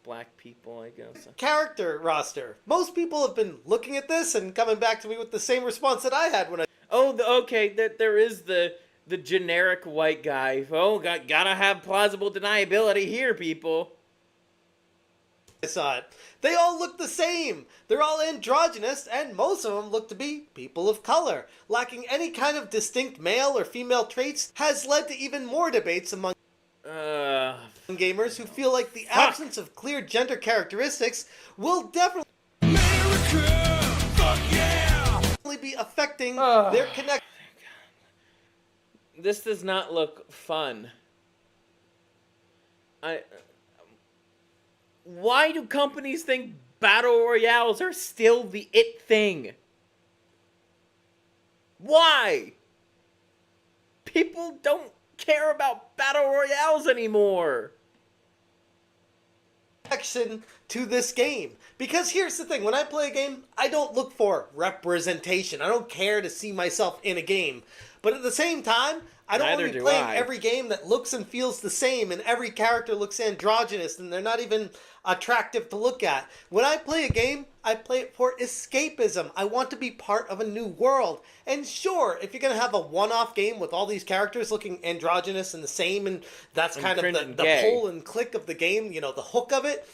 black people, I guess. Character roster. Most people have been looking at this and coming back to me with the same response that I had when I... There is the generic white guy. Oh, gotta have plausible deniability here, people. I saw it. They all look the same. They're all androgynous, and most of them look to be people of color. Lacking any kind of distinct male or female traits has led to even more debates among gamers who feel like the absence of clear gender characteristics will definitely be affecting their connection. This does not look fun. Why do companies think battle royales are still the it thing? Why? People don't care about battle royales anymore. Connection to this game. Because here's the thing, when I play a game, I don't look for representation. I don't care to see myself in a game. But at the same time, I don't want to be playing every game that looks and feels the same and every character looks androgynous and they're not even attractive to look at. When I play a game, I play it for escapism. I want to be part of a new world. And sure, if you're going to have a one-off game with all these characters looking androgynous and the same, and that's kind of the pull and click of the game, you know, the hook of it,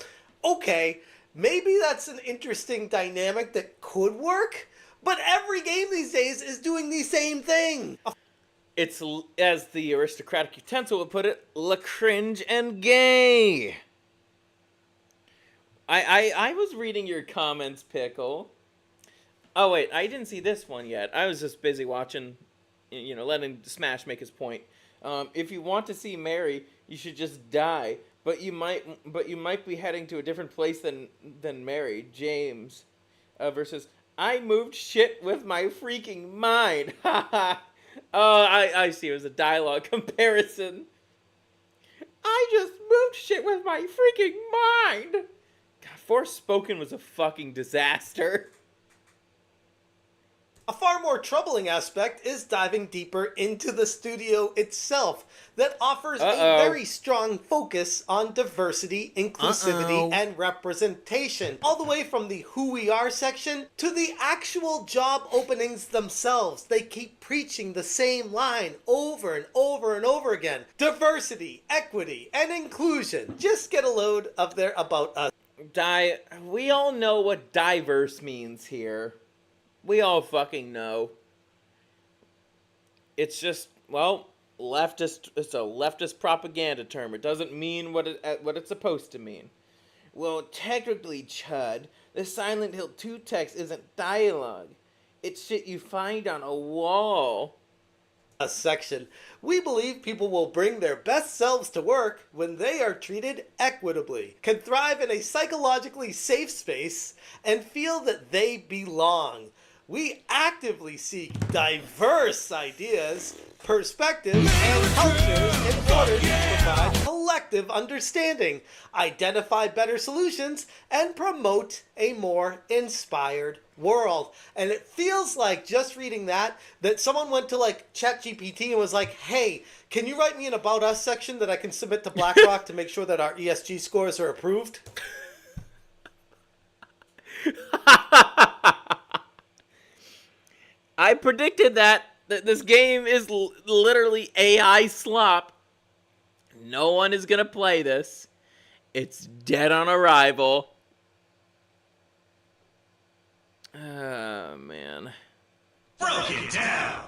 okay, maybe that's an interesting dynamic that could work, but every game these days is doing the same thing. It's, as the aristocratic utensil would put it, la cringe and gay. I was reading your comments, Pickle. Oh, wait, I didn't see this one yet. I was just busy watching, you know, letting Smash make his point. If you want to see Mary, you should just die. But you might be heading to a different place than Mary. James versus I moved shit with my freaking mind. Haha. Oh, I see. It was a dialogue comparison. I just moved shit with my freaking mind. God, Forspoken was a fucking disaster. A far more troubling aspect is diving deeper into the studio itself that offers a very strong focus on diversity, inclusivity, and representation. All the way from the who we are section to the actual job openings themselves. They keep preaching the same line over and over and over again. Diversity, equity, and inclusion. Just get a load of their About Us. We all know what diverse means here. We all fucking know. It's just, well, leftist. It's a leftist propaganda term. It doesn't mean what it's supposed to mean. Well, technically, Chud, the Silent Hill 2 text isn't dialogue. It's shit you find on a wall. Section. We believe people will bring their best selves to work when they are treated equitably, can thrive in a psychologically safe space, and feel that they belong. We actively seek diverse ideas, perspectives, and cultures in order to provide collective understanding, identify better solutions, and promote a more inspired world. And it feels like, just reading that someone went to like ChatGPT and was like, hey, can you write me an About Us section that I can submit to BlackRock to make sure that our ESG scores are approved? I predicted that this game is literally AI slop. No one is going to play this. It's dead on arrival. Oh, man. Broke it down.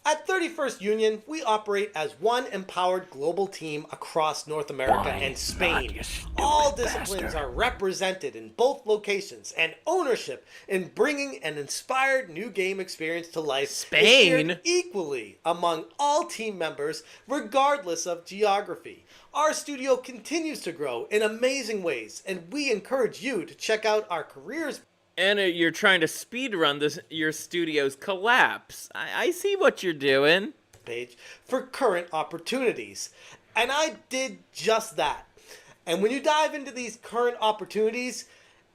At 31st Union, we operate as one empowered global team across North America and Spain. All disciplines are represented in both locations, and ownership in bringing an inspired new game experience to life is shared equally among all team members, regardless of geography. Our studio continues to grow in amazing ways, and we encourage you to check out our careers. And you're trying to speedrun your studio's collapse. I see what you're doing. Page for current opportunities. And I did just that. And when you dive into these current opportunities,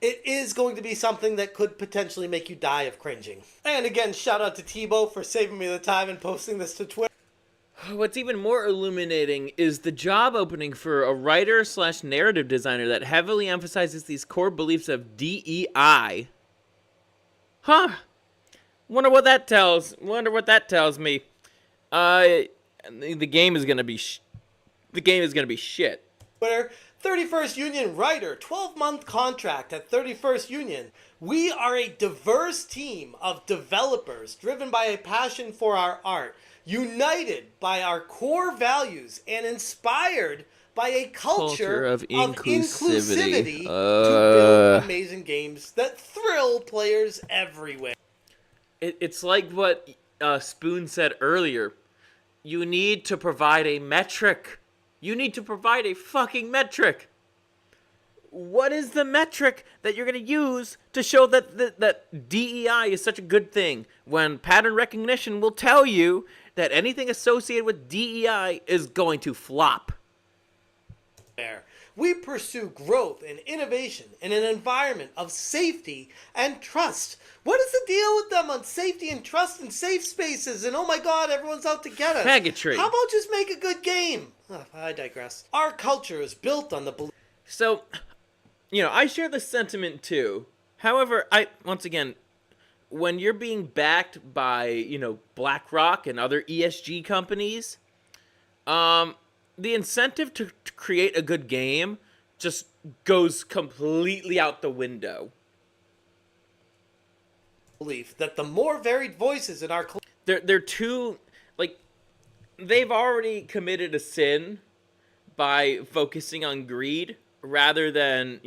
it is going to be something that could potentially make you die of cringing. And again, shout out to Tebow for saving me the time and posting this to Twitter. What's even more illuminating is the job opening for a writer/narrative designer that heavily emphasizes these core beliefs of DEI. Huh. Wonder what that tells me. The game is gonna be shit. Twitter, 31st Union writer, 12-month contract at 31st Union. We are a diverse team of developers driven by a passion for our art, united by our core values, and inspired by a culture of inclusivity to build amazing games that thrill players everywhere. It's like what Spoon said earlier. You need to provide a metric. You need to provide a fucking metric. What is the metric that you're going to use to show that DEI is such a good thing, when pattern recognition will tell you that anything associated with DEI is going to flop? We pursue growth and innovation in an environment of safety and trust. What is the deal with them on safety and trust and safe spaces? And oh my god, everyone's out to get us. Faggotry. How about just make a good game? Oh, I digress. Our culture is built on the belief. So, I share the sentiment too. However, once again, when you're being backed by, BlackRock and other ESG companies, the incentive to create a good game just goes completely out the window. Belief that the more varied voices in our they're too, they've already committed a sin by focusing on greed rather than,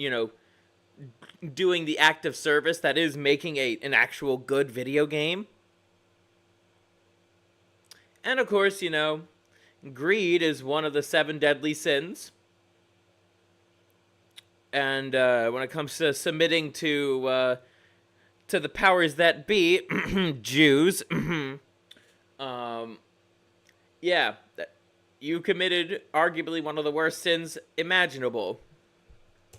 doing the act of service that is making an actual good video game. And of course, greed is one of the 7 deadly sins. And when it comes to submitting to the powers that be, Jews, you committed arguably one of the worst sins imaginable.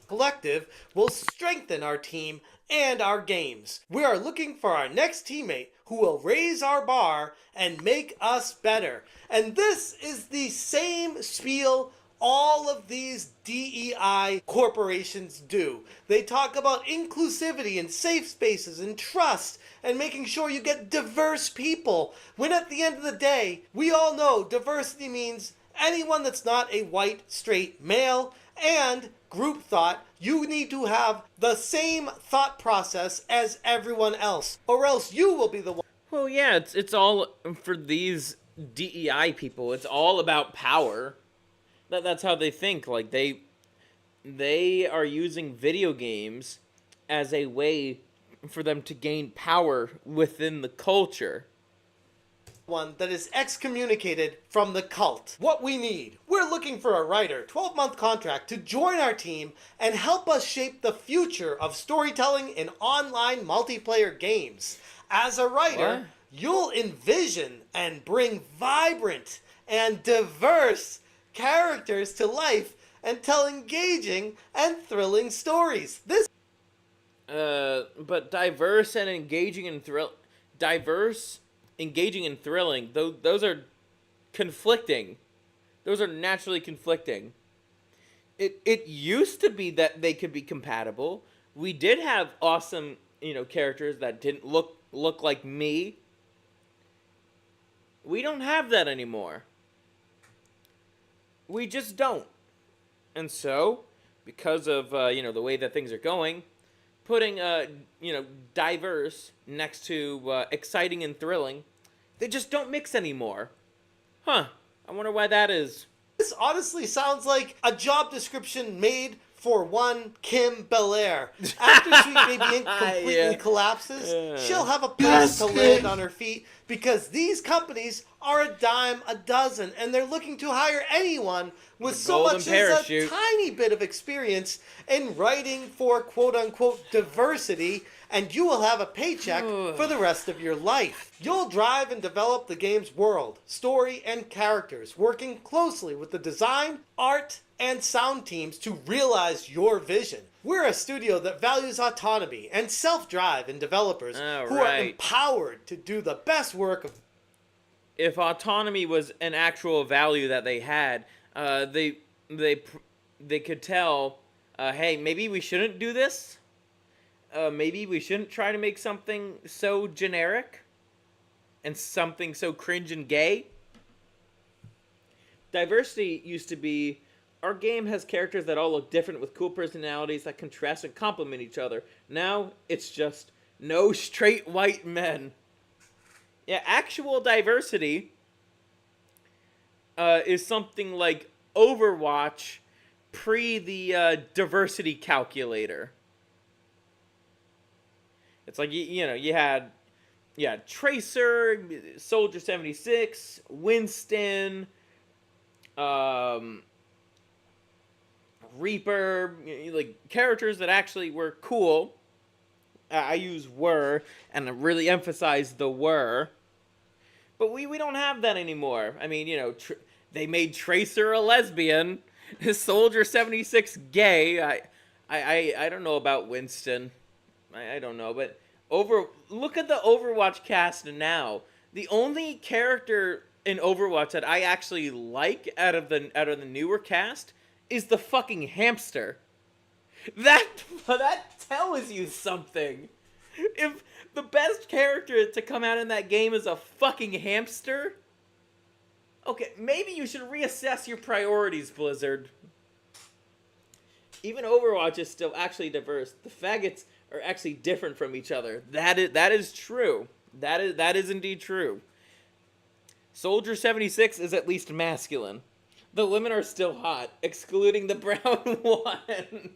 Collective will strengthen our team and our games. We are looking for our next teammate who will raise our bar and make us better. And this is the same spiel all of these DEI corporations do. They talk about inclusivity and safe spaces and trust and making sure you get diverse people. When at the end of the day, we all know diversity means anyone that's not a white, straight male, and group thought, you need to have the same thought process as everyone else, or else you will be the one. Well, yeah, it's all for these DEI people. It's all about power. That's how they think. Like they are using video games as a way for them to gain power within the culture. One that is excommunicated from the cult. What we need, we're looking for a writer, 12-month contract, to join our team and help us shape the future of storytelling in online multiplayer games. As a writer, you'll envision and bring vibrant and diverse characters to life and tell engaging and thrilling stories. But diverse and engaging and engaging and thrilling, those are conflicting. Those are naturally conflicting. It used to be that they could be compatible. We did have awesome, characters that didn't look like me. We don't have that anymore. We just don't. And so, because of the way that things are going, putting diverse next to exciting and thrilling, they just don't mix anymore. Huh. I wonder why that is. This honestly sounds like a job description made for one Kim Belair. After Sweet Baby Inc. completely collapses, she'll have a place to land on her feet, because these companies are a dime a dozen, and they're looking to hire anyone with so much as a tiny bit of experience in writing for quote-unquote diversity, and you will have a paycheck for the rest of your life. You'll drive and develop the game's world, story, and characters, working closely with the design, art, and sound teams to realize your vision. We're a studio that values autonomy and self-drive in developers who are empowered to do the best work of. If autonomy was an actual value that they had, they could tell, hey, maybe we shouldn't do this. Maybe we shouldn't try to make something so generic and something so cringe and gay. Diversity used to be, our game has characters that all look different with cool personalities that contrast and complement each other. Now, it's just no straight white men. Yeah, actual diversity is something like Overwatch pre the diversity calculator. It's like, you had Tracer, Soldier 76, Winston, Reaper, like characters that actually were cool. I use were, and I really emphasize the were. But we don't have that anymore. I mean, they made Tracer a lesbian, Soldier 76 gay. I don't know about Winston. I don't know, but look at the Overwatch cast now. The only character in Overwatch that I actually like out of the newer cast is the fucking hamster. That tells you something. If the best character to come out in that game is a fucking hamster, okay, maybe you should reassess your priorities, Blizzard. Even Overwatch is still actually diverse. The faggots are actually different from each other. That is true. That is indeed true. Soldier 76 is at least masculine. The women are still hot, excluding the brown one.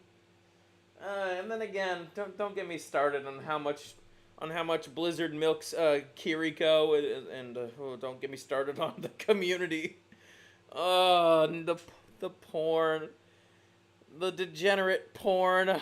And then again, don't get me started on how much Blizzard milks Kiriko, and don't get me started on the community. The porn, the degenerate porn.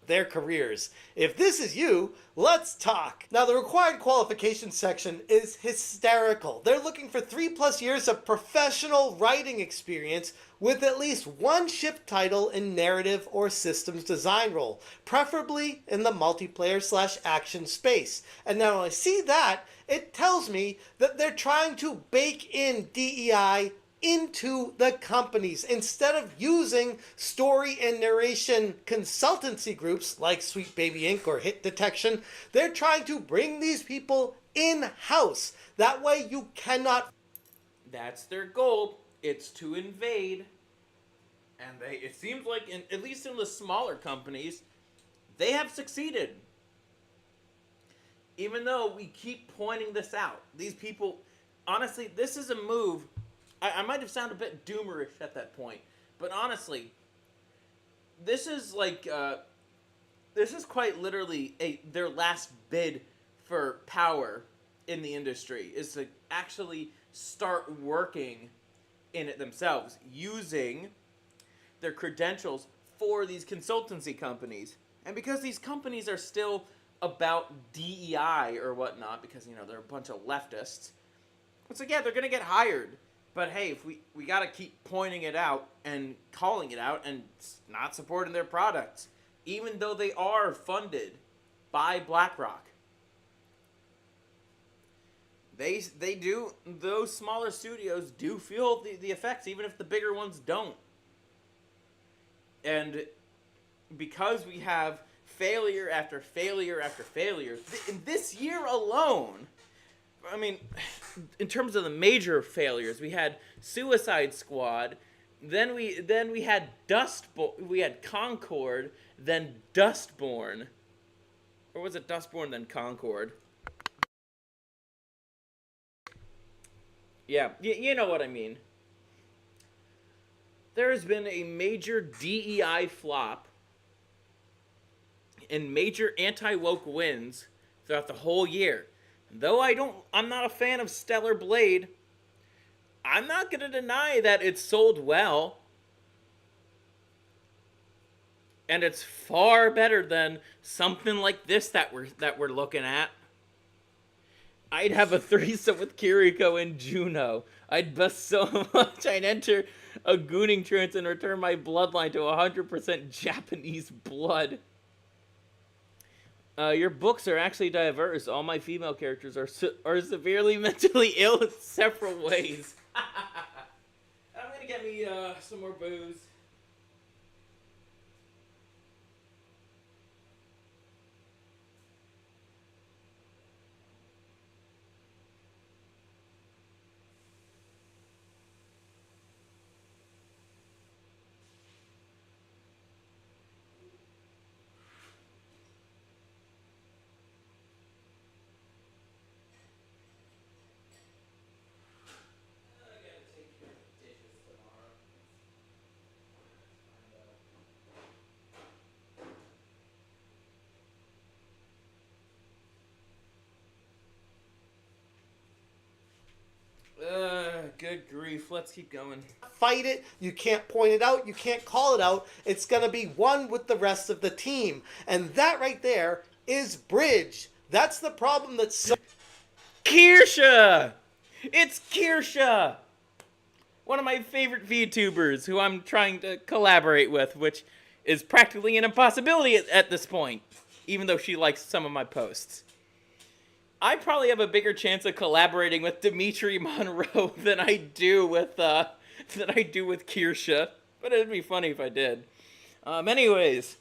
Their careers. If this is you, let's talk. Now, the required qualifications section is hysterical. They're looking for 3+ years of professional writing experience with at least one shipped title in narrative or systems design role, preferably in the multiplayer/action space. And now when I see that, it tells me that they're trying to bake in DEI into the companies. Instead of using story and narration consultancy groups like Sweet Baby Inc. or Hit Detection, they're trying to bring these people in-house. That way you cannot... That's their goal. It's to invade. And it seems like, at least in the smaller companies, they have succeeded. Even though we keep pointing this out. These people, honestly, this is a move. I might have sounded a bit doomerish at that point. But honestly, this is like, this is quite literally their last bid for power in the industry. Is to actually start working in it themselves. Using their credentials for these consultancy companies. And because these companies are still about DEI or whatnot, because, you know, they're a bunch of leftists, it's like, yeah, they're going to get hired. But hey, if we got to keep pointing it out and calling it out and not supporting their products, even though they are funded by BlackRock. They do, those smaller studios do feel the effects, even if the bigger ones don't. And because we have failure after failure after failure, in this year alone, I mean, in terms of the major failures, we had Suicide Squad, then we had we had Concord, then Dustborn, or was it Dustborn then Concord? Yeah, you know what I mean. There has been a major DEI flop and major anti-woke wins throughout the whole year. Though I'm not a fan of Stellar Blade, I'm not going to deny that it sold well. And it's far better than something like this that we're looking at. I'd have a threesome with Kiriko and Juno. I'd bust so much I'd enter a gooning trance and return my bloodline to 100% Japanese blood. Your books are actually diverse. All my female characters are severely mentally ill in several ways. I'm gonna get me some more booze. Good grief. Let's keep going. Fight it. You can't point it out. You can't call it out. It's going to be one with the rest of the team. And that right there is bridge. That's the problem that's so... Kirsha! It's Kirsha! One of my favorite VTubers who I'm trying to collaborate with, which is practically an impossibility at this point, even though she likes some of my posts. I probably have a bigger chance of collaborating with Dimitri Monroe than I do with Kirsha, but it'd be funny if I did. Anyways,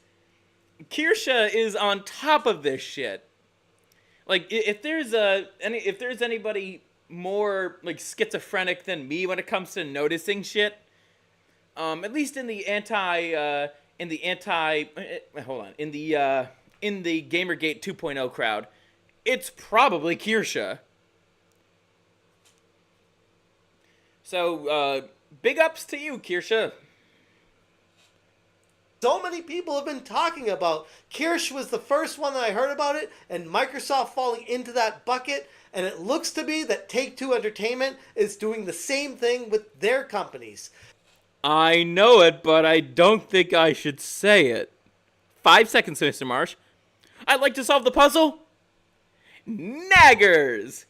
Kirsha is on top of this shit. Like, if there's anybody more like schizophrenic than me when it comes to noticing shit, at least in the GamerGate 2.0 crowd, it's probably Kirsha. So, big ups to you, Kirsha. So many people have been talking about. Kirsch was the first one that I heard about it, and Microsoft falling into that bucket, and it looks to be that Take-Two Entertainment is doing the same thing with their companies. I know it, but I don't think I should say it. 5 seconds, Mr. Marsh. I'd like to solve the puzzle. Naggers!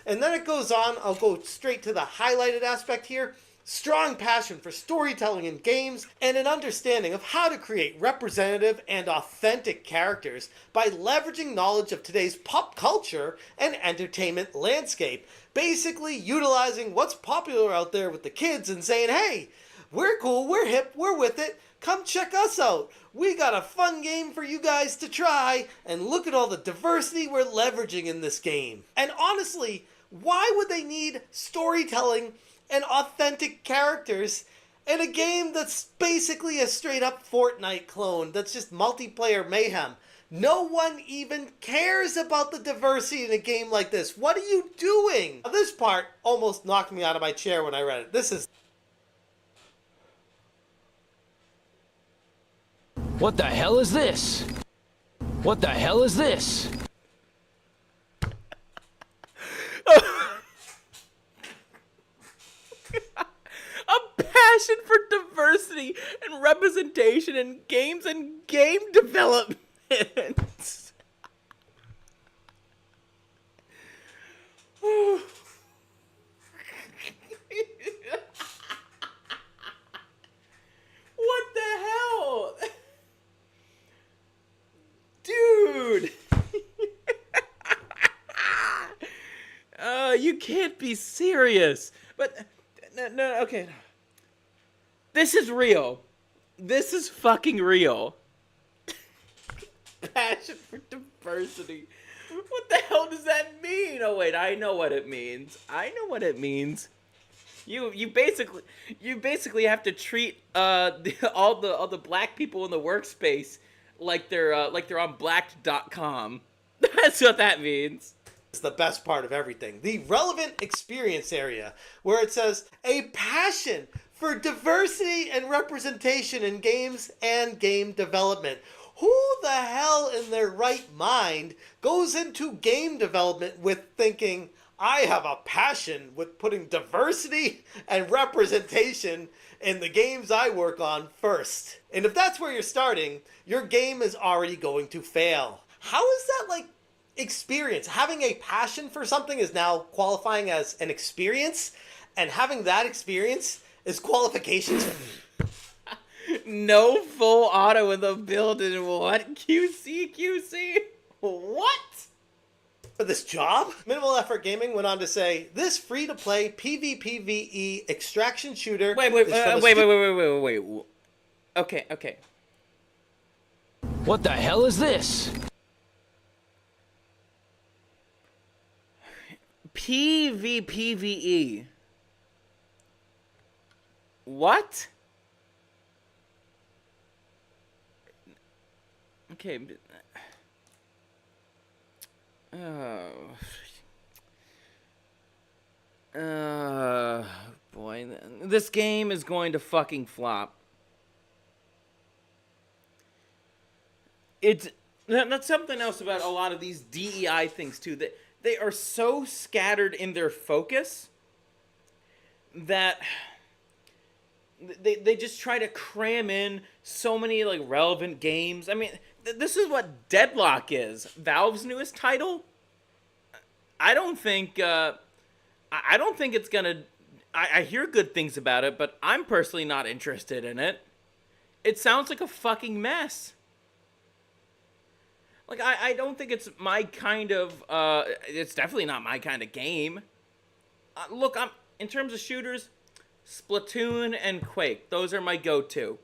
And then it goes on. I'll go straight to the highlighted aspect here. Strong passion for storytelling in games and an understanding of how to create representative and authentic characters by leveraging knowledge of today's pop culture and entertainment landscape. Basically utilizing what's popular out there with the kids and saying, hey, We're cool, we're hip, we're with it. Come check us out. We got a fun game for you guys to try, and look at all the diversity we're leveraging in this game. And honestly, why would they need storytelling and authentic characters in a game that's basically a straight up Fortnite clone that's just multiplayer mayhem? No one even cares about the diversity in a game like this. What are you doing? Now, this part almost knocked me out of my chair when I read it. This is... What the hell is this? What the hell is this? A passion for diversity and representation in games and game development. What the hell? Dude. You can't be serious. But no, okay. This is real. This is fucking real. Passion for diversity. What the hell does that mean? Oh wait, I know what it means. I know what it means. You basically have to treat all the black people in the workspace like they're on blacked.com. That's what that means. It's the best part of everything. The relevant experience area, where it says a passion for diversity and representation in games and game development. Who the hell in their right mind goes into game development with thinking, I have a passion with putting diversity and representation in the games I work on first? And if that's where you're starting, your game is already going to fail. How is that like experience? Having a passion for something is now qualifying as an experience, and having that experience is qualifications. No full auto in the building. What? QC? What? For this job? Minimal Effort Gaming went on to say, this free-to-play PvPvE extraction shooter... Wait. Okay. What the hell is this? PvPvE. What? Okay. Boy, this game is going to fucking flop. That's something else about a lot of these DEI things too, that they are so scattered in their focus that they just try to cram in so many like relevant games. I mean, this is what Deadlock is. Valve's newest title. I don't think it's gonna. I hear good things about it, but I'm personally not interested in it. It sounds like a fucking mess. Like, I don't think it's my kind of, it's definitely not my kind of game. Look, in terms of shooters, Splatoon and Quake, those are my go-to.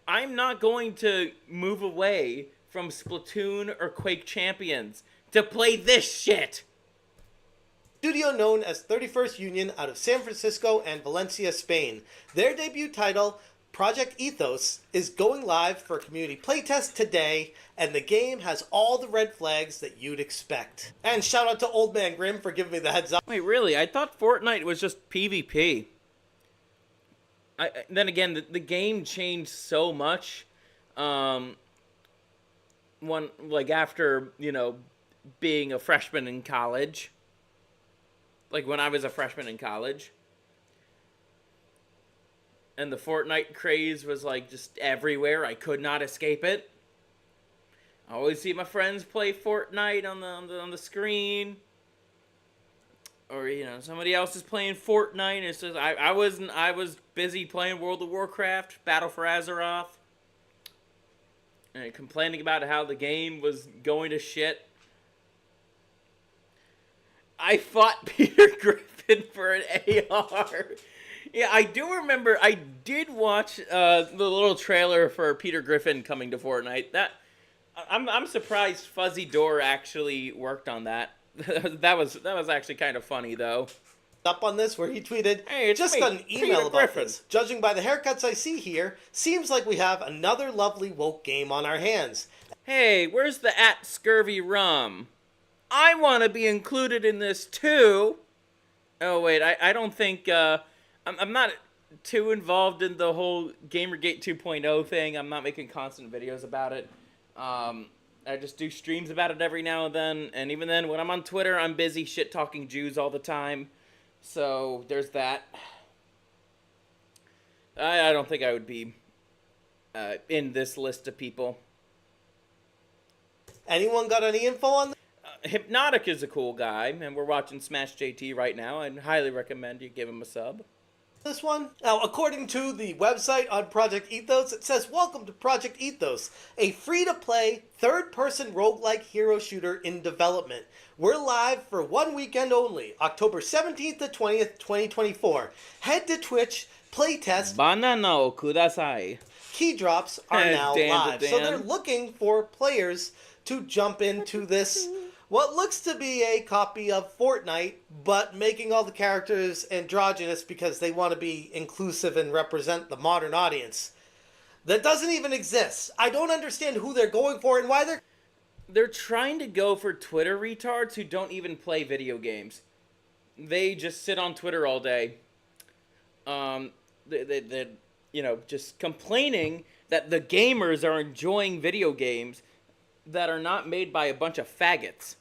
I'm not going to move away from Splatoon or Quake Champions to play this shit. Studio known as 31st Union out of San Francisco and Valencia, Spain. Their debut title, Project Ethos, is going live for community playtest today, and the game has all the red flags that you'd expect. And shout out to Old Man Grim for giving me the heads up. Wait, really? I thought Fortnite was just PvP. Then again, the game changed so much. After, being a freshman in college. Like when I was a freshman in college. And the Fortnite craze was like just everywhere. I could not escape it. I always see my friends play Fortnite on the screen. Or, somebody else is playing Fortnite. It's just, I was busy playing World of Warcraft, Battle for Azeroth. And complaining about how the game was going to shit. I fought Peter Griffin for an AR Yeah, I do remember. I did watch the little trailer for Peter Griffin coming to Fortnite. I'm surprised Fuzzy Door actually worked on that. that was actually kind of funny though. Up on this where he tweeted, "Hey, just got an email about this. Judging by the haircuts I see here, seems like we have another lovely woke game on our hands. Hey, where's the @ScurvyRum? I want to be included in this too." Oh wait, I don't think I'm not too involved in the whole GamerGate 2.0 thing. I'm not making constant videos about it. I just do streams about it every now and then, and even then, when I'm on Twitter, I'm busy shit-talking Jews all the time. So, there's that. I don't think I would be in this list of people. Anyone got any info on that? Hypnotic is a cool guy, and we're watching Smash JT right now, and highly recommend you give him a sub. This one? Now, according to the website on Project Ethos, it says, "Welcome to Project Ethos, a free-to-play, third-person roguelike hero shooter in development. We're live for one weekend only, October 17th to 20th, 2024. Head to Twitch, playtest. Banana kudasai. Key drops are now live." So they're looking for players to jump into this, what looks to be a copy of Fortnite, but making all the characters androgynous because they want to be inclusive and represent the modern audience. That doesn't even exist. I don't understand who they're going for and why they're trying to go for Twitter retards who don't even play video games. They just sit on Twitter all day. They you know, just complaining that the gamers are enjoying video games that are not made by a bunch of faggots.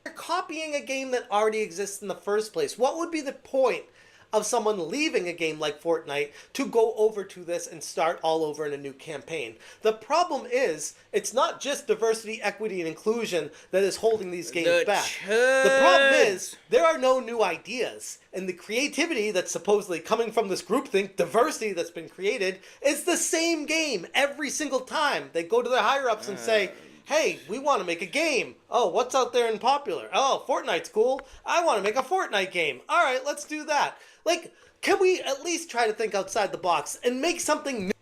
They're copying a game that already exists in the first place. What would be the point of someone leaving a game like Fortnite to go over to this and start all over in a new campaign? The problem is, it's not just diversity, equity, and inclusion that is holding these games back. The problem is, there are no new ideas. And the creativity that's supposedly coming from this groupthink, diversity that's been created, is the same game every single time. They go to their higher-ups and say, "Hey, we want to make a game. Oh, what's out there and popular? Oh, Fortnite's cool. I want to make a Fortnite game. All right, let's do that." Like, can we at least try to think outside the box and make something new?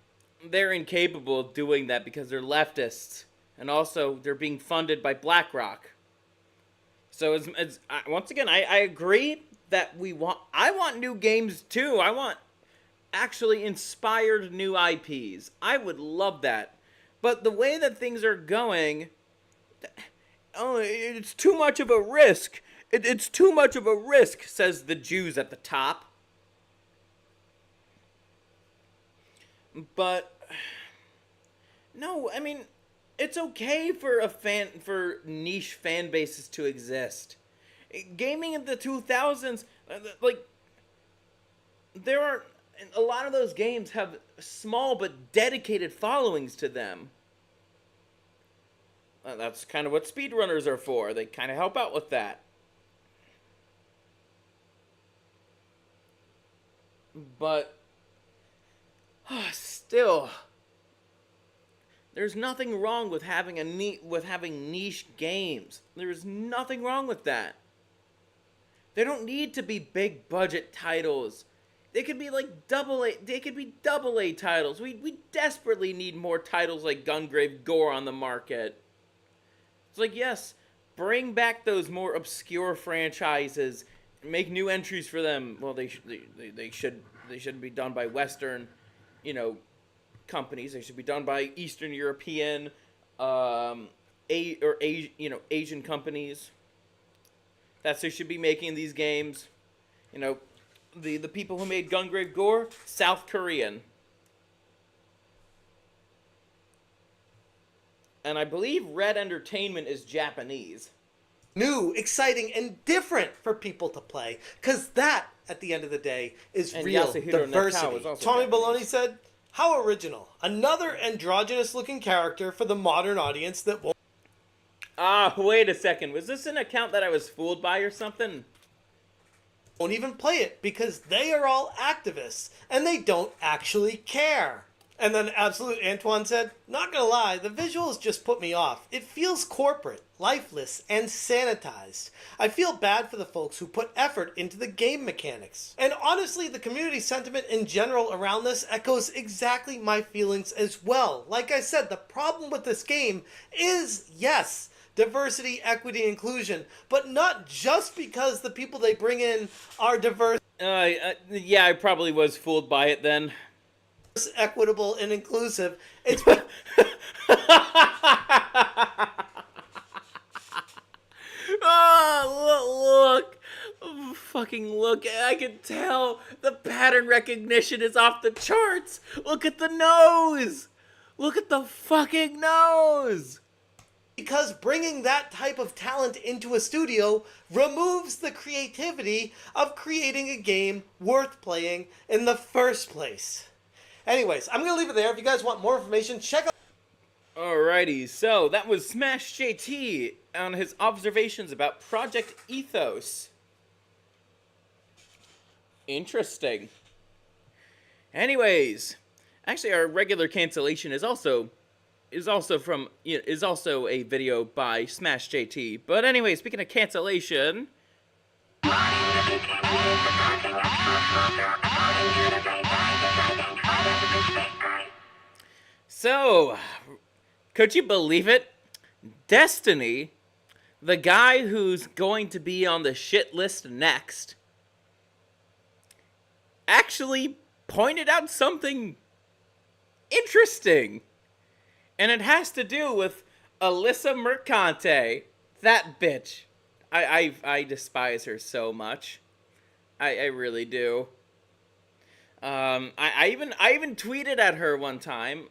They're incapable of doing that because they're leftists. And also, they're being funded by BlackRock. So, once again, I agree that I want new games too. I want actually inspired new IPs. I would love that. But the way that things are going, oh, it's too much of a risk. It's too much of a risk, says the Jews at the top. But no, I mean, it's okay for niche fan bases to exist. Gaming in the 2000s, like, there are a lot of those games have small but dedicated followings to them. That's kind of what speedrunners are for. They kind of help out with that. But still, there's nothing wrong with having having niche games. There's nothing wrong with that. They don't need to be big budget titles. They could be like They could be double A titles. We desperately need more titles like Gungrave Gore on the market. It's like, yes, bring back those more obscure franchises, make new entries for them. Well, they shouldn't be done by Western, companies. They should be done by Eastern European, Asian companies. That's who should be making these games. The people who made Gungrave Gore, South Korean. And I believe Red Entertainment is Japanese. New, exciting, and different for people to play. Because that, at the end of the day, is and real Yasuhiro diversity. Tommy Baloney said, "How original. Another androgynous-looking character for the modern audience that won't..." Wait a second. Was this an account that I was fooled by or something? Won't even play it because they are all activists and they don't actually care. And then Absolute Antoine said, not gonna lie, the visuals just put me off. It feels corporate, lifeless, and sanitized. I feel bad for the folks who put effort into the game mechanics. And honestly, the community sentiment in general around this echoes exactly my feelings as well. Like I said, the problem with this game is, yes, diversity, equity, inclusion, but not just because the people they bring in are diverse. Yeah, I probably was fooled by it then. Equitable and inclusive. It's look. Fucking look. I can tell the pattern recognition is off the charts. Look at the nose. Look at the fucking nose. Because bringing that type of talent into a studio removes the creativity of creating a game worth playing in the first place. Anyways, I'm going to leave it there. If you guys want more information, check out... Alrighty, so that was Smash JT on his observations about Project Ethos. Interesting. Anyways, actually our regular cancellation is also a video by Smash JT. But anyway, speaking of cancellation, so, could you believe it? Destiny, the guy who's going to be on the shit list next, actually pointed out something interesting. And it has to do with Alyssa Mercante. That bitch. I despise her so much. I really do. I even tweeted at her one time.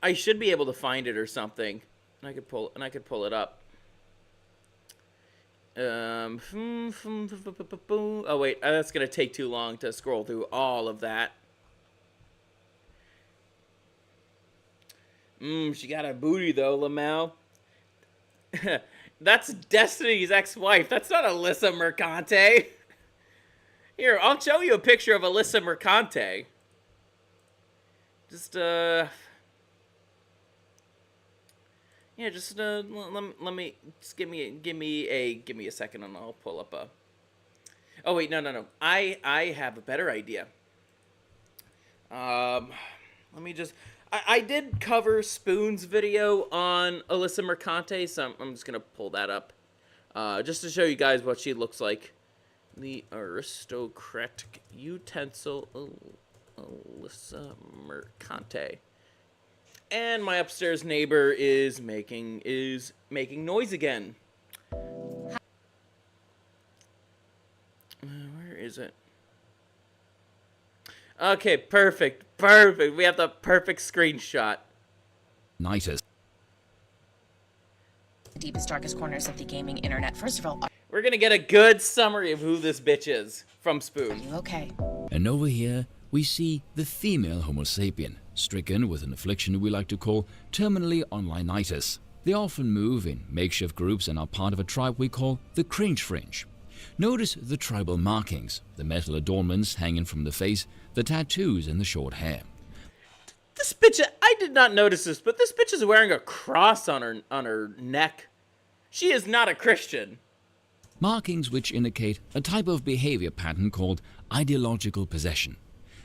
I should be able to find it or something. And I could pull it up. Oh wait, that's gonna take too long to scroll through all of that. She got a booty though, Lamau. That's Destiny's ex-wife. That's not Alyssa Mercante. Here, I'll show you a picture of Alyssa Mercante. Just yeah, just let me just give me a second and I'll pull up a. Oh wait, no. I have a better idea. Let me just. I did cover Spoon's video on Alyssa Mercante, so I'm just gonna pull that up, just to show you guys what she looks like. The aristocratic utensil Alyssa Mercante. And my upstairs neighbor is making noise again. Where is it? Okay, perfect. We have the perfect screenshot. Nicest. The deepest, darkest corners of the gaming internet. First of all, we're gonna get a good summary of who this bitch is from Spoon. Are you okay? And over here, we see the female Homo sapien, stricken with an affliction we like to call terminally onlineitis. They often move in makeshift groups and are part of a tribe we call the Cringe Fringe. Notice the tribal markings, the metal adornments hanging from the face, the tattoos, and the short hair. This bitch, I did not notice this, but this bitch is wearing a cross on her neck. She is not a Christian. Markings which indicate a type of behavior pattern called ideological possession,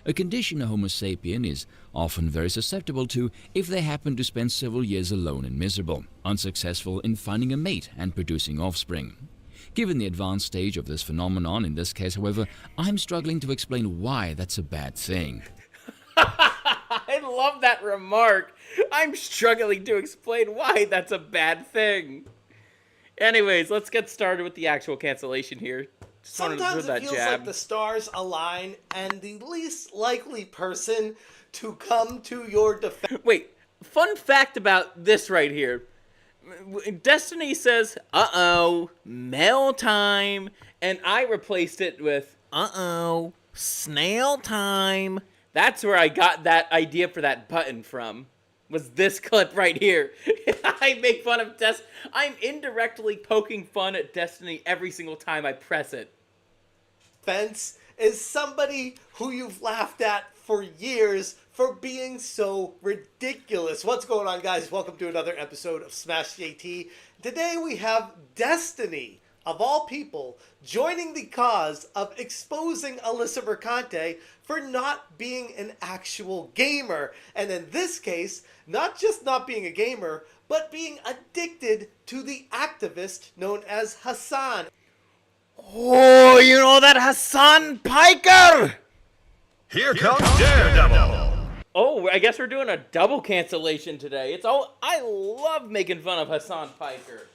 a condition a Homo sapien is often very susceptible to if they happen to spend several years alone and miserable, unsuccessful in finding a mate and producing offspring. Given the advanced stage of this phenomenon in this case, however, I'm struggling to explain why that's a bad thing. I love that remark. I'm struggling to explain why that's a bad thing. Anyways, let's get started with the actual cancellation here. Sometimes it feels like the stars align and the least likely person to come to your defense. Wait, fun fact about this right here. Destiny says, uh-oh, mail time, and I replaced it with, uh-oh, snail time. That's where I got that idea for that button from, was this clip right here. I make fun of I'm indirectly poking fun at Destiny every single time I press it. Fence is somebody who you've laughed at for years for being so ridiculous. What's going on, guys? Welcome to another episode of Smash JT. Today we have Destiny, of all people, joining the cause of exposing Alyssa Mercante for not being an actual gamer. And in this case, not just not being a gamer, but being addicted to the activist known as Hassan. Oh, you know that Hassan Piker? Here comes Daredevil. Oh, I guess we're doing a double cancellation today. I love making fun of Hassan Piker.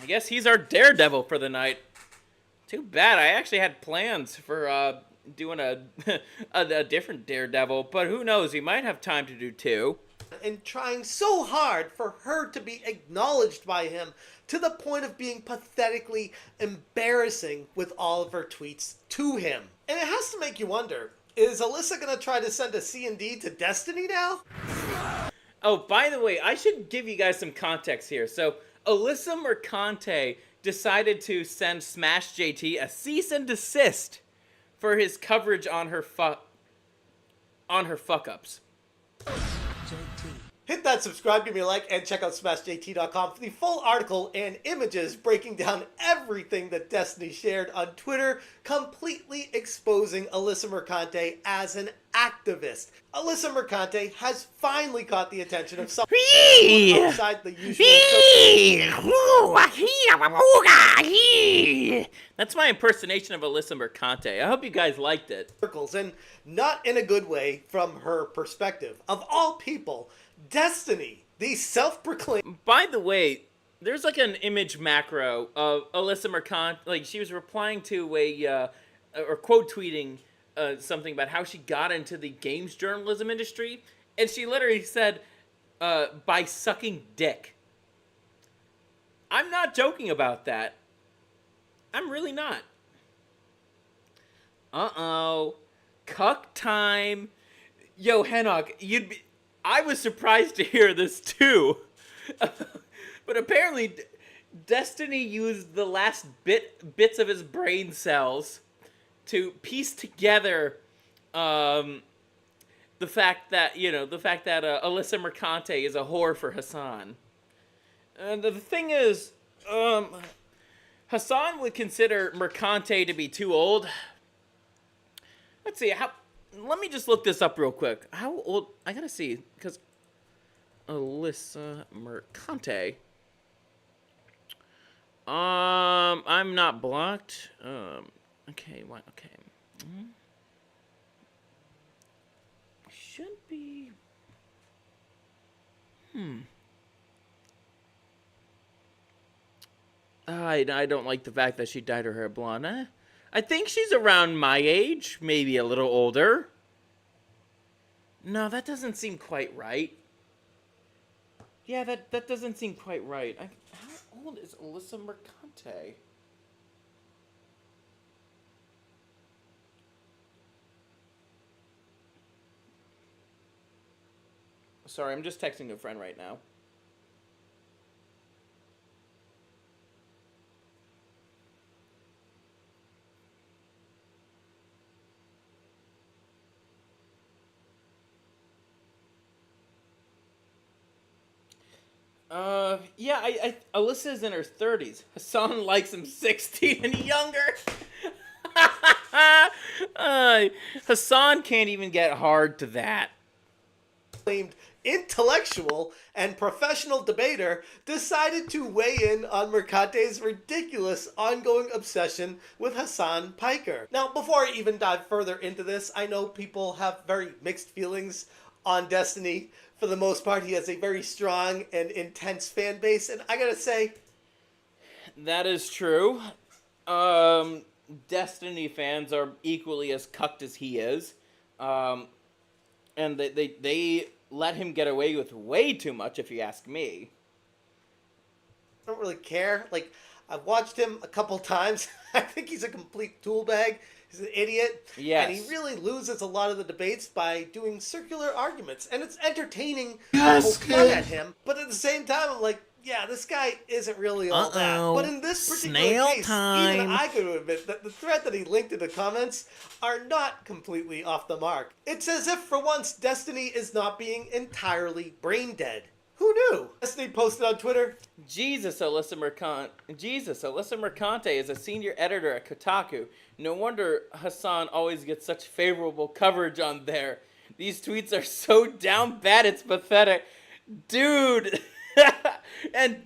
I guess he's our Daredevil for the night. Too bad. I actually had plans for doing a different Daredevil, but who knows? We might have time to do two. And trying so hard for her to be acknowledged by him to the point of being pathetically embarrassing with all of her tweets to him. And it has to make you wonder, is Alyssa going to try to send a C&D to Destiny now? Oh, by the way, I should give you guys some context here. So, Alyssa Mercante decided to send Smash JT a cease and desist for his coverage on her fuck-ups. Hit that subscribe, give me a like, and check out SmashJT.com for the full article and images breaking down everything that Destiny shared on Twitter, completely exposing Alyssa Mercante as an activist. Alyssa Mercante has finally caught the attention of someone outside the usual. That's my impersonation of Alyssa Mercante. I hope you guys liked it. Circles, and not in a good way from her perspective. Of all people, Destiny, the self-proclaimed... By the way, there's like an image macro of Alyssa Mercante, like she was replying to or quote tweeting something about how she got into the games journalism industry, and she literally said, by sucking dick. I'm not joking about that. I'm really not. Uh-oh. Cuck time. Yo, Henok, I was surprised to hear this too. But apparently, Destiny used the last bits of his brain cells to piece together the fact that Alyssa Mercante is a whore for Hassan. And the thing is, Hassan would consider Mercante to be too old. Let's see, let me just look this up real quick. How old? I gotta see, because Alyssa Mercante. I'm not blocked. Okay, what? Okay. Should be. I don't like the fact that she dyed her hair blonde. I think she's around my age, maybe a little older. No, that doesn't seem quite right. Yeah, that doesn't seem quite right. How old is Alyssa Mercante? Sorry, I'm just texting a friend right now. Yeah, Alyssa's in her 30s. Hassan likes him 60 and younger. Hassan can't even get hard to that. Claimed intellectual and professional debater decided to weigh in on Mercante's ridiculous ongoing obsession with Hassan Piker. Now, before I even dive further into this, I know people have very mixed feelings on Destiny. For the most part, he has a very strong and intense fan base, and I gotta say... That is true. Destiny fans are equally as cucked as he is. And they let him get away with way too much, if you ask me. I don't really care. Like, I've watched him a couple times. I think he's a complete tool bag. He's an idiot. Yes. And he really loses a lot of the debates by doing circular arguments. And it's entertaining to poke fun at him. But at the same time, I'm like, yeah, this guy isn't really all that. But in this particular Snail case, time. even I could admit that the thread that he linked in the comments are not completely off the mark. It's as if for once Destiny is not being entirely brain dead. Who knew? Destiny posted on Twitter, Alyssa Mercante is a senior editor at Kotaku. No wonder Hassan always gets such favorable coverage on there. These tweets are so down bad, it's pathetic. Dude! And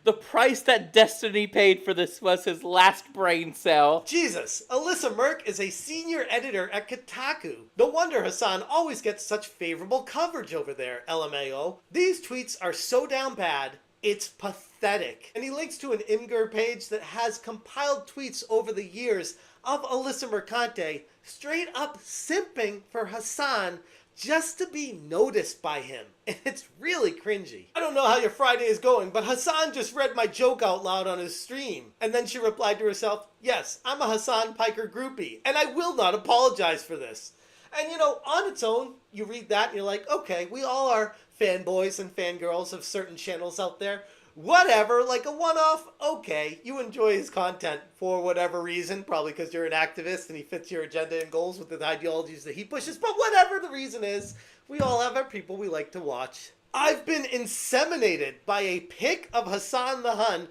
the price that Destiny paid for this was his last brain cell. Jesus, Alyssa Merc is a senior editor at Kotaku. No wonder Hassan always gets such favorable coverage over there, LMAO. These tweets are so down bad, it's pathetic. And he links to an Imgur page that has compiled tweets over the years of Alyssa Mercante straight up simping for Hassan just to be noticed by him. And it's really cringy. I don't know how your Friday is going, but Hassan just read my joke out loud on his stream. And then she replied to herself, yes, I'm a Hassan Piker groupie, and I will not apologize for this. And you know, on its own, you read that and you're like, okay, we all are fanboys and fangirls of certain channels out there. Whatever, like a one-off, okay, you enjoy his content for whatever reason, probably because you're an activist and he fits your agenda and goals with the ideologies that he pushes, but whatever the reason is, we all have our people we like to watch. I've been inseminated by a pic of Hassan the Hun.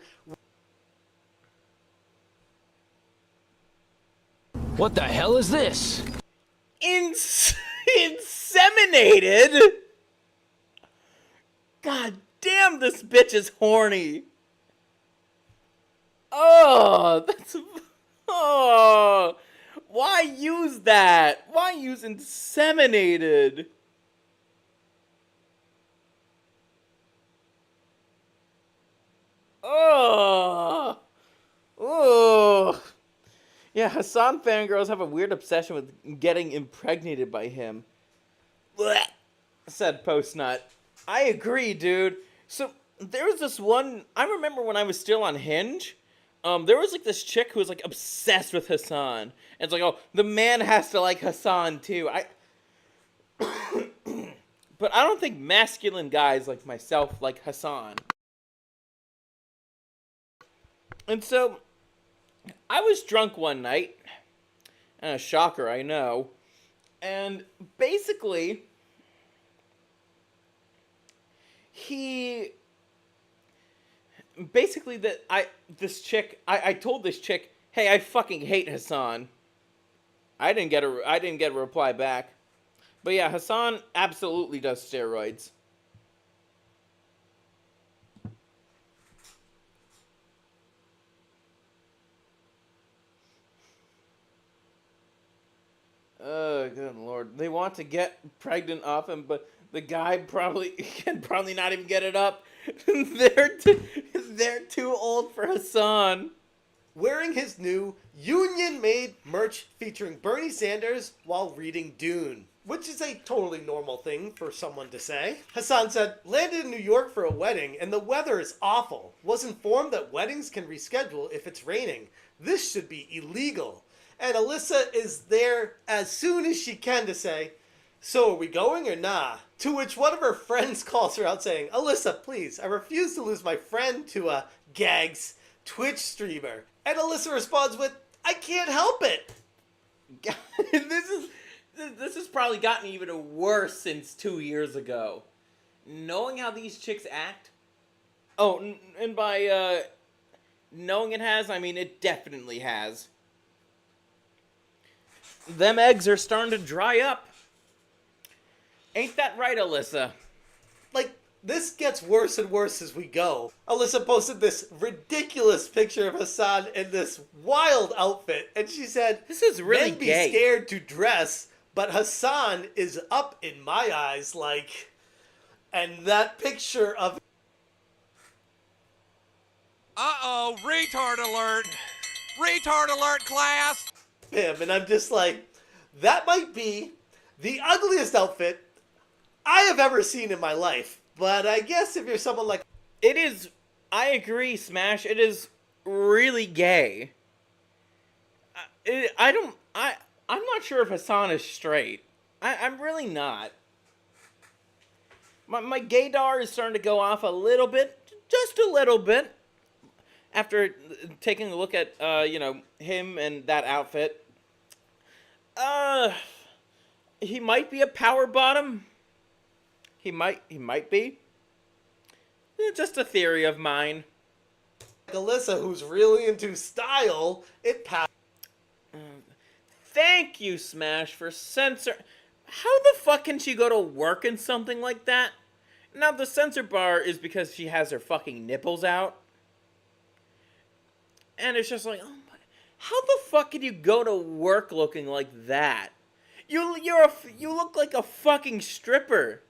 What the hell is this? Inseminated? God damn, this bitch is horny. Oh, that's... Oh, why use that? Why use inseminated? Oh. Oh. Yeah, Hassan fangirls have a weird obsession with getting impregnated by him. Blech, said Postnut. I agree, dude. So, there was this one... I remember when I was still on Hinge, there was, like, this chick who was, like, obsessed with Hassan. And it's like, oh, the man has to like Hassan, too. But I don't think masculine guys like myself like Hassan. And so, I was drunk one night. And a shocker, I know. And basically... I told this chick, hey, I fucking hate Hassan. I didn't get a reply back. But yeah, Hassan absolutely does steroids. Oh, good lord. They want to get pregnant off him, but the guy can probably not even get it up. They're too old for Hassan. Wearing his new union-made merch featuring Bernie Sanders while reading Dune, which is a totally normal thing for someone to say. Hassan said, landed in New York for a wedding and the weather is awful. Was informed that weddings can reschedule if it's raining. This should be illegal. And Alyssa is there as soon as she can to say, so are we going or nah? To which one of her friends calls her out saying, Alyssa, please, I refuse to lose my friend to a gags Twitch streamer. And Alyssa responds with, I can't help it. This has probably gotten even worse since 2 years ago. Knowing how these chicks act. Oh, and by knowing it has, I mean it definitely has. Them eggs are starting to dry up. Ain't that right, Alyssa? Like, this gets worse and worse as we go. Alyssa posted this ridiculous picture of Hassan in this wild outfit, and she said, this is really men be gay. Scared to dress, but Hassan is up in my eyes, like... And that picture of... Uh-oh, retard alert! Retard alert, class! Him, and I'm just like, that might be the ugliest outfit I have ever seen in my life. But I guess if you're someone like... It is... I agree, Smash. It is really gay. I'm not sure if Hassan is straight. I'm really not. My gaydar is starting to go off a little bit. just a little bit. After taking a look at, him and that outfit, he might be a power bottom. He might be. Just a theory of mine. Alyssa, who's really into style, it passed. Thank you, Smash, for censor. How the fuck can she go to work in something like that? Now, the censor bar is because she has her fucking nipples out. And it's just like, oh my, how the fuck can you go to work looking like that? You look like a fucking stripper.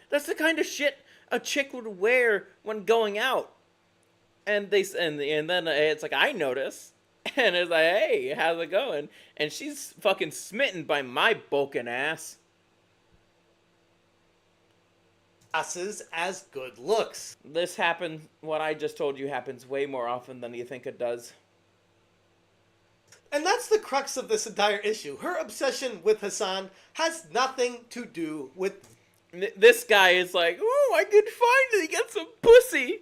That's the kind of shit a chick would wear when going out. And then it's like, I notice. And it's like, hey, how's it going? And she's fucking smitten by my bulking ass. Passes as good looks. This happens, what I just told you happens way more often than you think it does. And that's the crux of this entire issue. Her obsession with Hassan has nothing to do with... This guy is like, ooh, I could finally get some pussy.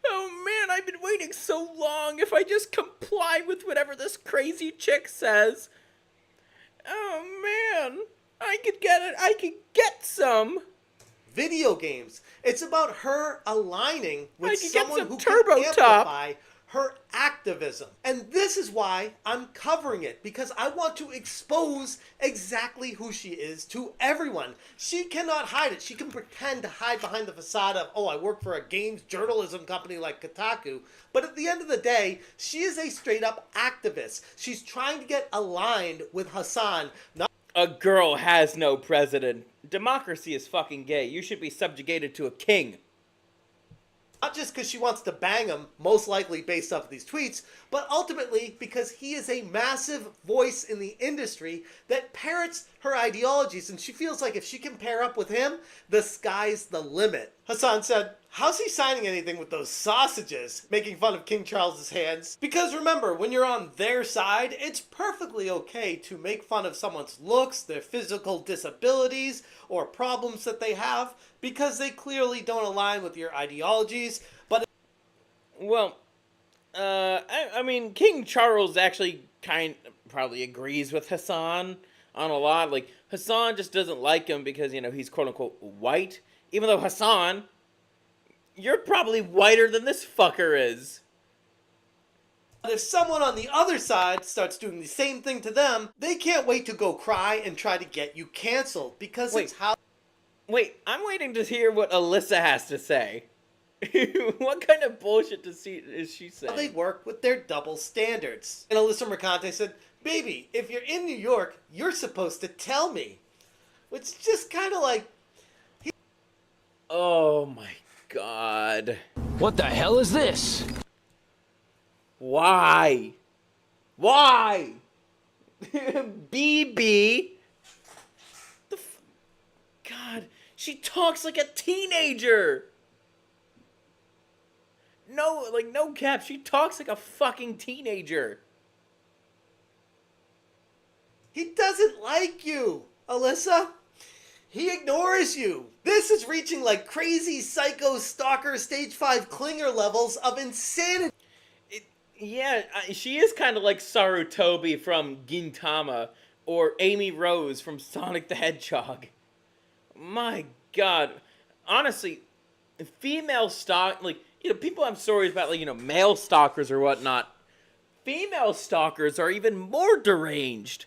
Oh man, I've been waiting so long. If I just comply with whatever this crazy chick says. Oh man, I could get it. I could get some. Video games. It's about her aligning with someone who Turbo can amplify her activism. And this is why I'm covering it, because I want to expose exactly who she is to everyone. She cannot hide it. She can pretend to hide behind the facade of, oh, I work for a games journalism company like Kotaku. But at the end of the day, she is a straight up activist. She's trying to get aligned with Hassan. A girl has no president. Democracy is fucking gay. You should be subjugated to a king. Not just because she wants to bang him, most likely based off of these tweets, but ultimately because he is a massive voice in the industry that parrots her ideologies, and she feels like if she can pair up with him, the sky's the limit. Hassan said, how's he signing anything with those sausages? Making fun of King Charles's hands. Because remember, when you're on their side, it's perfectly okay to make fun of someone's looks, their physical disabilities, or problems that they have, because they clearly don't align with your ideologies, but... Well, I mean, King Charles actually probably agrees with Hassan on a lot. Like, Hassan just doesn't like him because, he's quote-unquote white. Even though Hassan, you're probably whiter than this fucker is. If someone on the other side starts doing the same thing to them, they can't wait to go cry and try to get you canceled, because it's how... Wait, I'm waiting to hear what Alyssa has to say. What kind of bullshit is she saying? They work with their double standards. And Alyssa Mercante said, baby, if you're in New York, you're supposed to tell me. Which is just kind of like... Oh my god. What the hell is this? Why? Why? BB? God, she talks like a teenager. No cap, she talks like a fucking teenager. He doesn't like you, Alyssa. He ignores you. This is reaching like crazy psycho stalker stage 5 clinger levels of insanity. She is kind of like Sarutobi from Gintama or Amy Rose from Sonic the Hedgehog. My god. Honestly, female people have stories about, male stalkers or whatnot. Female stalkers are even more deranged.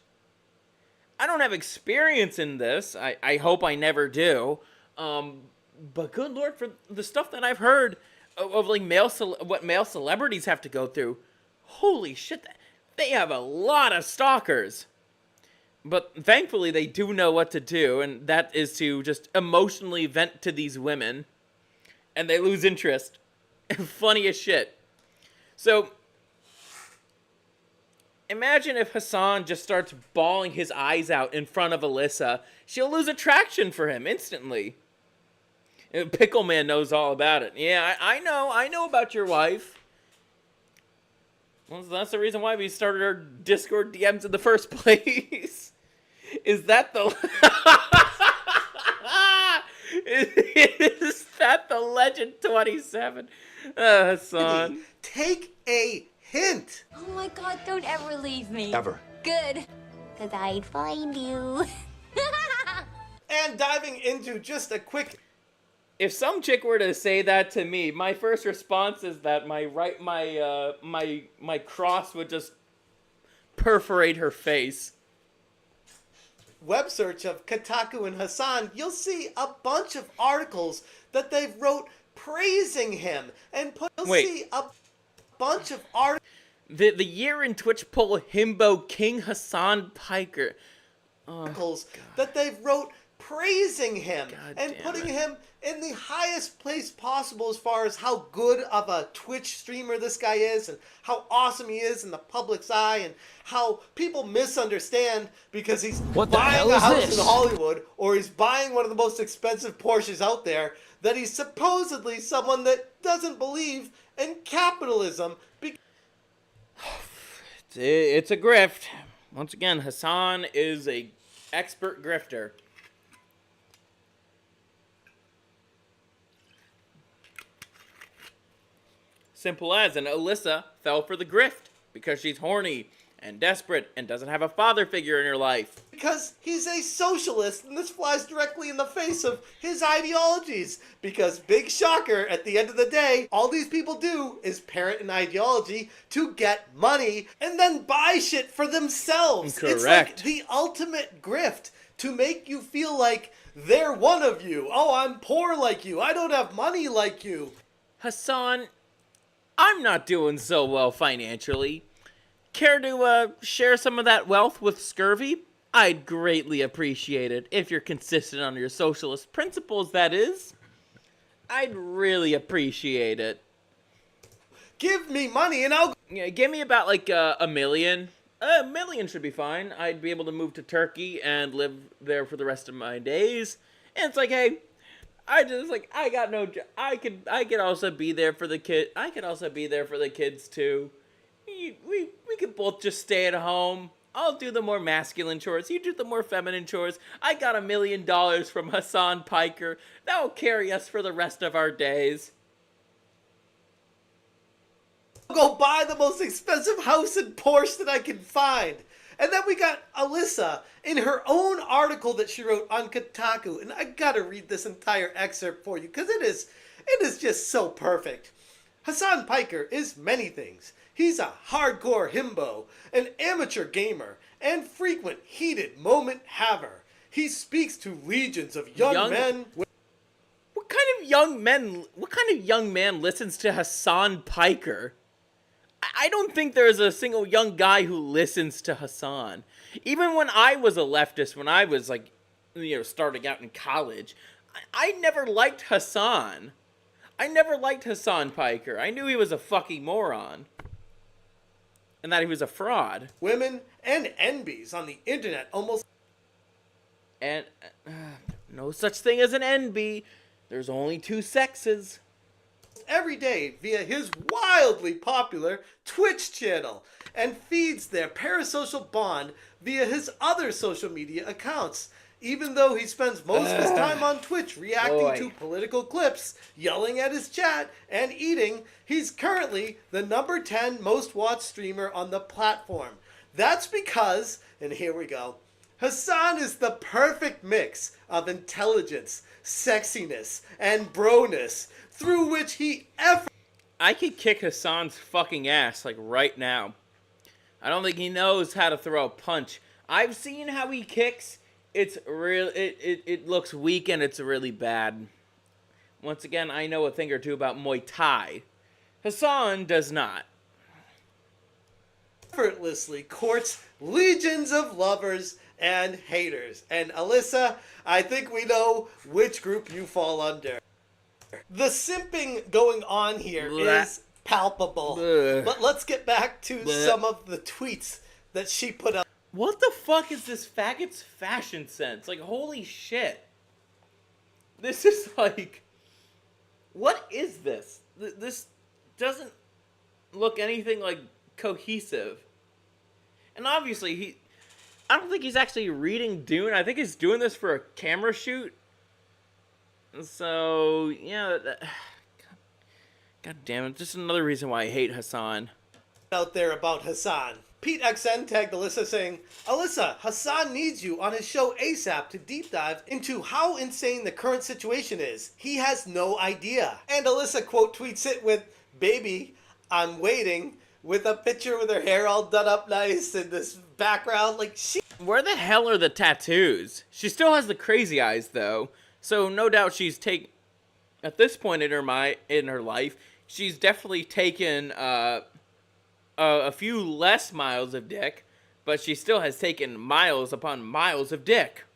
I don't have experience in this. I hope I never do. But good lord, for the stuff that I've heard of what male celebrities have to go through. Holy shit, they have a lot of stalkers. But thankfully they do know what to do, and that is to just emotionally vent to these women. And they lose interest. Funny as shit. So, imagine if Hassan just starts bawling his eyes out in front of Alyssa. She'll lose attraction for him instantly. Pickleman knows all about it. Yeah, I know about your wife. Well, that's the reason why we started our Discord DMs in the first place. Is that the... Is that the Legend 27? Hassan. Take a hint. Oh my god, don't ever leave me. Ever. Good. Because I'd find you. And diving into just a quick... If some chick were to say that to me, my first response is that my cross would just perforate her face. Web search of Kotaku and Hassan, you'll see a bunch of articles that they've wrote praising him, and you'll see a bunch of articles. The year in Twitch poll himbo King Hassan Piker. Articles that they've wrote praising him and putting him in the highest place possible as far as how good of a Twitch streamer this guy is and how awesome he is in the public's eye and how people misunderstand because he's buying a house in Hollywood or he's buying one of the most expensive Porsches out there, that he's supposedly someone that doesn't believe in capitalism. It's a grift. Once again, Hassan is a expert grifter. Simple as, and Alyssa fell for the grift because she's horny and desperate and doesn't have a father figure in her life. Because he's a socialist, and this flies directly in the face of his ideologies. Because, big shocker, at the end of the day, all these people do is parrot an ideology to get money and then buy shit for themselves. Correct. It's like the ultimate grift to make you feel like they're one of you. Oh, I'm poor like you. I don't have money like you. Hassan, I'm not doing so well financially. Care to share some of that wealth with Scurvy? I'd greatly appreciate it if you're consistent on your socialist principles, that is. I'd really appreciate it. Give me money and I'll... Yeah, give me about like $1 million. $1 million should be fine. I'd be able to move to Turkey and live there for the rest of my days. And it's like, hey, I got no job. I could also be there for the kid. I could also be there for the kids too. We could both just stay at home. I'll do the more masculine chores. You do the more feminine chores. I got $1 million from Hassan Piker. That will carry us for the rest of our days. Go buy the most expensive house and Porsche that I can find. And then we got Alyssa in her own article that she wrote on Kotaku. And I gotta read this entire excerpt for you because it is just so perfect. Hassan Piker is many things. He's a hardcore himbo, an amateur gamer, and frequent heated moment haver. He speaks to legions of young men. What kind of young man listens to Hassan Piker? I don't think there's a single young guy who listens to Hassan. Even when I was a leftist, when I was like, starting out in college, I never liked Hassan. I never liked Hassan Piker. I knew he was a fucking moron. And that he was a fraud. Women and NBs on the internet almost... And no such thing as an NB. There's only two sexes. Every day via his wildly popular Twitch channel and feeds their parasocial bond via his other social media accounts. Even though he spends most of his time on Twitch reacting to political clips, yelling at his chat, and eating, he's currently the number 10 most watched streamer on the platform. That's because, and here we go, Hassan is the perfect mix of intelligence, sexiness, and broness, through which he I could kick Hassan's fucking ass, like, right now. I don't think he knows how to throw a punch. I've seen how he kicks. It's real. It looks weak and it's really bad. Once again, I know a thing or two about Muay Thai. Hassan does not. Effortlessly courts legions of lovers and haters. And Alyssa, I think we know which group you fall under. The simping going on here is palpable. But let's get back to some of the tweets that she put up. What the fuck is this faggot's fashion sense? Like, holy shit. This is like... What is this? This doesn't look anything like cohesive. And obviously, I don't think he's actually reading Dune. I think he's doing this for a camera shoot. So, yeah, God damn it, just another reason why I hate Hassan. Out there about Hassan. Pete XN tagged Alyssa saying, Alyssa, Hassan needs you on his show ASAP to deep dive into how insane the current situation is. He has no idea. And Alyssa quote tweets it with, baby, I'm waiting, with a picture with her hair all done up nice and this background. Like, she... Where the hell are the tattoos? She still has the crazy eyes, though. So no doubt she's at this point in her life, she's definitely taken a few less miles of dick, but she still has taken miles upon miles of dick.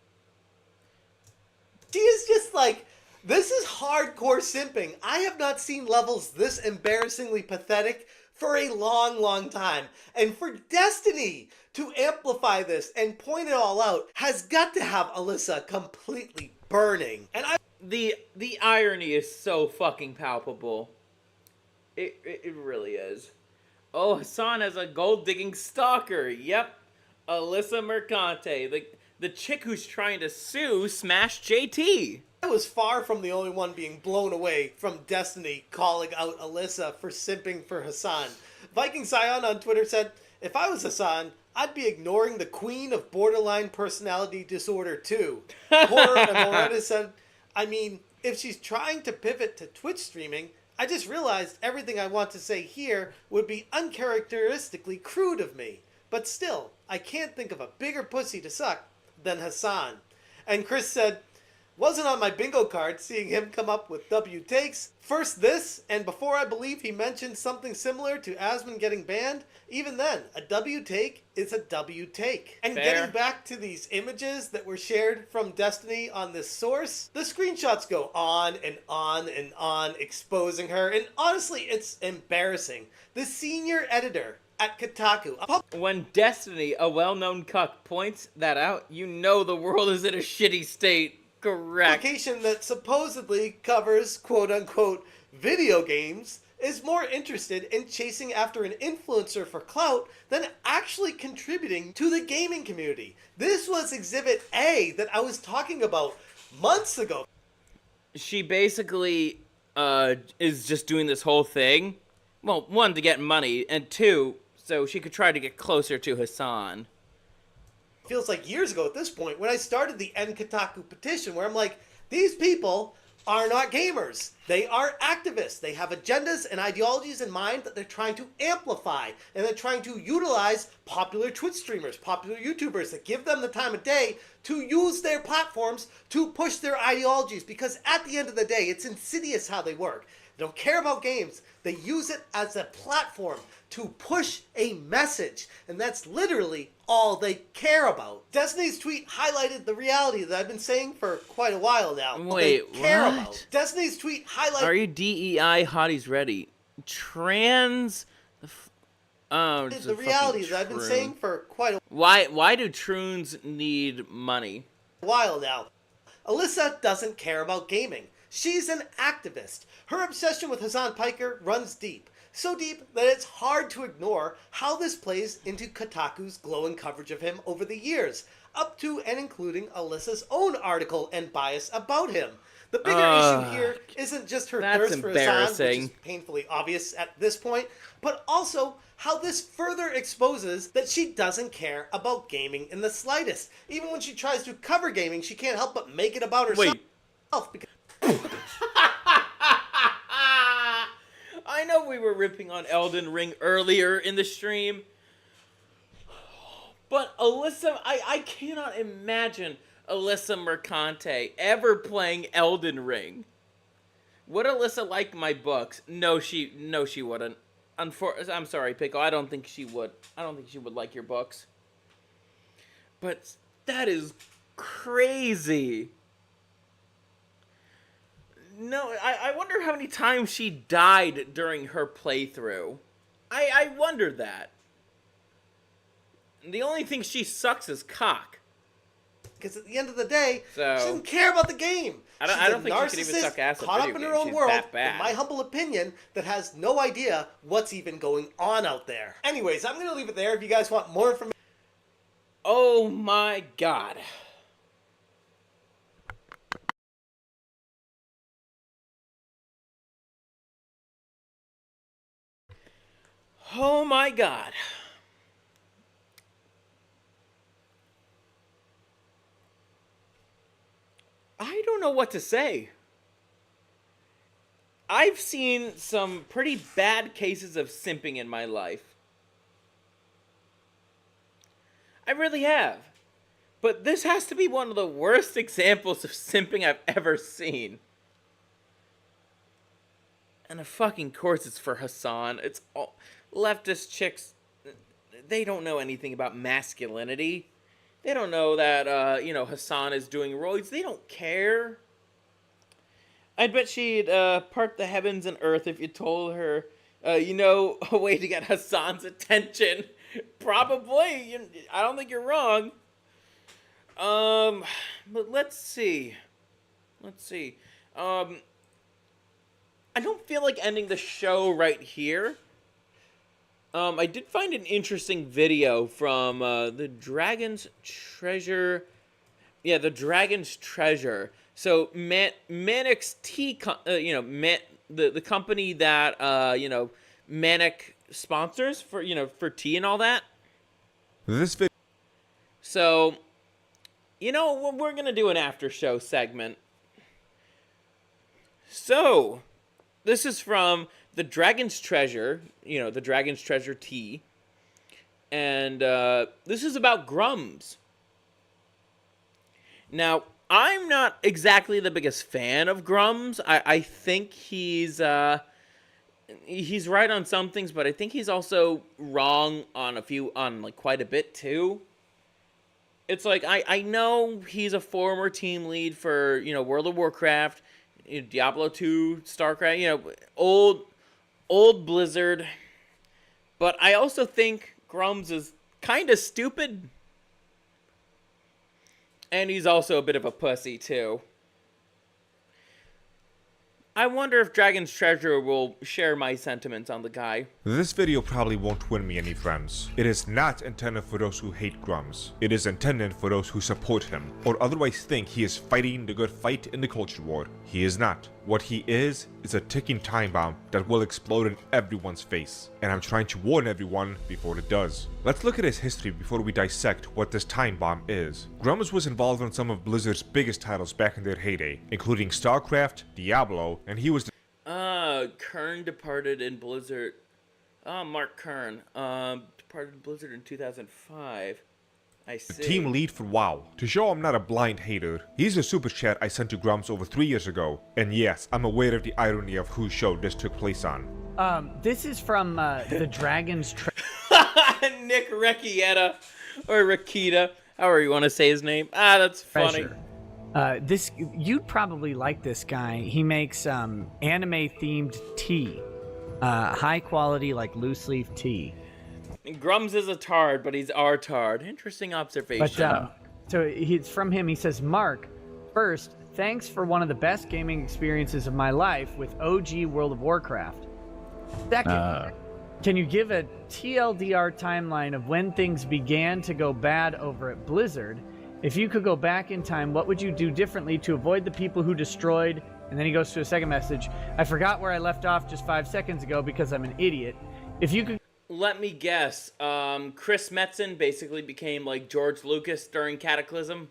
She is just like, this is hardcore simping. I have not seen levels this embarrassingly pathetic for a long, long time. And for Destiny to amplify this and point it all out has got to have Alyssa completely burning. And the irony is so fucking palpable. It really is. Oh, Hassan has a gold-digging stalker. Yep. Alyssa Mercante, the chick who's trying to sue Smash JT. I was far from the only one being blown away from Destiny calling out Alyssa for simping for Hassan. Viking Scion on Twitter said, if I was Hassan, I'd be ignoring the queen of borderline personality disorder too. Horror and Moretta said, I mean, if she's trying to pivot to Twitch streaming, I just realized everything I want to say here would be uncharacteristically crude of me. But still, I can't think of a bigger pussy to suck than Hassan. And Chris said, wasn't on my bingo card seeing him come up with W takes. First this, and before I believe he mentioned something similar to Asmon getting banned, even then, a W take is a W take. And Fair. Getting back to these images that were shared from Destiny on this source, the screenshots go on and on and on exposing her, and honestly, it's embarrassing. The senior editor at Kotaku. When Destiny, a well-known cuck, points that out, you know the world is in a shitty state. Correct. Publication that supposedly covers quote-unquote video games is more interested in chasing after an influencer for clout than actually contributing to the gaming community. This was Exhibit A that I was talking about months ago. She basically is just doing this whole thing. Well, one, to get money, and two, so she could try to get closer to Hassan. Feels like years ago at this point when I started the End Kotaku petition where I'm like, these people are not gamers. They are activists. They have agendas and ideologies in mind that they're trying to amplify, and they're trying to utilize popular Twitch streamers, popular YouTubers that give them the time of day to use their platforms to push their ideologies, because at the end of the day, it's insidious how they work. They don't care about games. They use it as a platform to push a message, and that's literally all they care about. Destiny's tweet highlighted the reality that I've been saying for quite a while now. Wait, they care what? about. Destiny's tweet highlighted... Are you DEI hotties ready? Trans... the reality that I've been saying for quite a Why do troons need money? while now. Alyssa doesn't care about gaming. She's an activist. Her obsession with Hassan Piker runs deep. So deep that it's hard to ignore how this plays into Kotaku's glowing coverage of him over the years, up to and including Alyssa's own article and bias about him. The bigger issue here isn't just her thirst for Hassan, which is painfully obvious at this point, but also how this further exposes that she doesn't care about gaming in the slightest. Even when she tries to cover gaming, she can't help but make it about herself. Because I know we were ripping on Elden Ring earlier in the stream, but Alyssa, I cannot imagine Alyssa Mercante ever playing Elden Ring. Would Alyssa like my books? No, she wouldn't. I'm sorry, Pickle. I don't think she would. I don't think she would like your books. But that is crazy. No, I wonder how many times she died during her playthrough. I wonder that. The only thing she sucks is cock. Because at the end of the day, So- she doesn't care about the game. I don't think she could even suck ass at caught up video in her games. own She's world, that bad. in my humble opinion, that has no idea what's even going on out there. Anyways, I'm going to leave it there. If you guys want more information... Oh my god. Oh my god. I don't know what to say. I've seen some pretty bad cases of simping in my life. I really have. But this has to be one of the worst examples of simping I've ever seen. And of fucking course it's for Hassan. It's all leftist chicks. They don't know anything about masculinity. They don't know that, you know, Hassan is doing roids. They don't care. I'd bet she'd part the heavens and earth if you told her, you know, a way to get Hassan's attention. Probably. I don't think you're wrong. But let's see. I don't feel like ending the show right here. I did find an interesting video from the Dragon's Treasure. Yeah, the Dragon's Treasure. So Manic's tea, you know, the company that you know, Manic sponsors for, you know, for tea and all that. This video. So, you know, we're gonna do an after show segment. So, this is from the Dragon's Treasure, you know, the Dragon's Treasure tea. And this is about Grums. Now, I'm not exactly the biggest fan of Grums. I think he's right on some things, but I think he's also wrong on like quite a bit too. It's like, I know he's a former team lead for, you know, World of Warcraft, you know, Diablo 2, StarCraft, you know, old Blizzard. But I also think Grums is kind of stupid. And he's also a bit of a pussy, too. I wonder if Dragon's Treasure will share my sentiments on the guy. This video probably won't win me any friends. It is not intended for those who hate Grums. It is intended for those who support him, or otherwise think he is fighting the good fight in the culture war. He is not. What he is a ticking time bomb that will explode in everyone's face. And I'm trying to warn everyone before it does. Let's look at his history before we dissect what this time bomb is. Grums was involved in some of Blizzard's biggest titles back in their heyday, including StarCraft, Diablo, and he was Kern departed in Blizzard. Mark Kern. Departed in Blizzard in 2005. I see. The team lead for WoW. To show I'm not a blind hater, here's a super chat I sent to Grums over 3 years ago. And yes, I'm aware of the irony of whose show this took place on. This is from the Dragon's Treasure. Nick Rekieta, or Rakita, however you want to say his name. That's funny. You'd probably like this guy. He makes anime-themed tea. High quality, like loose-leaf tea. Grums is a tard, but he's our tard. Interesting observation. But, so it's from him. He says, Mark, first, thanks for one of the best gaming experiences of my life with OG World of Warcraft. Second, can you give a TLDR timeline of when things began to go bad over at Blizzard? If you could go back in time, what would you do differently to avoid the people who destroyed... And then he goes to a second message. I forgot where I left off just 5 seconds ago because I'm an idiot. If you could... Let me guess. Chris Metzen basically became like George Lucas during Cataclysm.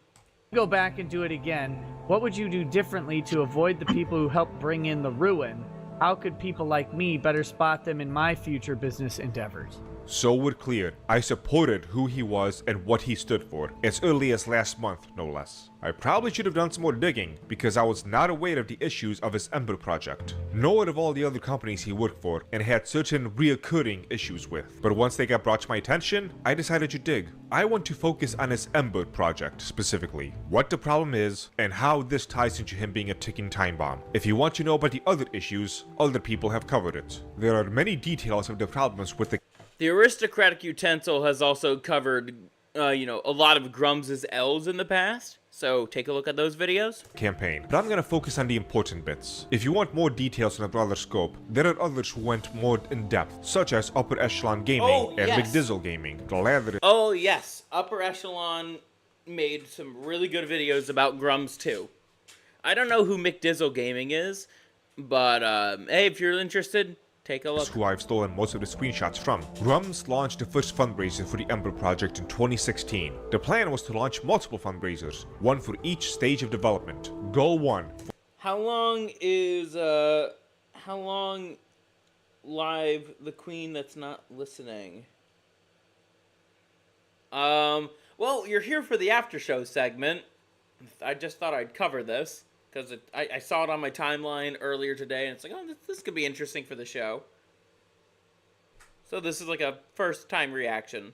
Go back and do it again. What would you do differently to avoid the people who helped bring in the ruin? How could people like me better spot them in my future business endeavors? So we're clear, I supported who he was and what he stood for, as early as last month, no less. I probably should have done some more digging, because I was not aware of the issues of his Ember project, nor of all the other companies he worked for and had certain reoccurring issues with. But once they got brought to my attention, I decided to dig. I want to focus on his Ember project specifically, what the problem is, and how this ties into him being a ticking time bomb. If you want to know about the other issues, other people have covered it. There are many details of the problems with the aristocratic utensil has also covered, you know, a lot of Grums' L's in the past. So take a look at those videos. Campaign. But I'm gonna focus on the important bits. If you want more details on a broader scope, there are others who went more in depth, such as Upper Echelon Gaming and McDizzle Gaming. The latter. Oh yes, Upper Echelon made some really good videos about Grums too. I don't know who McDizzle Gaming is, but hey, if you're interested, take a look. Who I've stolen most of the screenshots from. Rums launched the first fundraiser for the Ember project in 2016. The plan was to launch multiple fundraisers, one for each stage of development. Goal 1. How long live the queen that's not listening? Well, you're here for the after show segment. I just thought I'd cover this because I saw it on my timeline earlier today, and it's like, oh, this could be interesting for the show. So this is like a first-time reaction.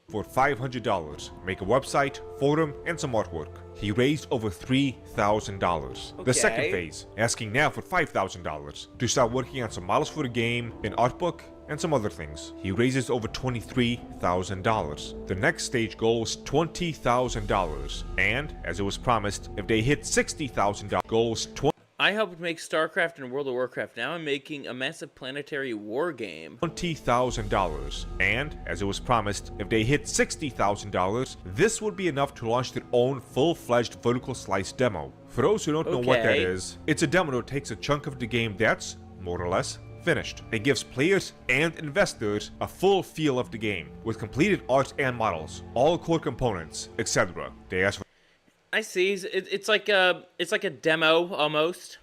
For $500, make a website, forum, and some artwork. He raised over $3,000. Okay. The second phase, asking now for $5,000 to start working on some models for the game, an art book, and some other things. He raises over $23,000. The next stage goal was $20,000, and as it was promised, if they hit $60,000, goal was I helped make StarCraft and World of Warcraft. Now I'm making a massive planetary war game. $20,000. And, as it was promised, if they hit $60,000, this would be enough to launch their own full-fledged vertical slice demo. For those who don't know what that is, it's a demo that takes a chunk of the game that's, more or less, finished. It gives players and investors a full feel of the game, with completed art and models, all core components, etc. They ask for I see. It's like a demo almost.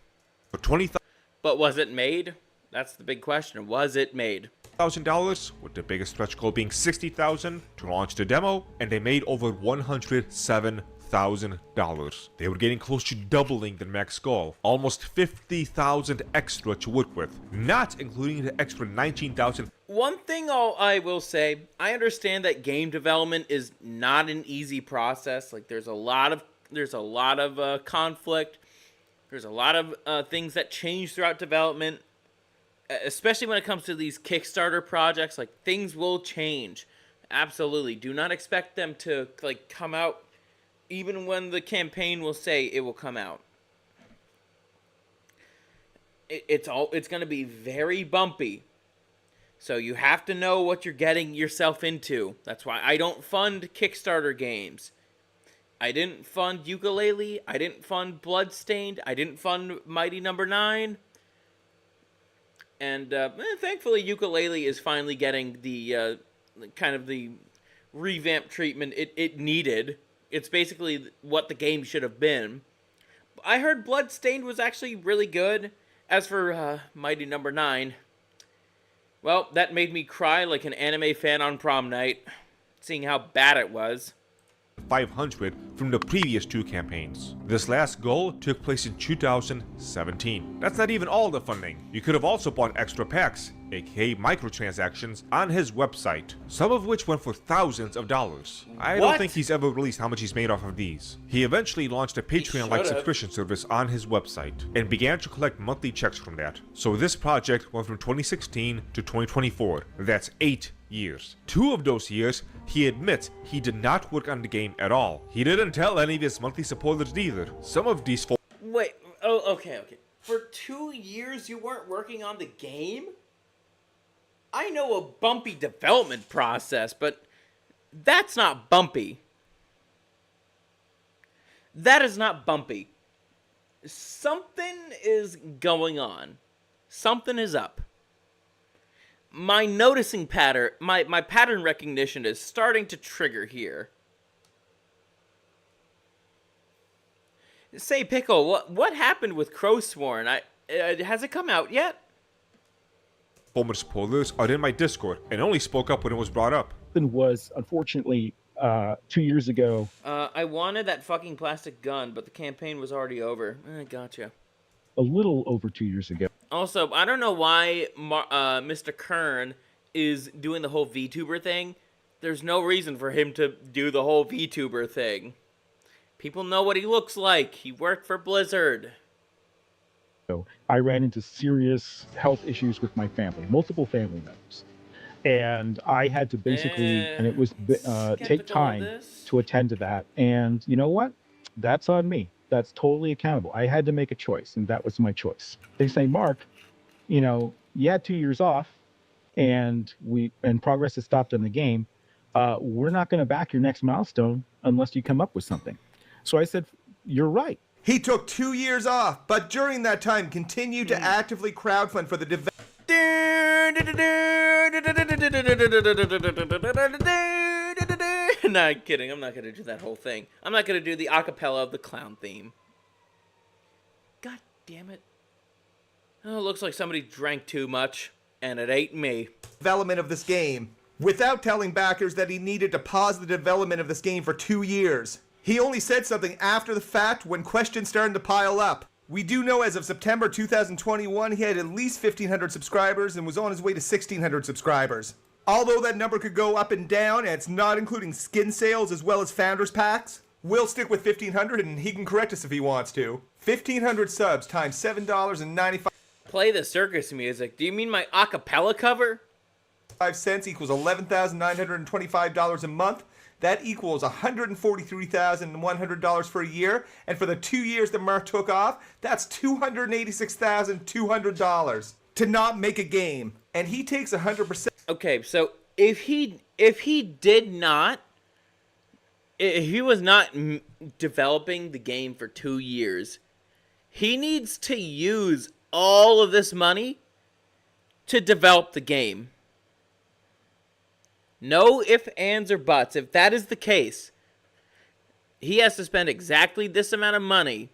For $20,000. But was it made? That's the big question. Was it made? $1,000, with the biggest stretch goal being $60,000 to launch the demo, and they made over $107,000. They were getting close to doubling the max goal, almost $50,000 extra to work with, not including the extra $19,000. One thing I will say, I understand that game development is not an easy process. Like there's a lot of conflict. There's a lot of things that change throughout development, especially when it comes to these Kickstarter projects. Like things will change. Absolutely. Do not expect them to like come out even when the campaign will say it will come out. It's going to be very bumpy. So you have to know what you're getting yourself into. That's why I don't fund Kickstarter games. I didn't fund Ukulele. I didn't fund Bloodstained. I didn't fund Mighty Number 9. And thankfully, Ukulele is finally getting the kind of the revamped treatment it needed. It's basically what the game should have been. I heard Bloodstained was actually really good. As for Mighty Number 9, well, that made me cry like an anime fan on prom night, seeing how bad it was. 500 from the previous two campaigns. This last goal took place in 2017. That's not even all the funding. You could have also bought extra packs, aka microtransactions, on his website, some of which went for thousands of dollars. I don't think he's ever released how much he's made off of these. He eventually launched a Patreon-like subscription service on his website, and began to collect monthly checks from that. So this project went from 2016 to 2024. That's 8 years. 2 of those years, he admits he did not work on the game at all. He didn't tell any of his monthly supporters either. Some of these Wait, oh, okay. For 2 years you weren't working on the game? I know a bumpy development process, but that's not bumpy. That is not bumpy. Something is going on. Something is up. My noticing pattern, my pattern recognition is starting to trigger here. Say, Pickle, what happened with Crowsworn? Has it come out yet? Former spoilers are in my Discord and only spoke up when it was brought up. Was unfortunately 2 years ago. I wanted that fucking plastic gun, but the campaign was already over. Gotcha. A little over 2 years ago. Also, I don't know why Mr. Kern is doing the whole VTuber thing. There's no reason for him to do the whole VTuber thing. People know what he looks like. He worked for Blizzard. So I ran into serious health issues with my family, multiple family members. And I had to basically, and it was take time to attend to that. And you know what? That's on me. That's totally accountable. I had to make a choice, and that was my choice. They say, Mark, you know, you had 2 years off, and progress has stopped in the game. We're not going to back your next milestone unless you come up with something. So I said, you're right. He took 2 years off, but during that time continued to actively crowdfund for the development. Not kidding. I'm not gonna do that whole thing. I'm not gonna do the acapella of the clown theme. God damn it. Oh, looks like somebody drank too much, and it ain't me. Development of this game, without telling backers that he needed to pause the development of this game for 2 years. He only said something after the fact when questions started to pile up. We do know as of September 2021, he had at least 1,500 subscribers and was on his way to 1,600 subscribers. Although that number could go up and down, and it's not including skin sales as well as founders packs, we'll stick with 1,500 and he can correct us if he wants to. 1,500 subs times $7.95. Play the circus music. Do you mean my acapella cover? 5 cents equals $11,925 a month. That equals $143,100 for a year. And for the 2 years that Mark took off, that's $286,200 to not make a game. And he takes 100%. Okay, so if he was not developing the game for 2 years, he needs to use all of this money to develop the game. No ifs, ands, or buts. If that is the case, he has to spend exactly this amount of money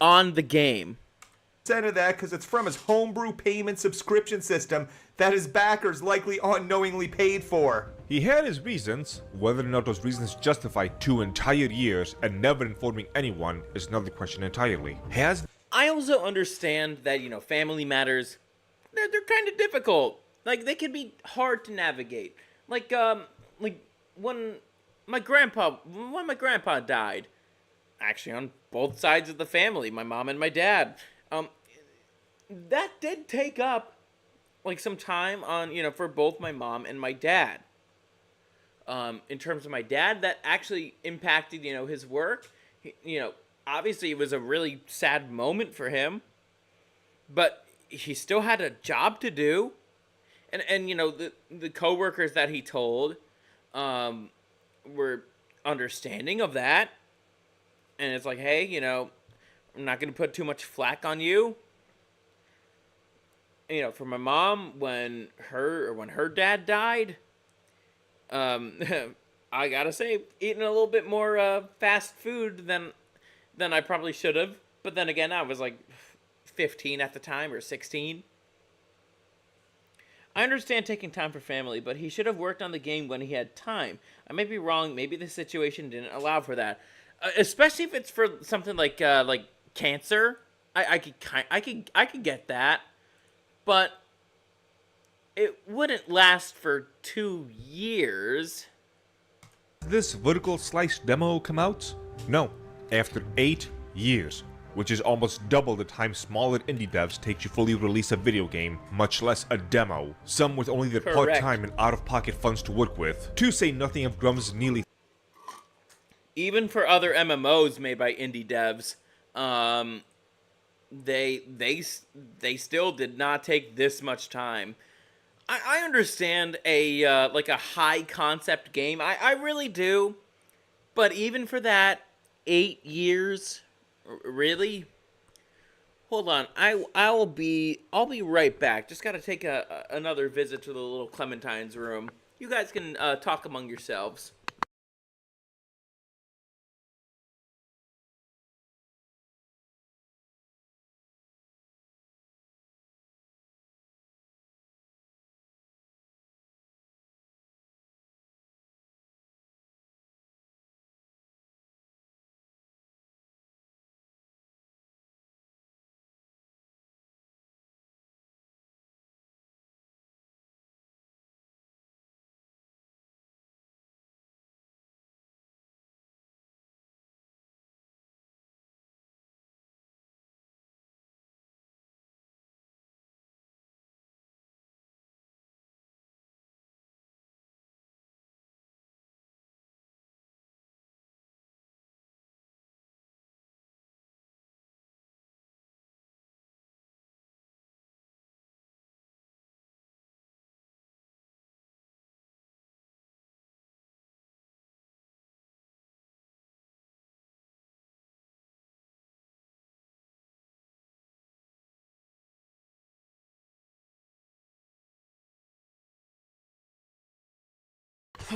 on the game. Of that because it's from his homebrew payment subscription system that his backers likely unknowingly paid for. He had his reasons. Whether or not those reasons justify 2 entire years and never informing anyone is another question entirely. I also understand that, you know, family matters, they're kind of difficult. Like, they can be hard to navigate. Like when my grandpa died, actually on both sides of the family, my mom and my dad, that did take up like some time on, you know, for both my mom and my dad. In terms of my dad, that actually impacted, you know, his work. You know, obviously it was a really sad moment for him, but he still had a job to do. And you know, the coworkers that he told were understanding of that. And it's like, hey, you know, I'm not going to put too much flack on you. You know, for my mom, when her dad died, I gotta say, eating a little bit more fast food than I probably should have. But then again, I was like 15 at the time, or 16. I understand taking time for family, but he should have worked on the game when he had time. I may be wrong. Maybe the situation didn't allow for that, especially if it's for something like cancer. I could get that, but it wouldn't last for 2 years. This vertical slice demo come out? No, after 8 years, which is almost double the time smaller indie devs take to fully release a video game, much less a demo. Some with only their part-time and out-of-pocket funds to work with. To say nothing of Grum's nearly... Even for other MMOs made by indie devs, they still did not take this much time. I understand a like a high concept game. I really do. But even for that, 8 years, really? Hold on, I'll be right back. Just gotta take another visit to the little Clementine's room. You guys can talk among yourselves.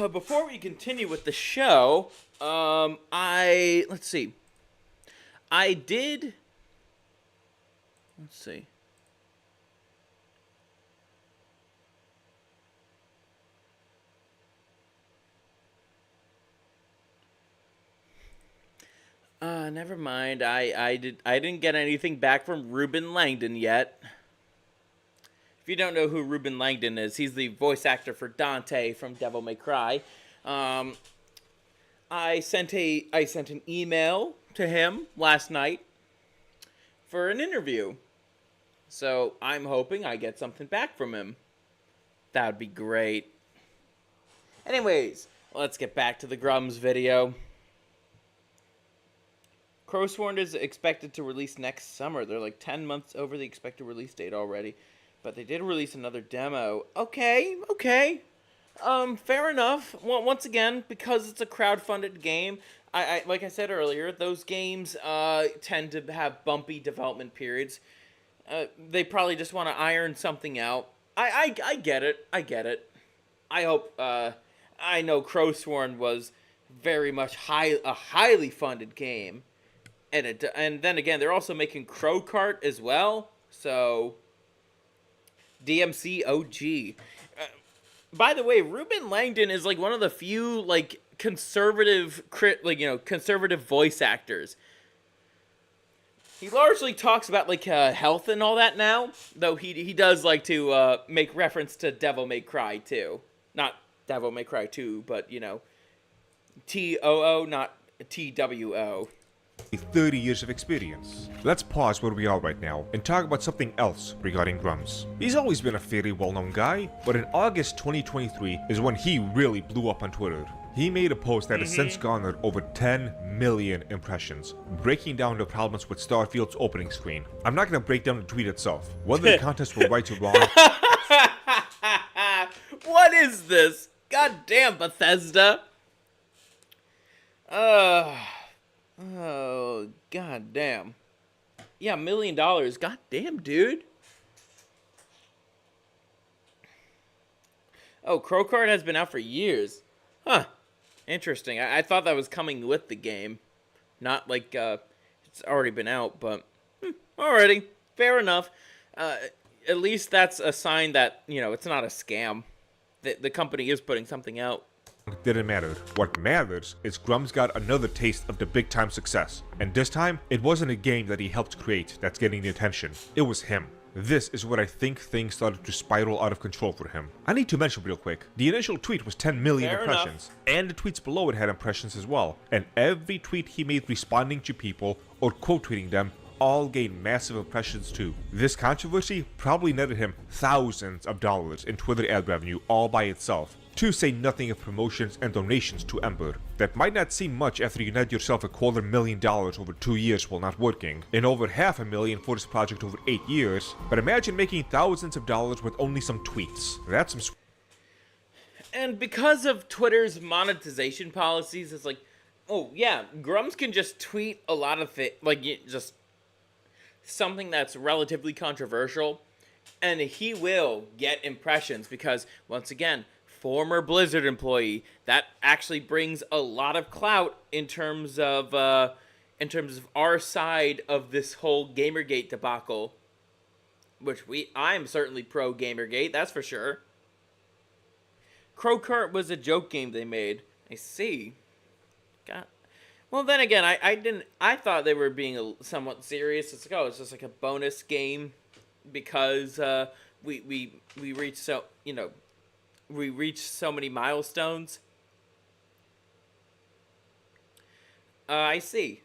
before we continue with the show, let's see. Let's see. Never mind. I didn't get anything back from Ruben Langdon yet. If you don't know who Ruben Langdon is, he's the voice actor for Dante from Devil May Cry. I sent an email to him last night for an interview. So I'm hoping I get something back from him. That would be great. Anyways, let's get back to the Grums video. Crowsworn is expected to release next summer. They're like 10 months over the expected release date already. But they did release another demo. Okay. Fair enough. Well, once again, because it's a crowdfunded game, I like I said earlier, those games tend to have bumpy development periods. They probably just want to iron something out. I get it. I hope, I know Crowsworn was very much a highly funded game. And then again, they're also making Crow Kart as well. So, DMC OG. By the way, Ruben Langdon is like one of the few like conservative voice actors. He largely talks about like health and all that now, though he does like to make reference to Devil May Cry 2. Not Devil May Cry 2, but TOO, not TWO. 30 years of experience. Let's pause where we are right now and talk about something else regarding Grums. He's always been a fairly well-known guy, but in August 2023 is when he really blew up on Twitter. He made a post that has since garnered over 10 million impressions, breaking down the problems with Starfield's opening screen. I'm not going to break down the tweet itself, whether the contents were right or wrong. What is this? Goddamn, Bethesda. Oh, goddamn. Yeah, $1 million. Goddamn, dude. Oh, Crow Kart has been out for years. Huh. Interesting. I thought that was coming with the game. Not like it's already been out, but alrighty. Fair enough. At least that's a sign that, it's not a scam. The company is putting something out. Didn't matter. What matters is Grums got another taste of the big time success. And this time, it wasn't a game that he helped create that's getting the attention. It was him. This is where I think things started to spiral out of control for him. I need to mention real quick, the initial tweet was 10 million Fair impressions, enough. and the tweets below it had impressions as well. And every tweet he made responding to people or quote tweeting them all gained massive impressions too. This controversy probably netted him thousands of dollars in Twitter ad revenue all by itself. To say nothing of promotions and donations to Ember. That might not seem much after you net yourself $250,000 over 2 years while not working, and over $500,000 for this project over 8 years, but imagine making thousands of dollars with only some tweets. That's some And because of Twitter's monetization policies, it's like, oh yeah, Grums can just tweet a lot of things, like just something that's relatively controversial, and he will get impressions because, once again, former Blizzard employee, that actually brings a lot of clout in terms of our side of this whole GamerGate debacle, which I'm certainly pro GamerGate, that's for sure. Crow Kart was a joke game they made. I see. Well, then again, I thought they were being somewhat serious. It's like, oh, it's just like a bonus game because we reached we reached so many milestones. I see.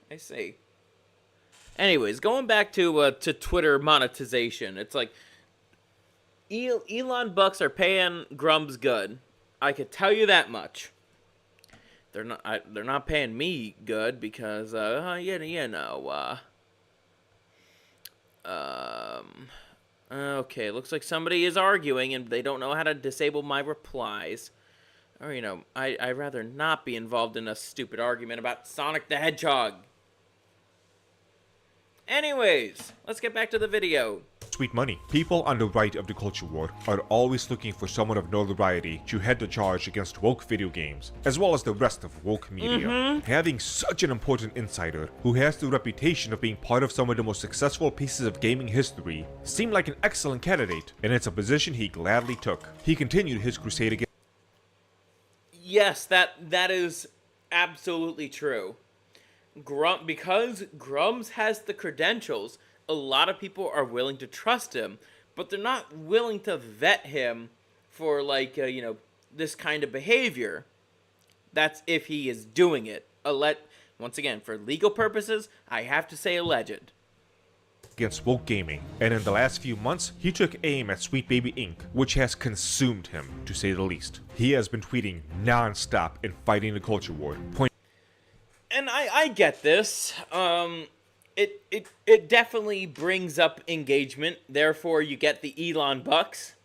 Anyways, going back to Twitter monetization, it's like Elon bucks are paying Grums good. I could tell you that much. They're not paying me good because okay, looks like somebody is arguing and they don't know how to disable my replies. Or, I'd rather not be involved in a stupid argument about Sonic the Hedgehog. Anyways, let's get back to the video. Sweet money. People on the right of the culture war are always looking for someone of notoriety to head the charge against woke video games, as well as the rest of woke media. Having such an important insider, who has the reputation of being part of some of the most successful pieces of gaming history, seemed like an excellent candidate, and it's a position he gladly took. He continued his crusade against... Yes, that is absolutely true. Because Grums has the credentials, a lot of people are willing to trust him, but they're not willing to vet him for, like, this kind of behavior. That's if he is doing it. Once again, for legal purposes, I have to say alleged. Against woke gaming, and in the last few months, he took aim at Sweet Baby Inc., which has consumed him, to say the least. He has been tweeting non-stop and fighting the culture war. And I get this. It definitely brings up engagement. Therefore, you get the Elon bucks.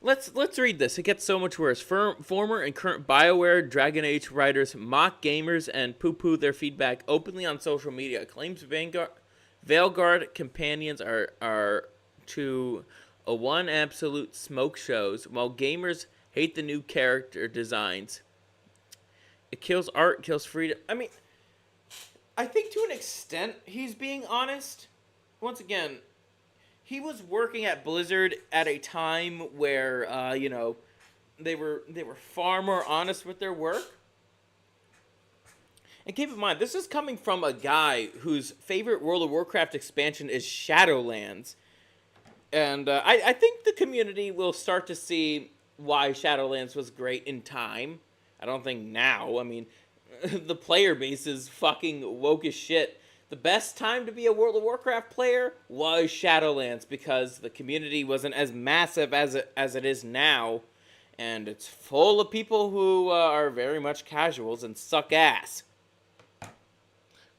Let's read this. It gets so much worse. Former and current BioWare Dragon Age writers mock gamers and poo-poo their feedback openly on social media. Claims Veilguard companions are to a one absolute smoke shows, while gamers hate the new character designs. It kills art, kills freedom. I mean, I think to an extent he's being honest. Once again, he was working at Blizzard at a time where they were far more honest with their work. And keep in mind, this is coming from a guy whose favorite World of Warcraft expansion is Shadowlands. And I think the community will start to see why Shadowlands was great in time. I don't think now. I mean, the player base is fucking woke as shit. The best time to be a World of Warcraft player was Shadowlands because the community wasn't as massive as it is now. And it's full of people who are very much casuals and suck ass.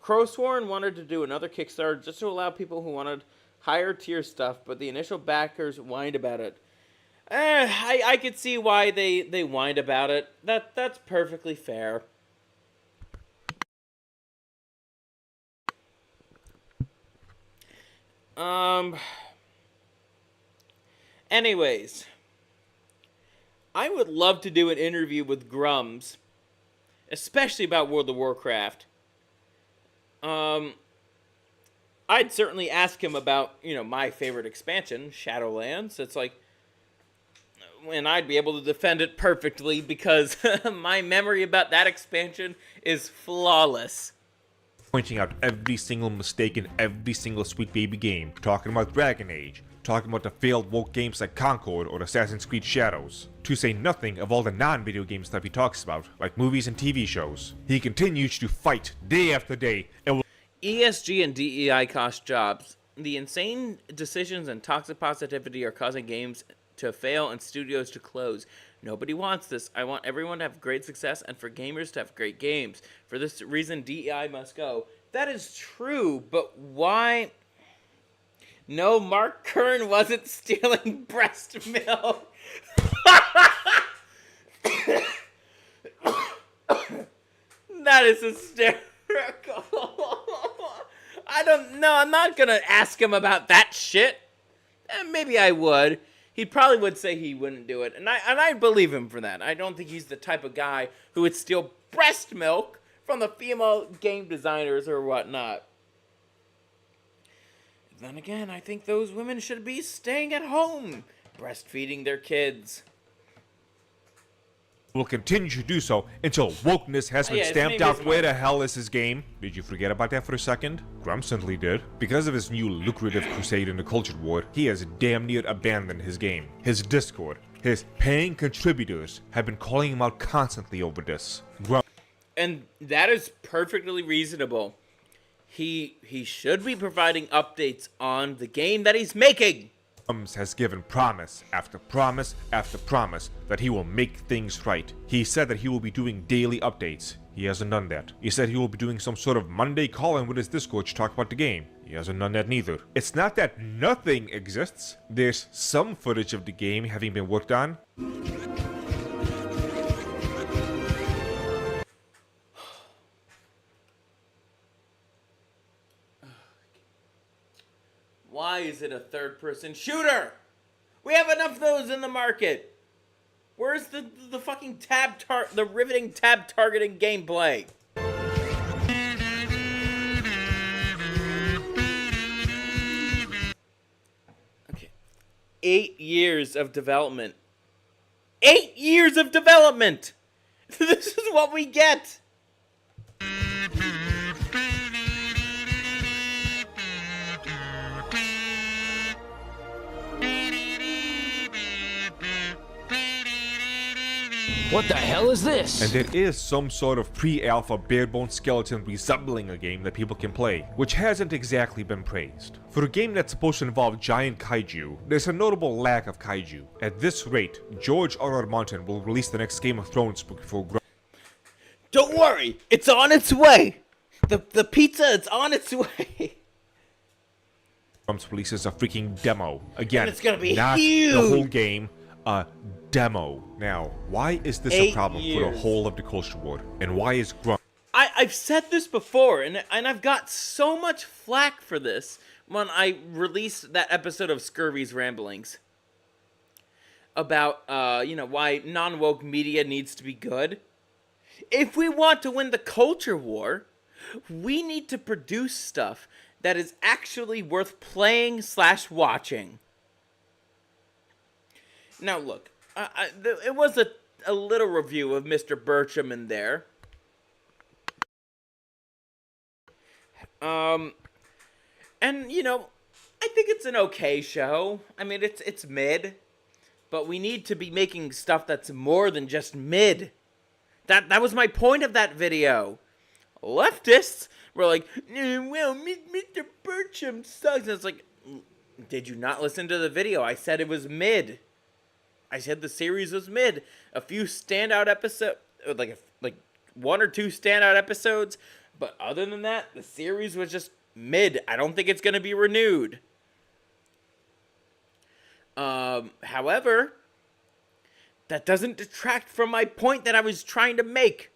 Crowsworn wanted to do another Kickstarter just to allow people who wanted higher tier stuff, but the initial backers whined about it. I could see why they whined about it. That's perfectly fair. Anyways, I would love to do an interview with Grums, especially about World of Warcraft. I'd certainly ask him about, my favorite expansion, Shadowlands. It's like, and I'd be able to defend it perfectly because my memory about that expansion is flawless. Pointing out every single mistake in every single Sweet Baby game, talking about Dragon Age, talking about the failed woke games like Concord or Assassin's Creed Shadows, to say nothing of all the non-video game stuff he talks about, like movies and TV shows. He continues to fight day after day and will ESG and DEI cost jobs. The insane decisions and toxic positivity are causing games to fail and studios to close. Nobody wants this. I want everyone to have great success and for gamers to have great games. For this reason, DEI must go. That is true, but why? No, Mark Kern wasn't stealing breast milk. That is hysterical. I don't know. I'm not going to ask him about that shit. Maybe I would. He probably would say he wouldn't do it. And I believe him for that. I don't think he's the type of guy who would steal breast milk from the female game designers or whatnot. Then again, I think those women should be staying at home, breastfeeding their kids. Will continue to do so until wokeness has been stamped out. Where the hell is his game? Did you forget about that for a second? Grum certainly did. Because of his new lucrative crusade in the culture war, he has damn near abandoned his game. His Discord, his paying contributors have been calling him out constantly over this. And that is perfectly reasonable. He should be providing updates on the game that he's making. Grums has given promise after promise after promise that he will make things right. He said that he will be doing daily updates. He hasn't done that. He said he will be doing some sort of Monday call-in with his Discord to talk about the game. He hasn't done that neither. It's not that nothing exists. There's some footage of the game having been worked on. Why is it a third-person shooter? We have enough of those in the market. Where's the fucking the riveting tab targeting gameplay? Okay. 8 years of development. 8 years of development! This is what we get! What the hell is this? And there is some sort of pre-alpha bare-bone skeleton resembling a game that people can play, which hasn't exactly been praised. For a game that's supposed to involve giant kaiju, there's a notable lack of kaiju. At this rate, George R.R. Martin will release the next Game of Thrones book before Don't worry, it's on its way! The pizza is on its way! Grumps releases a freaking demo. Again, and it's gonna be not huge. the whole game, a demo. Now, why is this a problem for the whole of the culture war? And why is Grump? I've said this before, and I've got so much flack for this when I released that episode of Scurvy's Ramblings. About, why non-woke media needs to be good. If we want to win the culture war, we need to produce stuff that is actually worth playing/watching. Now look, it was a little review of Mr. Bertram in there. And I think it's an okay show. I mean, it's mid, but we need to be making stuff that's more than just mid. That was my point of that video. Leftists were like, well, Mr. Bertram sucks. And it's like, did you not listen to the video? I said it was mid. I said the series was mid. A few standout episodes, like one or two standout episodes, but other than that, the series was just mid. I don't think it's going to be renewed. However, that doesn't detract from my point that I was trying to make.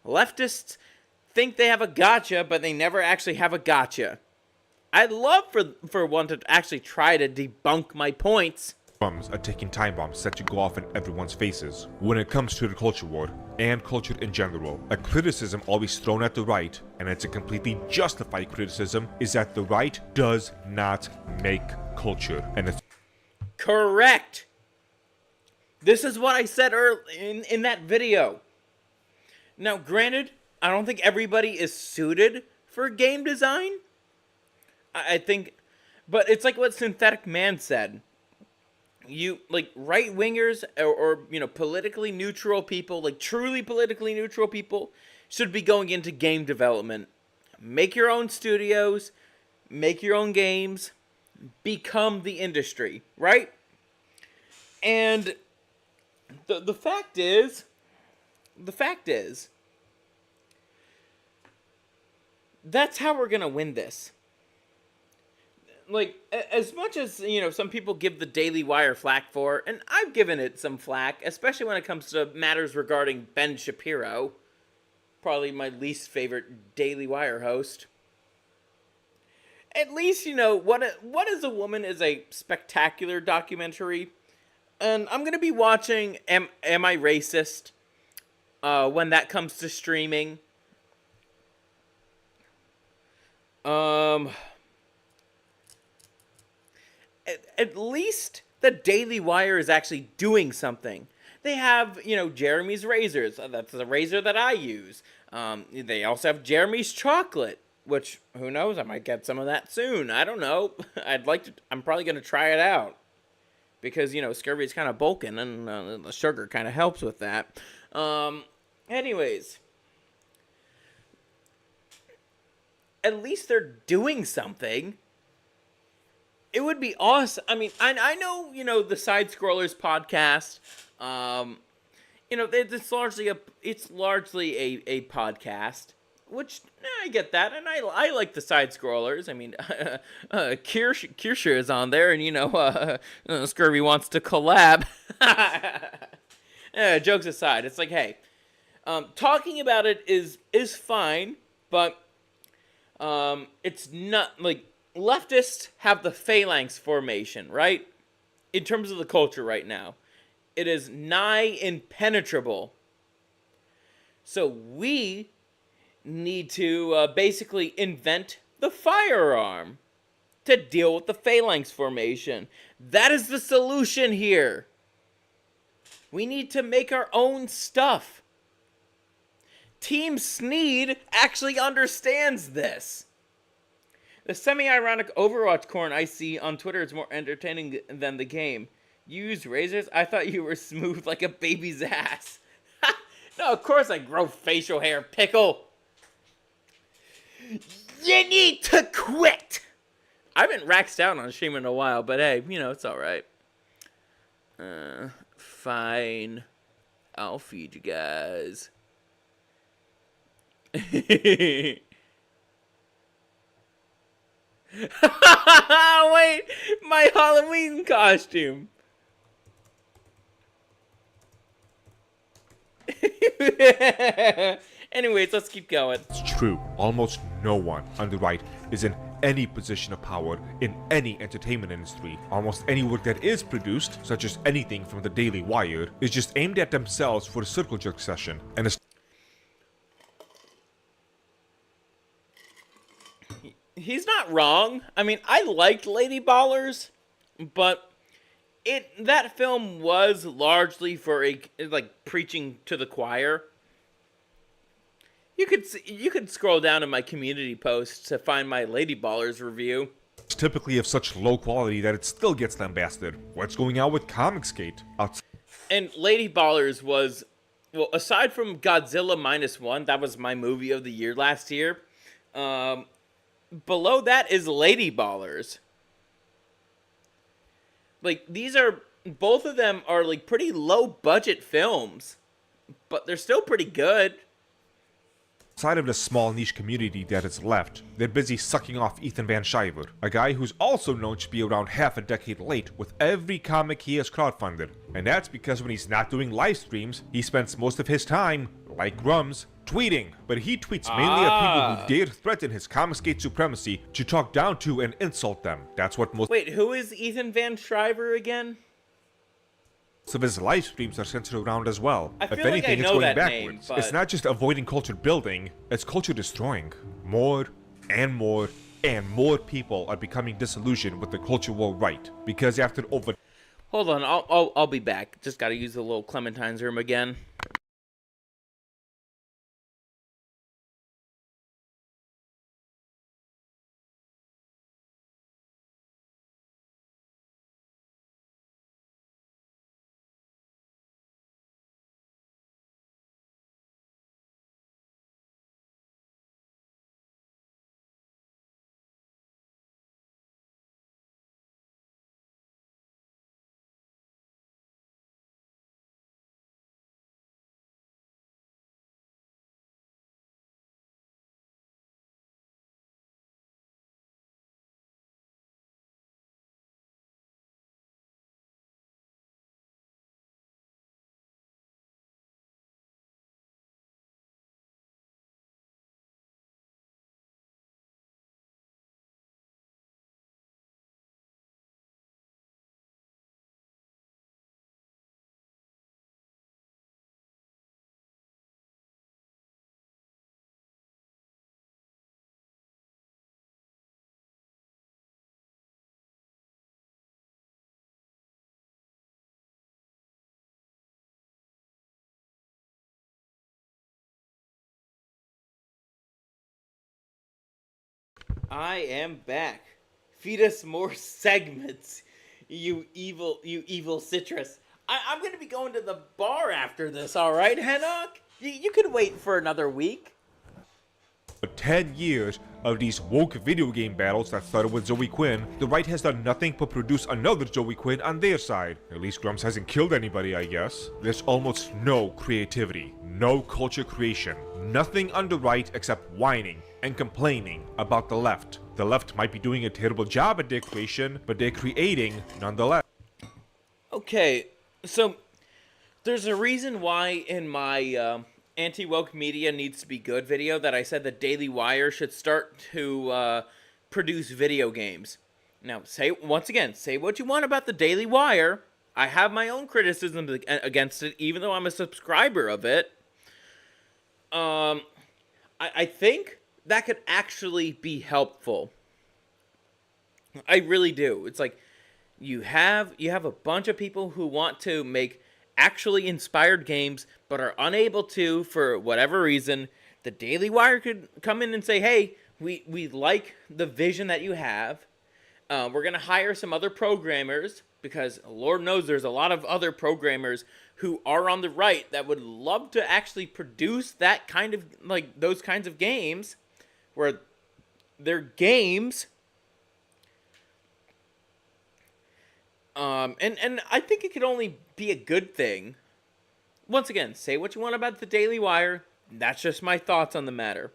Leftists think they have a gotcha, but they never actually have a gotcha. I'd love for one to actually try to debunk my points. Are ticking time bombs set to go off in everyone's faces. When it comes to the culture war, and culture in general, a criticism always thrown at the right, and it's a completely justified criticism, is that the right does not make culture. And it's correct. This is what I said in that video. Now, granted, I don't think everybody is suited for game design. I think, but it's like what Synthetic Man said. You, like, right-wingers or politically neutral people, like truly politically neutral people, should be going into game development. Make your own studios, make your own games, become the industry, right? And the fact is, that's how we're gonna win this. Like, as much as, some people give the Daily Wire flack for, and I've given it some flack, especially when it comes to matters regarding Ben Shapiro, probably my least favorite Daily Wire host. At least, What is a Woman is a spectacular documentary, and I'm going to be watching Am I Racist when that comes to streaming. At least the Daily Wire is actually doing something. They have, Jeremy's razors. That's the razor that I use. They also have Jeremy's chocolate, which, who knows, I might get some of that soon. I don't know. I'm probably going to try it out. Because, Scurvy is kind of bulking, and the sugar kind of helps with that. Anyways. At least they're doing something. It would be awesome. I mean, I know, the Side Scrollers podcast. It's largely a podcast, which I get that, and I like the Side Scrollers. I mean, Kirsche is on there, and Scurvy wants to collab. Jokes aside, it's like, hey, talking about it is fine, but it's not like. leftists have the phalanx formation, right? In terms of the culture right now, it is nigh impenetrable. So we need to basically invent the firearm to deal with the phalanx formation. That is the solution here. We need to make our own stuff. Team Sneed actually understands this. The semi-ironic Overwatch corn I see on Twitter is more entertaining than the game. You use razors? I thought you were smooth like a baby's ass. No, of course I grow facial hair, Pickle. You need to quit. I haven't raxed out on stream in a while, but hey, you know, it's alright. Fine. I'll feed you guys. Wait, my Halloween costume. Anyways, let's keep going. It's true. Almost no one on the right is in any position of power in any entertainment industry. Almost any work that is produced, such as anything from the Daily Wire, is just aimed at themselves for a circle jerk session. And it's He's not wrong. I mean, I liked Lady Ballers, but that film was largely for preaching to the choir. You could scroll down in my community posts to find my Lady Ballers review. It's typically of such low quality that it still gets lambasted. What's going on with Comicsgate? And Lady Ballers was, well, aside from Godzilla -1, that was my movie of the year last year. Below that is Lady Ballers. Like, both of them are like pretty low budget films, but they're still pretty good. Outside of the small niche community that is left, they're busy sucking off Ethan Van Sciver, a guy who's also known to be around half a decade late with every comic he has crowdfunded. And that's because when he's not doing live streams, he spends most of his time, like Grums, tweeting. But he tweets mainly at people who dare threaten his Comicsgate supremacy, to talk down to and insult them. That's what most Wait, who is Ethan Van Sciver again? of his live streams are centered around as well. I feel If like anything, I it's know going that backwards. name, It's but- not just avoiding culture building, it's culture destroying. More and more and more people are becoming disillusioned with the cultural right, because after over... Hold on, I'll be back. Just gotta use the little Clementine's room again. I am back. Feed us more segments, you evil citrus. I'm gonna be going to the bar after this, alright, Henok? You could wait for another week. 10 years of these woke video game battles that started with Zoe Quinn, the right has done nothing but produce another Zoe Quinn on their side. At least Grumps hasn't killed anybody, I guess. There's almost no creativity, no culture creation, nothing on the right except whining and complaining about the left. The left might be doing a terrible job at their creation, but they're creating nonetheless. Okay, so there's a reason why in my anti-woke media needs to be good video that I said the Daily Wire should start to produce video games. Now, say what you want about the Daily Wire. I have my own criticisms against it, even though I'm a subscriber of it. I think that could actually be helpful. I really do. It's like you have a bunch of people who want to make actually inspired games, but are unable to for whatever reason. The Daily Wire could come in and say, hey, we like the vision that you have. We're going to hire some other programmers, because Lord knows there's a lot of other programmers who are on the right that would love to actually produce that kind of, like, those kinds of games, where they're games. And I think it could only be a good thing. Once again, say what you want about the Daily Wire. That's just my thoughts on the matter.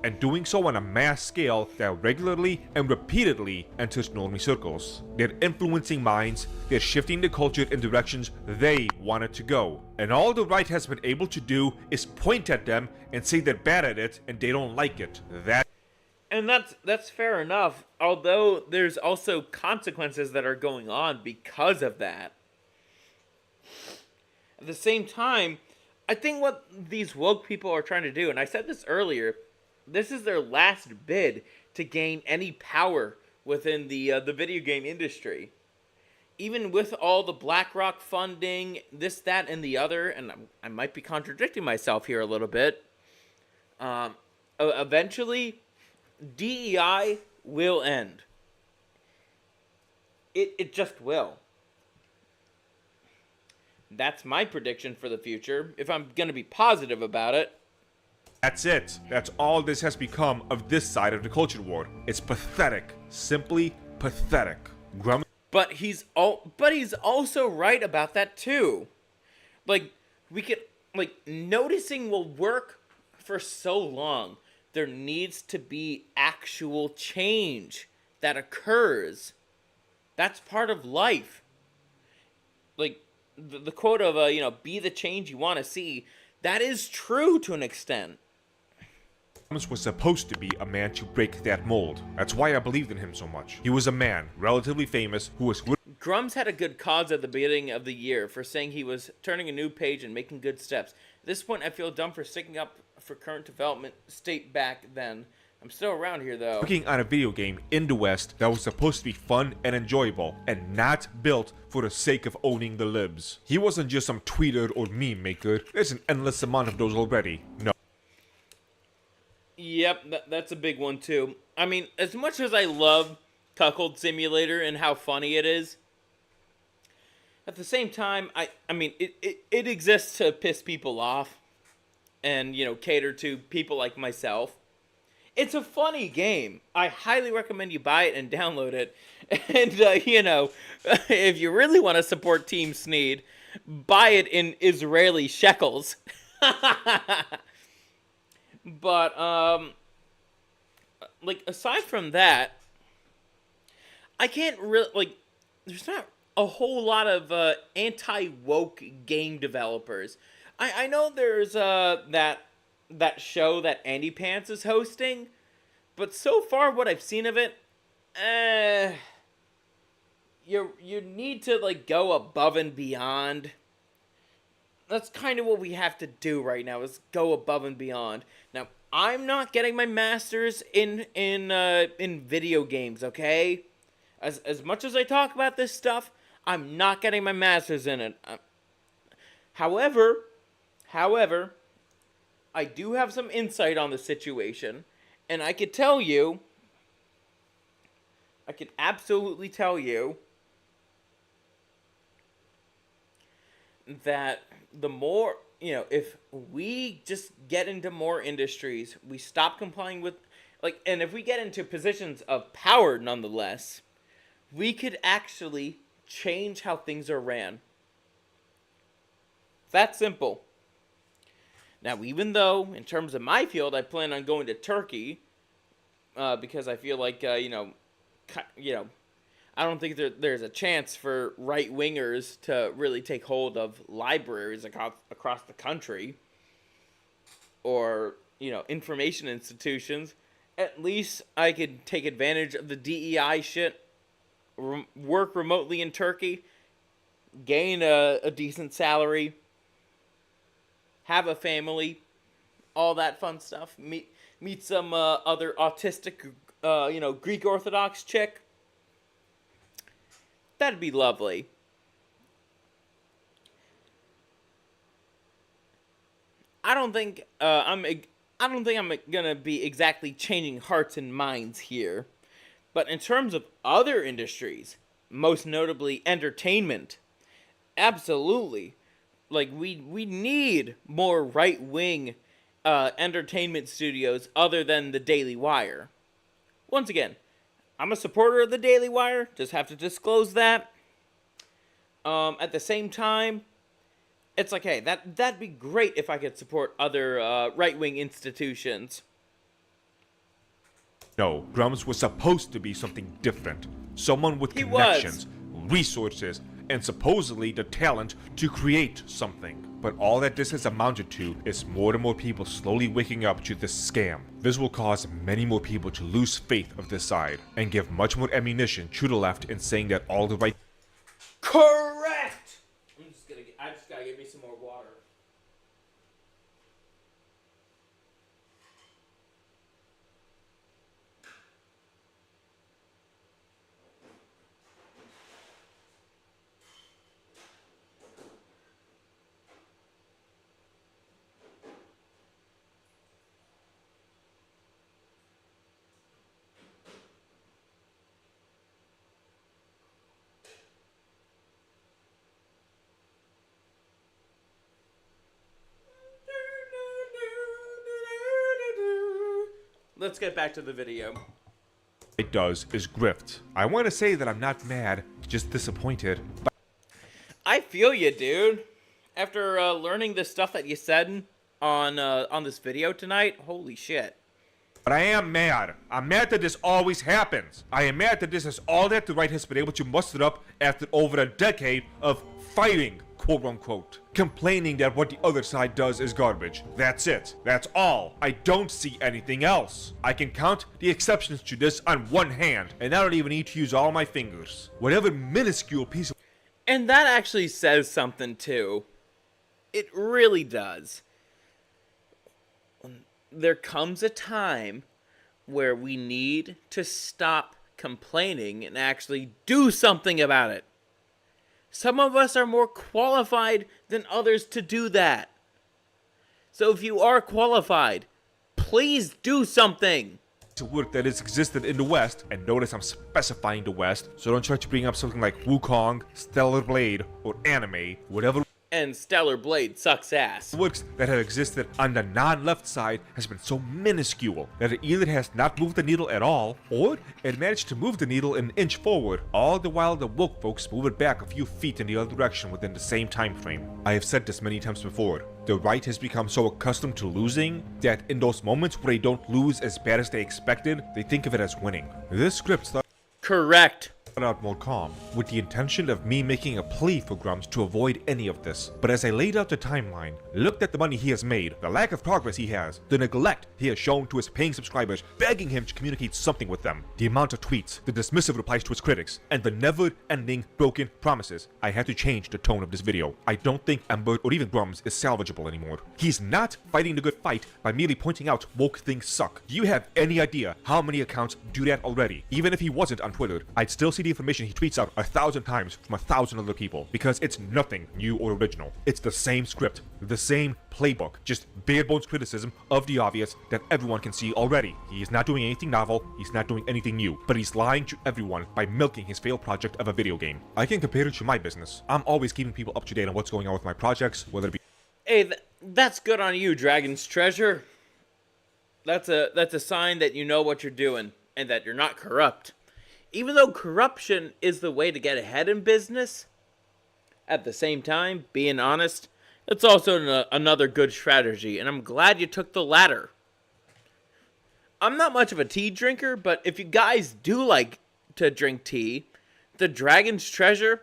And doing so on a mass scale that regularly and repeatedly enters normie circles. They're influencing minds, they're shifting the culture in directions they want it to go. And all the right has been able to do is point at them and say they're bad at it and they don't like it. And that's fair enough, although there's also consequences that are going on because of that. At the same time, I think what these woke people are trying to do, and I said this earlier, this is their last bid to gain any power within the video game industry. Even with all the BlackRock funding, this, that, and the other, and I might be contradicting myself here a little bit, eventually DEI will end. It just will. That's my prediction for the future, if I'm going to be positive about it. That's it. That's all this has become of this side of the culture war. It's pathetic. Simply pathetic. But he's also right about that too. Like, noticing will work for so long. There needs to be actual change that occurs. That's part of life. Like, the quote of, be the change you want to see, that is true to an extent. Grums was supposed to be a man to break that mold. That's why I believed in him so much. He was a man, relatively famous, who was... Grums had a good cause at the beginning of the year for saying he was turning a new page and making good steps. At this point, I feel dumb for sticking up for current development state back then. I'm still around here, though. Working on a video game in the West that was supposed to be fun and enjoyable, and not built for the sake of owning the libs. He wasn't just some tweeter or meme maker. There's an endless amount of those already. No. Yep, that's a big one, too. I mean, as much as I love Cuckold Simulator and how funny it is, at the same time, I mean, it exists to piss people off and, cater to people like myself. It's a funny game. I highly recommend you buy it and download it. And, if you really want to support Team Sneed, buy it in Israeli shekels. But, aside from that, I can't really, there's not a whole lot of anti-woke game developers. I know there's that show that Andy Pants is hosting, but so far what I've seen of it, you need to go above and beyond. That's kind of what we have to do right now, is go above and beyond. Now, I'm not getting my master's in video games, okay? As much as I talk about this stuff, I'm not getting my master's in it. However, I do have some insight on the situation, and I could absolutely tell you that the more, if we just get into more industries, we stop complying with, and if we get into positions of power nonetheless, we could actually change how things are ran. That simple. Now, even though, in terms of my field, I plan on going to Turkey, because I feel like, I don't think there's a chance for right-wingers to really take hold of libraries across the country, or, information institutions. at least I could take advantage of the DEI shit, work remotely in Turkey, gain a decent salary, have a family, all that fun stuff. Meet some other autistic, Greek Orthodox chick. That'd be lovely. I don't think I'm gonna be exactly changing hearts and minds here, but in terms of other industries, most notably entertainment, absolutely. Like we need more right-wing entertainment studios other than the Daily Wire. Once again, I'm a supporter of the Daily Wire. Just have to disclose that. At the same time, it's like, hey, that'd be great if I could support other right-wing institutions. No, Grumps was supposed to be something different. Someone with connections, resources, and supposedly the talent to create something. But all that this has amounted to is more and more people slowly waking up to this scam. This will cause many more people to lose faith of this side, and give much more ammunition to the left in saying that all the right... Correct! I just gotta get me some more water. Let's get back to the video. It does is grift. I want to say that I'm not mad, just disappointed. But I feel you, dude. After learning the stuff that you said on this video tonight, holy shit. But I am mad. I'm mad that this always happens. I am mad that this is all that the right has been able to muster up after over a decade of fighting, quote-unquote. Complaining that what the other side does is garbage. That's it. That's all. I don't see anything else. I can count the exceptions to this on one hand, and I don't even need to use all my fingers. Whatever minuscule piece of... And that actually says something, too. It really does. There comes a time where we need to stop complaining and actually do something about it. Some of us are more qualified than others to do that. So if you are qualified, please do something. To work that has existed in the West, and notice I'm specifying the West, so don't try to bring up something like Wukong, Stellar Blade, or anime, whatever. And Stellar Blade sucks ass. Works that have existed on the non-left side has been so minuscule that it either has not moved the needle at all, or it managed to move the needle an inch forward, all the while the woke folks move it back a few feet in the other direction within the same time frame. I have said this many times before. The right has become so accustomed to losing that in those moments where they don't lose as bad as they expected, they think of it as winning. This script started correct. Out more calm, with the intention of me making a plea for Grumps to avoid any of this. But as I laid out the timeline, looked at the money he has made, the lack of progress he has, the neglect he has shown to his paying subscribers, begging him to communicate something with them, the amount of tweets, the dismissive replies to his critics, and the never-ending broken promises, I had to change the tone of this video. I don't think Ember or even Grumps is salvageable anymore. He's not fighting the good fight by merely pointing out woke things suck. Do you have any idea how many accounts do that already? Even if he wasn't on Twitter, I'd still see the information he tweets out 1,000 times from 1,000 other people, because it's nothing new or original. It's the same script, the same playbook, just bare bones criticism of the obvious that everyone can see already. He is not doing anything novel, he's not doing anything new, but he's lying to everyone by milking his failed project of a video game. I can compare it to my business. I'm always keeping people up to date on what's going on with my projects, whether it be... Hey, that's good on you, Dragon's Treasure. That's a sign that you know what you're doing, and that you're not corrupt. Even though corruption is the way to get ahead in business, at the same time, being honest, it's also another good strategy, and I'm glad you took the latter. I'm not much of a tea drinker, but if you guys do like to drink tea, the Dragon's Treasure,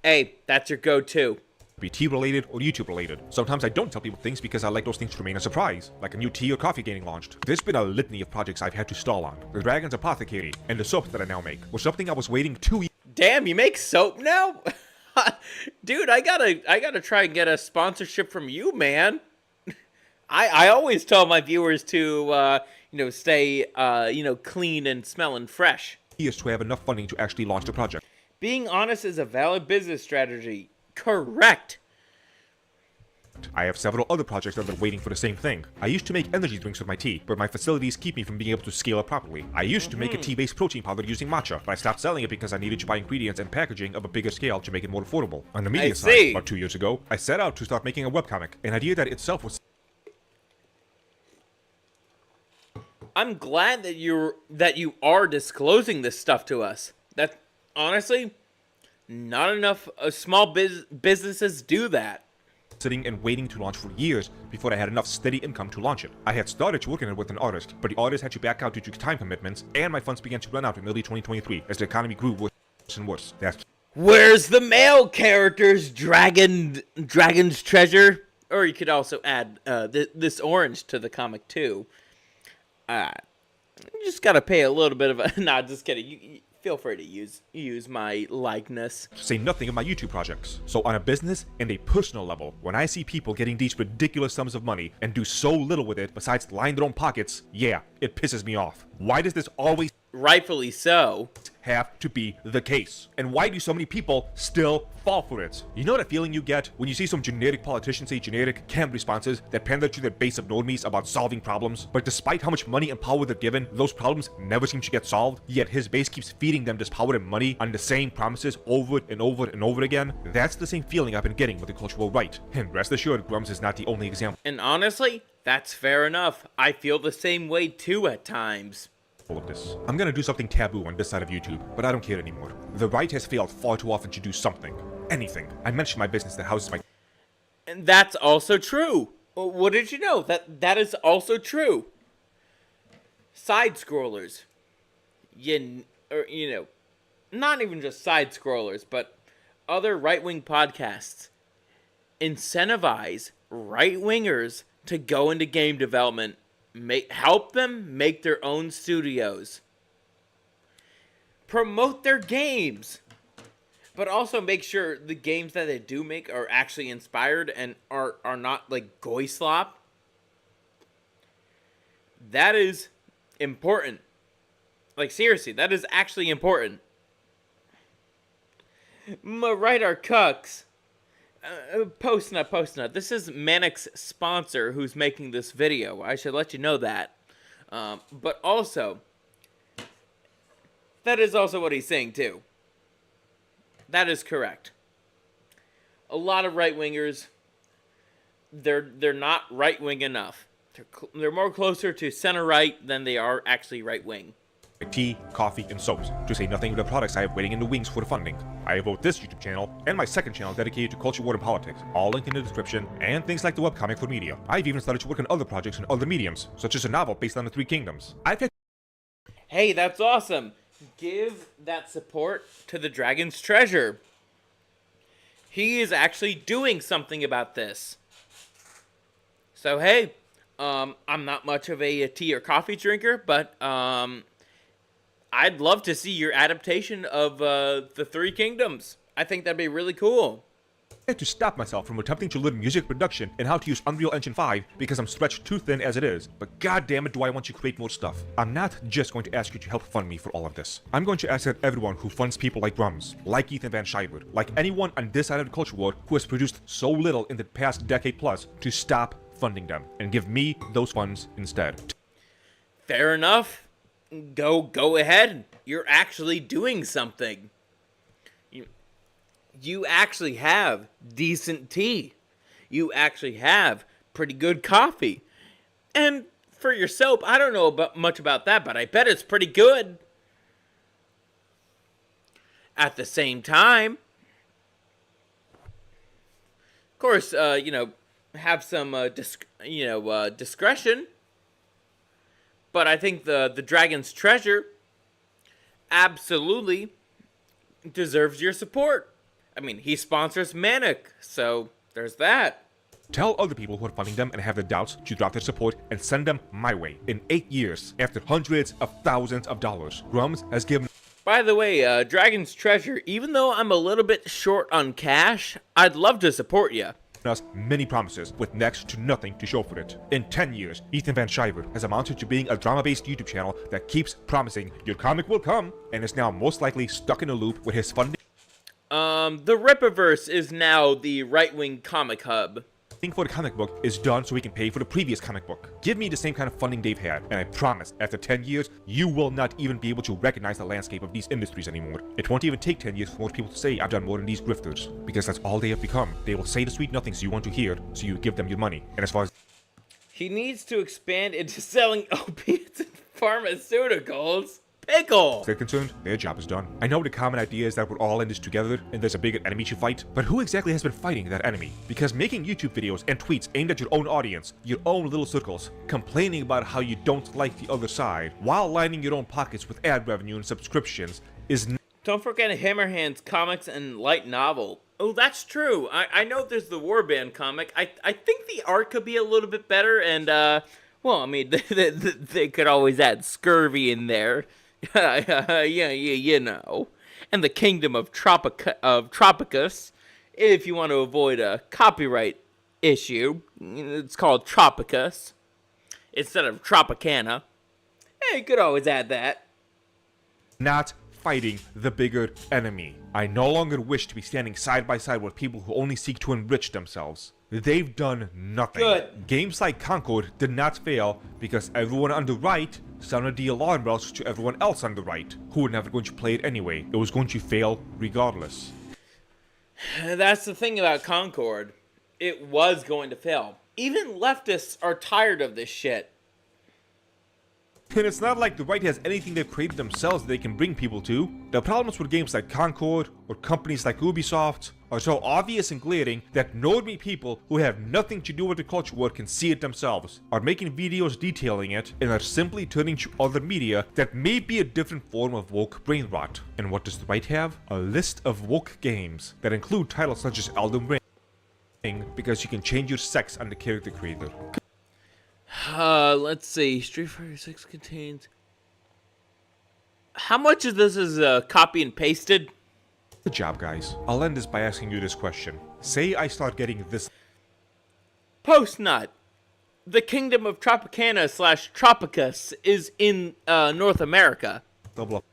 hey, that's your go-to. be tea related or YouTube related. Sometimes I don't tell people things because I like those things to remain a surprise, like a new tea or coffee getting launched. There's been a litany of projects I've had to stall on. The Dragon's Apothecary and the soap that I now make was something I was waiting 2 years. Damn, you make soap now? Dude, I gotta try and get a sponsorship from you, man. I always tell my viewers to stay clean and smelling fresh. Years to have enough funding to actually launch the project. Being honest is a valid business strategy. Correct. I have several other projects that are waiting for the same thing. I used to make energy drinks with my tea, but my facilities keep me from being able to scale it properly. I used to make a tea-based protein powder using matcha, but I stopped selling it because I needed to buy ingredients and packaging of a bigger scale to make it more affordable. On the media side, about 2 years ago, I set out to start making a webcomic, an idea that itself was... I'm glad that you are disclosing this stuff to us. That honestly, not enough small businesses do that. Sitting and waiting to launch for years before I had enough steady income to launch it. I had started to work on it with an artist, but the artist had to back out due to time commitments, and my funds began to run out in early 2023 as the economy grew worse and worse. Where's the male character's dragon's treasure? Or you could also add this orange to the comic too. You just gotta pay a little bit of a... Nah, just kidding. You feel free to use my likeness. To say nothing of my YouTube projects. So on a business and a personal level, when I see people getting these ridiculous sums of money and do so little with it besides line their own pockets, yeah, it pisses me off. Why does this always... Rightfully so. Have to be the case? And why do so many people still fall for it? You know that feeling you get when you see some generic politician say generic canned responses that pander to their base of normies about solving problems, but despite how much money and power they're given, those problems never seem to get solved, yet his base keeps feeding them this power and money on the same promises over and over and over again? That's the same feeling I've been getting with the cultural right. And rest assured, Grums is not the only example. And honestly, that's fair enough. I feel the same way too at times. Of this. I'm gonna do something taboo on this side of YouTube, but I don't care anymore. The right has failed far too often to do something. Anything. I mentioned my business that houses my... And that's also true. What did you know? That is also true. Side scrollers. Not even just side scrollers, but other right-wing podcasts incentivize right-wingers to go into game development. Help them make their own studios. Promote their games. But also make sure the games that they do make are actually inspired and are not like goy slop. That is important. Like seriously, that is actually important. Right, our cucks. Post nut. This is Manic's sponsor who's making this video. I should let you know that. But also, that is also what he's saying too. That is correct. A lot of right-wingers, they're not right-wing enough. They're more closer to center-right than they are actually right-wing. Tea, coffee, and soaps, to say nothing of the products I have waiting in the wings for the funding. I have both this YouTube channel and my second channel dedicated to culture, war, and politics, all linked in the description, and things like the webcomic for media. I've even started to work on other projects in other mediums, such as a novel based on the Three Kingdoms. Hey, that's awesome. Give that support to the Dragon's Treasure. He is actually doing something about this. So hey, I'm not much of a tea or coffee drinker, but I'd love to see your adaptation of the Three Kingdoms. I think that'd be really cool. I had to stop myself from attempting to learn music production and how to use Unreal Engine 5 because I'm stretched too thin as it is, but god damn it do I want to create more stuff. I'm not just going to ask you to help fund me for all of this. I'm going to ask that everyone who funds people like Grums, like Ethan Van Scheiber, like anyone on this side of the culture war who has produced so little in the past decade plus, to stop funding them and give me those funds instead. Fair enough. Go ahead. You're actually doing something. You actually have decent tea. You actually have pretty good coffee. And for your soap, I don't know much about that, but I bet it's pretty good. At the same time, of course, have some discretion. But I think the Dragon's Treasure absolutely deserves your support. I mean, he sponsors Manic, so there's that. Tell other people who are funding them and have their doubts to drop their support and send them my way. In 8 years, after hundreds of thousands of dollars, Rums has given... By the way, Dragon's Treasure, even though I'm a little bit short on cash, I'd love to support you. Us many promises with next to nothing to show for it. In 10 years, Ethan Van Shiver has amounted to being a drama-based YouTube channel that keeps promising your comic will come and is now most likely stuck in a loop with his funding. The Rippaverse is now the right-wing comic hub. For the comic book is done so we can pay for the previous comic book. Give me the same kind of funding they've had, and I promise, after 10 years, you will not even be able to recognize the landscape of these industries anymore. It won't even take 10 years for most people to say, I've done more than these grifters, because that's all they have become. They will say the sweet nothings you want to hear, so you give them your money. And as far as... He needs to expand into selling opiates and pharmaceuticals. Pickle! They're concerned, their job is done. I know the common idea is that we're all in this together, and there's a bigger enemy to fight, but who exactly has been fighting that enemy? Because making YouTube videos and tweets aimed at your own audience, your own little circles, complaining about how you don't like the other side, while lining your own pockets with ad revenue and subscriptions, is... Don't forget Hammerhand's comics and light novel. Oh, that's true. I know there's the Warband comic. I think the art could be a little bit better, and, well, I mean, they could always add Scurvy in there. Yeah, you know, and the Kingdom of Tropicus. If you want to avoid a copyright issue, it's called Tropicus instead of Tropicana. Yeah, you could always add that. Not fighting the bigger enemy. I no longer wish to be standing side by side with people who only seek to enrich themselves. They've done nothing. Good. Games like Concord did not fail because everyone on the right sounded the alarm bells to everyone else on the right, who were never going to play it anyway. It was going to fail regardless. That's the thing about Concord. It was going to fail. Even leftists are tired of this shit. And it's not like the right has anything they've created themselves that they can bring people to. The problems with games like Concord or companies like Ubisoft are so obvious and glaring that normie people who have nothing to do with the culture war can see it themselves, are making videos detailing it, and are simply turning to other media that may be a different form of woke brain rot. And what does the right have? A list of woke games that include titles such as Elden Ring, because you can change your sex on the character creator. Let's see. Street Fighter 6 contains... How much of this is copy and pasted? Good job, guys. I'll end this by asking you this question. Say I start getting this... Postnut. The Kingdom of Tropicana / Tropicus is in North America. Double up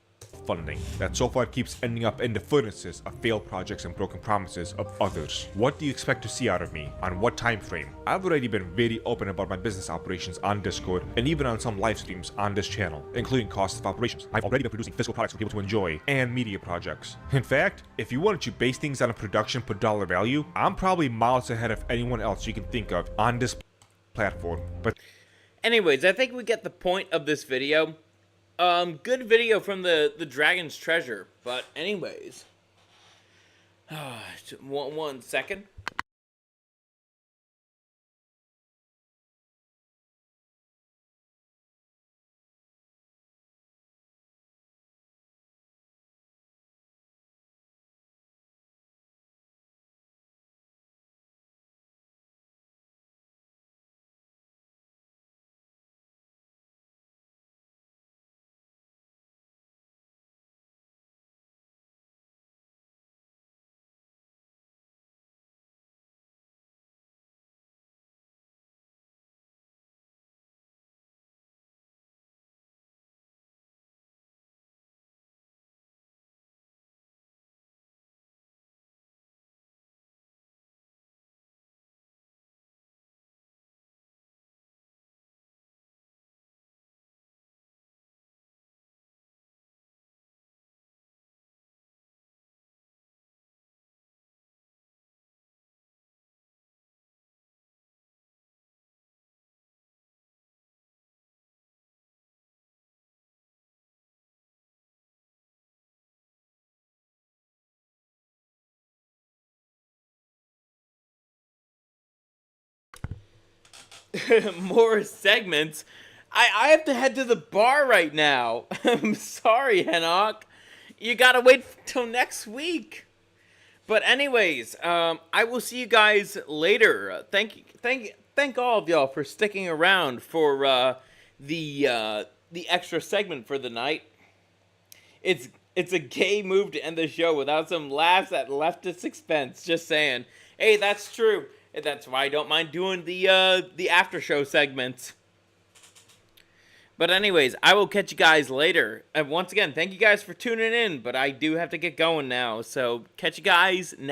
funding that so far keeps ending up in the furnaces of failed projects and broken promises of others. What do you expect to see out of me? On what time frame? I've already been very open about my business operations on Discord and even on some live streams on this channel, including costs of operations. I've already been producing physical products for people to enjoy and media projects. In fact, if you wanted to base things on a production per dollar value, I'm probably miles ahead of anyone else you can think of on this platform. But anyways, I think we get the point of this video. Good video from the Dragon's Treasure, but anyways, one second. More segments. I have to head to the bar right now. I'm sorry, Henok. You gotta wait till next week. But anyways, I will see you guys later. Thank all of y'all for sticking around for the extra segment for the night. It's a gay move to end the show without some laughs at leftist expense. Just saying. Hey, that's true. That's why I don't mind doing the after show segments. But anyways, I will catch you guys later. And once again, thank you guys for tuning in. But I do have to get going now. So catch you guys next.